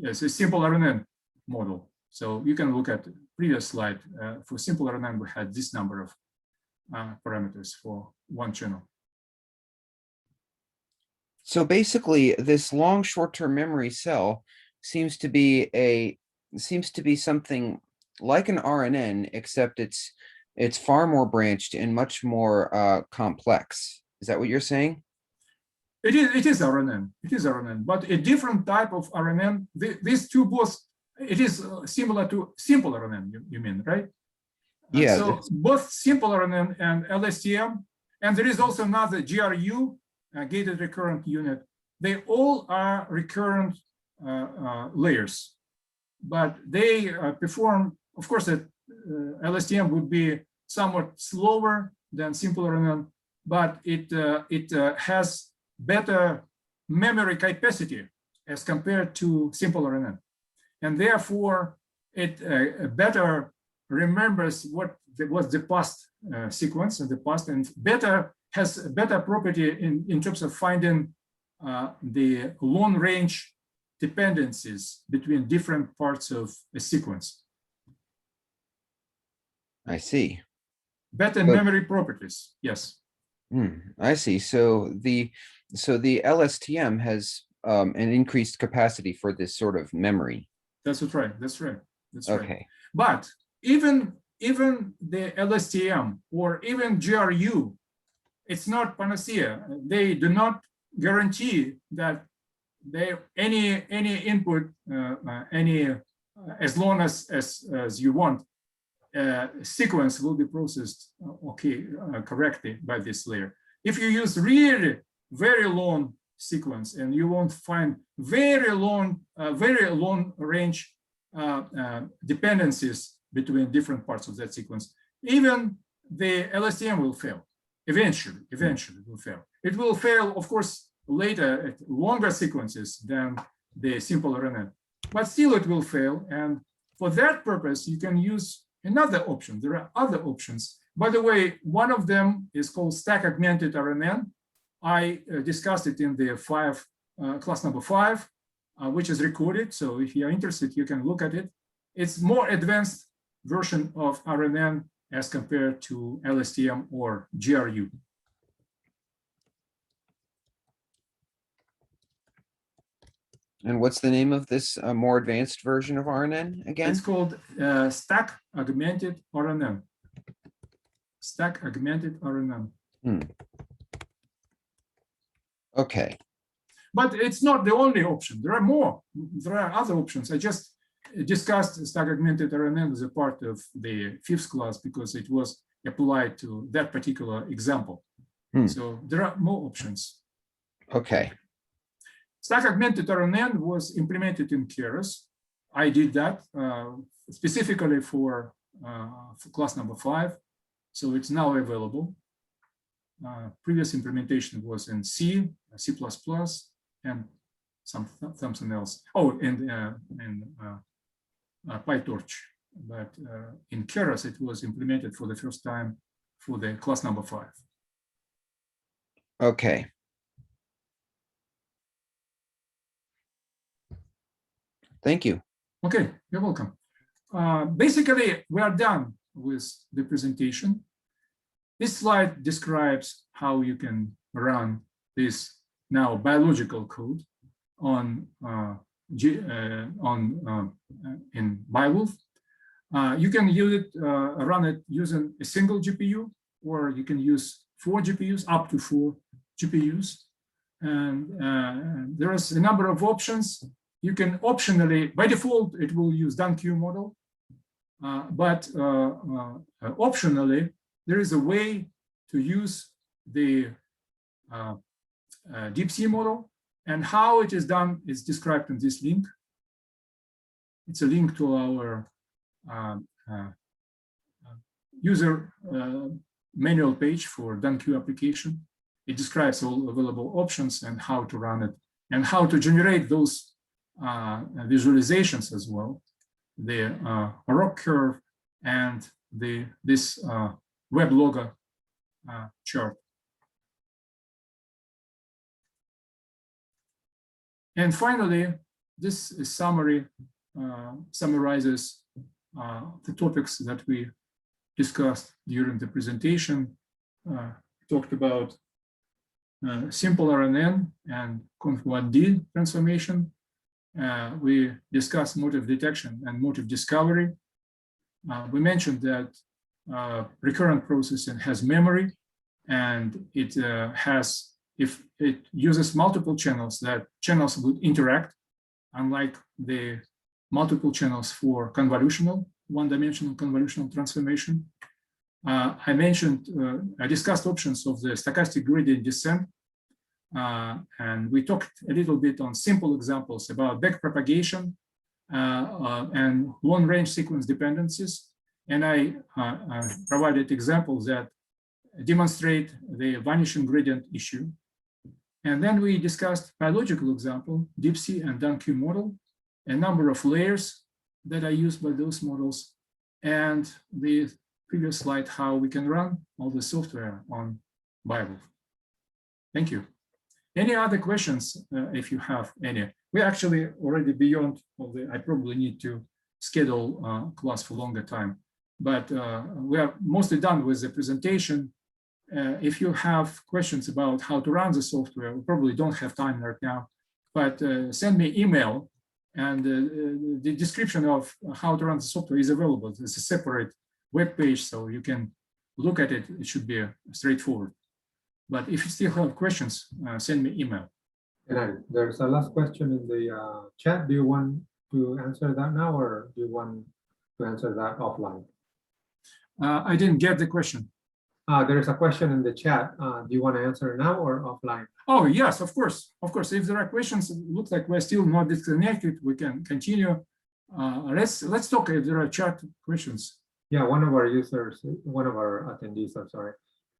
as a simple RNN model. So you can look at the previous slide. For simple RNN, we had this number of parameters for one channel. So basically, this long short-term memory cell seems to be something like an RNN, except it's far more branched and much more complex. Is that what you're saying? It is RNN. It is RNN, but a different type of RNN. These two both, it is similar to simple RNN. You mean, right? Yeah. So both simple RNN and LSTM, and there is also another GRU, gated recurrent unit. They all are recurrent layers, but they perform. Of course, LSTM would be somewhat slower than simple RNN, but it has better memory capacity as compared to simple RNN, and therefore it better remembers what was the past sequence in the past, and has a better property in terms of finding the long range dependencies between different parts of a sequence. I see. Better memory properties, yes. I see. So the LSTM has an increased capacity for this sort of memory. That's right. That's right. That's Okay. right. But even the LSTM or even GRU, it's not panacea. They do not guarantee that any input, as long as you want, sequence will be processed correctly by this layer. If you use really very long sequence, and you won't find very long range dependencies between different parts of that sequence, even the LSTM will fail. Eventually it will fail. It will fail, of course, later at longer sequences than the simple RNN, but still it will fail. And for that purpose, you can use another option. There are other options. By the way, one of them is called stack augmented RNN. I discussed it in the class number 5, which is recorded. So if you're interested, you can look at it. It's more advanced version of RNN as compared to LSTM or GRU. And what's the name of this more advanced version of RNN again? It's called stack augmented RNN. Stack augmented RNN. Okay. But it's not the only option. There are more. There are other options. I just discussed stack augmented RNN as a part of the 5th class because it was applied to that particular example. So there are more options. Okay. Stack augmented RNN was implemented in Keras. I did that specifically for class number 5. So it's now available. Previous implementation was in C, C++, and something else. Oh, and PyTorch. But in Keras, it was implemented for the first time for the class number 5. Okay. Thank you. Okay, you're welcome. Basically, we are done with the presentation. This slide describes how you can run this now biological code in Beowulf. You can use it, run it using a single GPU, or you can use 4 GPUs, up to 4 GPUs. And there is a number of options. You can optionally, by default, it will use DunQ model, but optionally, there is a way to use the DeepC model, and how it is done is described in this link. It's a link to our user manual page for DunQ application. It describes all available options and how to run it, and how to generate those visualizations as well, the ROC curve and this web logger chart. And finally, this summary summarizes the topics that we discussed during the presentation. Talked about simple RNN and conv1D transformation. We discussed motive detection and motive discovery. We mentioned that recurrent processing has memory, and it has, if it uses multiple channels, that channels would interact, unlike the multiple channels for convolutional, one-dimensional convolutional transformation. I mentioned, I discussed options of the stochastic gradient descent, and we talked a little bit on simple examples about backpropagation and long-range sequence dependencies. And I provided examples that demonstrate the vanishing gradient issue. And then we discussed biological example, DeepC and DunQ model, a number of layers that are used by those models, and the previous slide, how we can run all the software on Bible. Thank you. Any other questions, if you have any? We're actually already beyond all the, I probably need to schedule class for longer time, but we are mostly done with the presentation. If you have questions about how to run the software, we probably don't have time right now, but send me email, and the description of how to run the software is available. It's a separate web page, so you can look at it. It should be straightforward. But if you still have questions, send me email. And there's a last question in the chat. Do you want to answer that now, or do you want to answer that offline? I didn't get the question. There's a question in the chat. Do you want to answer now or offline? Oh, yes, of course. Of course, if there are questions, it looks like we're still not disconnected, we can continue. Let's talk if there are chat questions. Yeah, one of our users, one of our attendees, I'm sorry,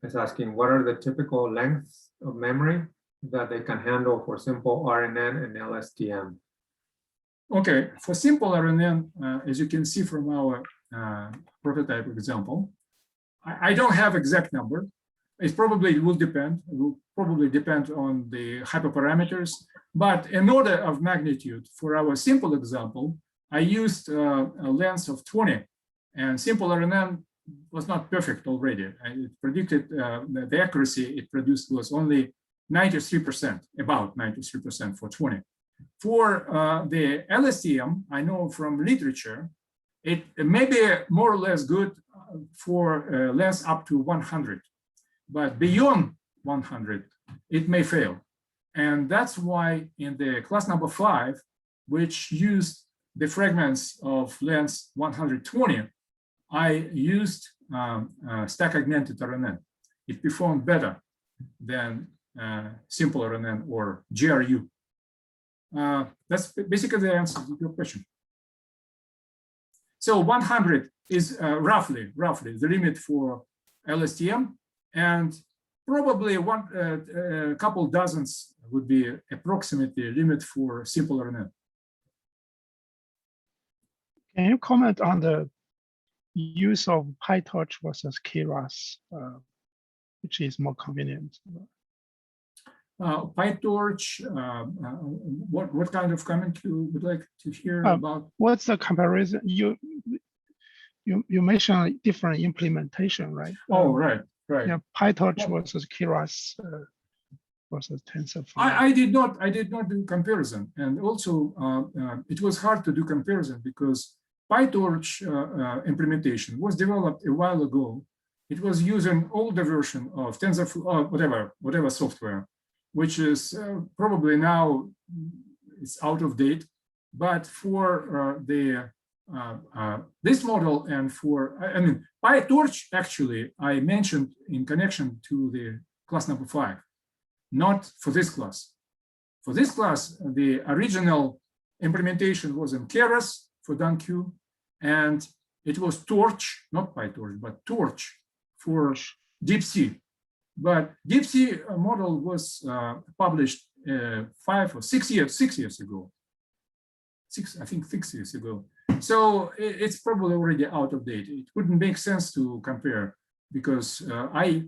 is asking what are the typical lengths of memory that they can handle for simple RNN and LSTM? Okay, for simple RNN, as you can see from our prototype example, I don't have exact number. It probably will depend. It will probably depend on the hyperparameters, but in order of magnitude for our simple example, I used a length of 20, and simple RNN was not perfect already. It predicted the accuracy it produced was only 93%, about 93% for 20. For the LSTM, I know from literature, it may be more or less good for length up to 100, but beyond 100, it may fail. And that's why in the class number 5, which used the fragments of length 120, I used stack augmented RNN. It performed better than simple RNN or GRU. That's basically the answer to your question. So 100 is roughly the limit for LSTM, and probably a couple dozens would be approximately limit for simple RNN. Can you comment on the use of PyTorch versus Keras, which is more convenient? PyTorch, what kind of comment you would like to hear about? What's the comparison? You mentioned different implementation, right? Oh, right. Yeah, PyTorch versus Keras versus TensorFlow. I did not do comparison, and also it was hard to do comparison because PyTorch implementation was developed a while ago. It was using older version of TensorFlow, whatever software, which is probably now it's out of date. But for this model and for, I mean, PyTorch actually I mentioned in connection to the class number 5, not for this class. For this class, the original implementation was in Keras for DunQ, and it was Torch, not PyTorch, but Torch for DeepC. But DeepC model was published 5 or 6 years ago. I think 6 years ago. So it's probably already out of date. It wouldn't make sense to compare because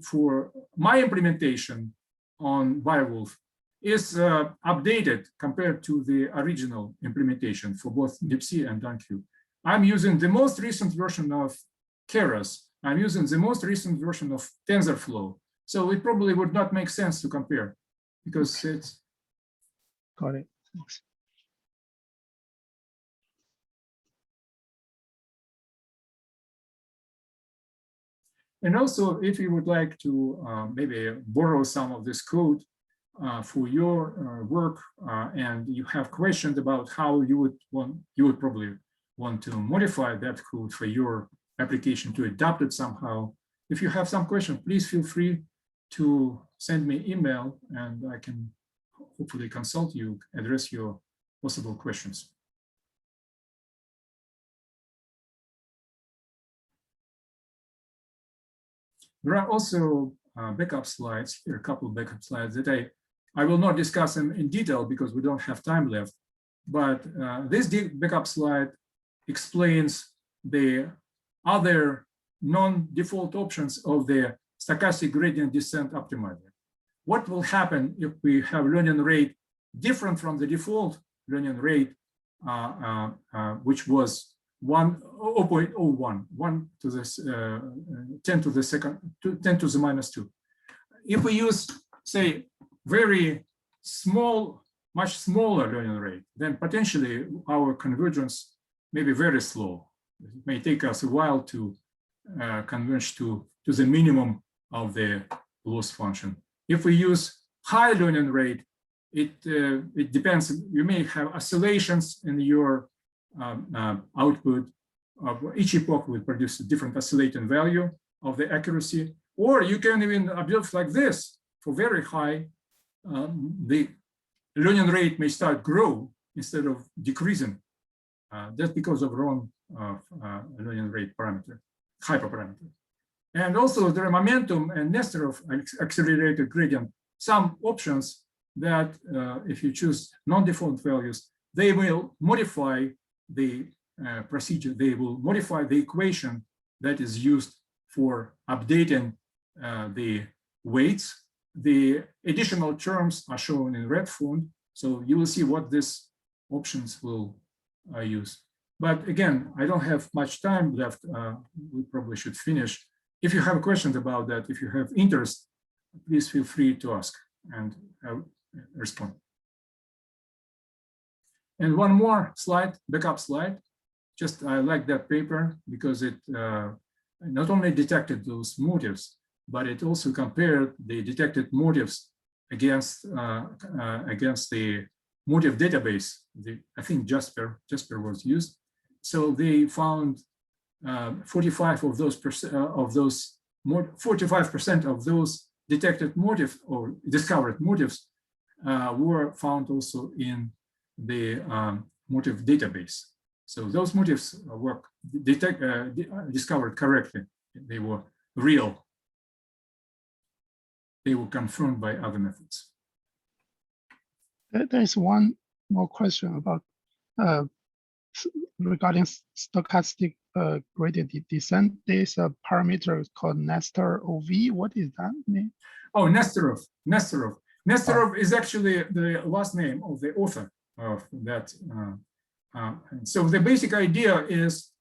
for my implementation on Beowulf is updated compared to the original implementation for both DeepC and DunQ. I'm using the most recent version of Keras. I'm using the most recent version of TensorFlow. So it probably would not make sense to compare because it's. Got it. Thanks. And also, if you would like to maybe borrow some of this code for your work, and you have questions about how you would probably want to modify that code for your application to adapt it somehow. If you have some question, please feel free to send me email, and I can hopefully consult you, address your possible questions. There are also backup slides here, a couple of backup slides that I will not discuss them in detail because we don't have time left. But this backup slide explains the other non-default options of the stochastic gradient descent optimizer. What will happen if we have learning rate different from the default learning rate, which was 0.01, 1 to the 10 to the second, 10 to the minus 2. If we use, say, very small, much smaller learning rate, then potentially our convergence may be very slow. It may take us a while to converge to the minimum of the loss function. If we use high learning rate, it depends. You may have oscillations in your output. Each epoch will produce a different oscillating value of the accuracy, or you can even observe like this. For very high, the learning rate may start grow instead of decreasing. That's because of wrong learning rate parameter, hyperparameter. And also there are momentum and Nesterov accelerated gradient, some options that if you choose non-default values, they will modify the procedure, they will modify the equation that is used for updating the weights. The additional terms are shown in red font, so you will see what these options will use. But again, I don't have much time left. We probably should finish. If you have questions about that, if you have interest, please feel free to ask and I'll respond. And one more slide, backup slide. Just I like that paper because it not only detected those motives, but it also compared the detected motives against the motive database. I think Jasper was used. So they found 45% of those detected motives or discovered motives were found also in the motive database. So those motives were discovered correctly. They were real. They were confirmed by other methods. There is one more question about regarding stochastic gradient descent. There's a parameter called Nestor OV. What is that name? Oh, Nesterov. Nesterov is actually the last name of the author of that. So the basic idea is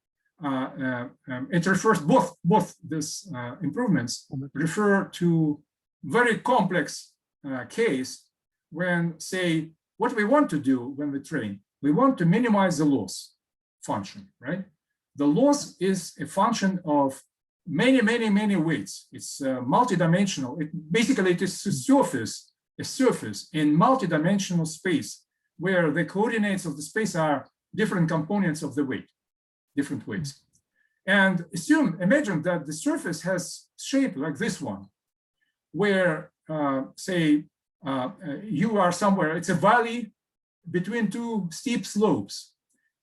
it refers both these improvements refer to very complex case when, say, what we want to do when we train, we want to minimize the loss function, right? the loss is a function of many weights. It's multidimensional. Basically it is a surface in multidimensional space where the coordinates of the space are different components of the weight, different weights. And imagine that the surface has shape like this one, where say you are somewhere, it's a valley between two steep slopes,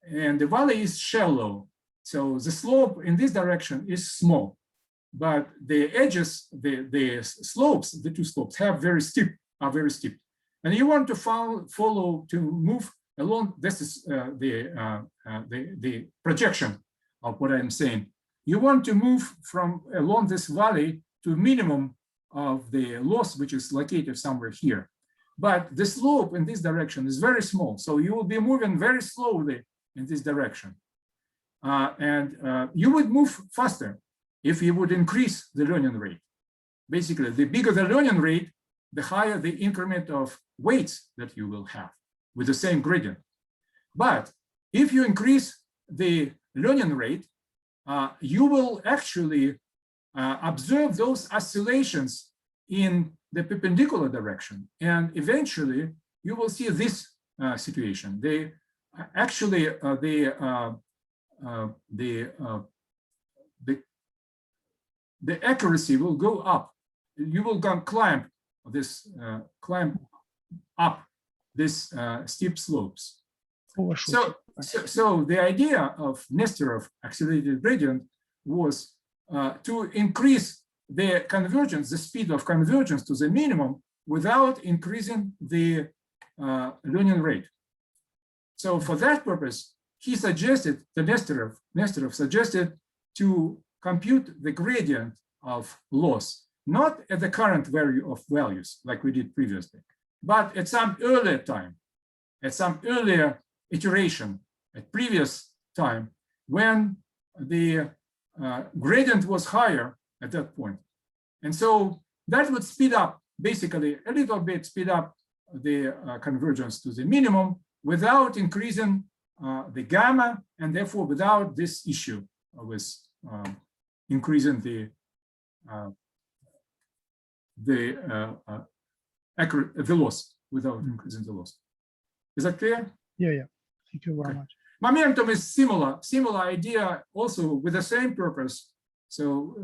and the valley is shallow. So the slope in this direction is small, but the edges, the slopes, the two slopes are very steep. And you want to move along, this is the projection of what I'm saying. You want to move along this valley to minimum of the loss, which is located somewhere here. But the slope in this direction is very small. So you will be moving very slowly in this direction. You would move faster if you would increase the learning rate. Basically, the bigger the learning rate, the higher the increment of weights that you will have with the same gradient. But if you increase the learning rate, you will actually observe those oscillations in the perpendicular direction. And eventually you will see this situation. The accuracy will go up. You will climb up this steep slopes. So the idea of Nesterov accelerated gradient was to increase the convergence, the speed of convergence to the minimum without increasing the learning rate. So for that purpose, he suggested, Nesterov suggested to compute the gradient of loss, not at the current value of values like we did previously, but at some earlier time, at some earlier iteration, at previous time, when the gradient was higher at that point. And so that would speed up, basically a little bit speed up the convergence to the minimum without increasing the gamma, and therefore without this issue with increasing the loss, without increasing the loss. Is that clear? Yeah. Thank you very much. Momentum is similar idea, also with the same purpose. So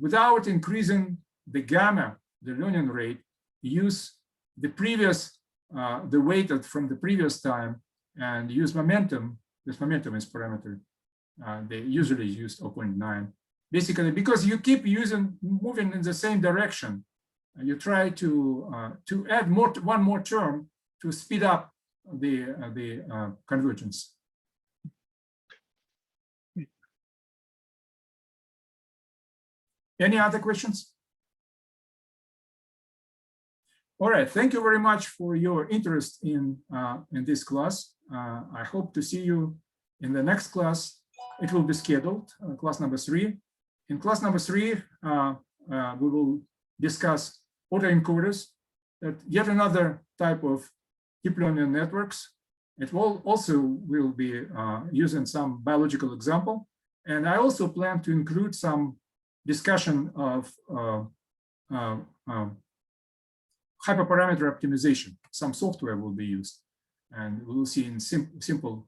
without increasing the gamma, the learning rate, use the previous, the weight from the previous time, and use momentum. This momentum is parameter. They usually use 0.9. Basically, because you keep moving in the same direction, you try to add one more term to speed up the convergence. Any other questions? All right, thank you very much for your interest in this class. I hope to see you in the next class. It will be scheduled, class number 3. In class number 3, we will discuss autoencoders, yet another type of deep learning networks. It will also be using some biological example. And I also plan to include some discussion of hyperparameter optimization. Some software will be used, and we will see in simple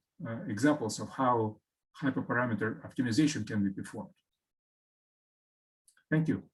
examples of how hyperparameter optimization can be performed. Thank you.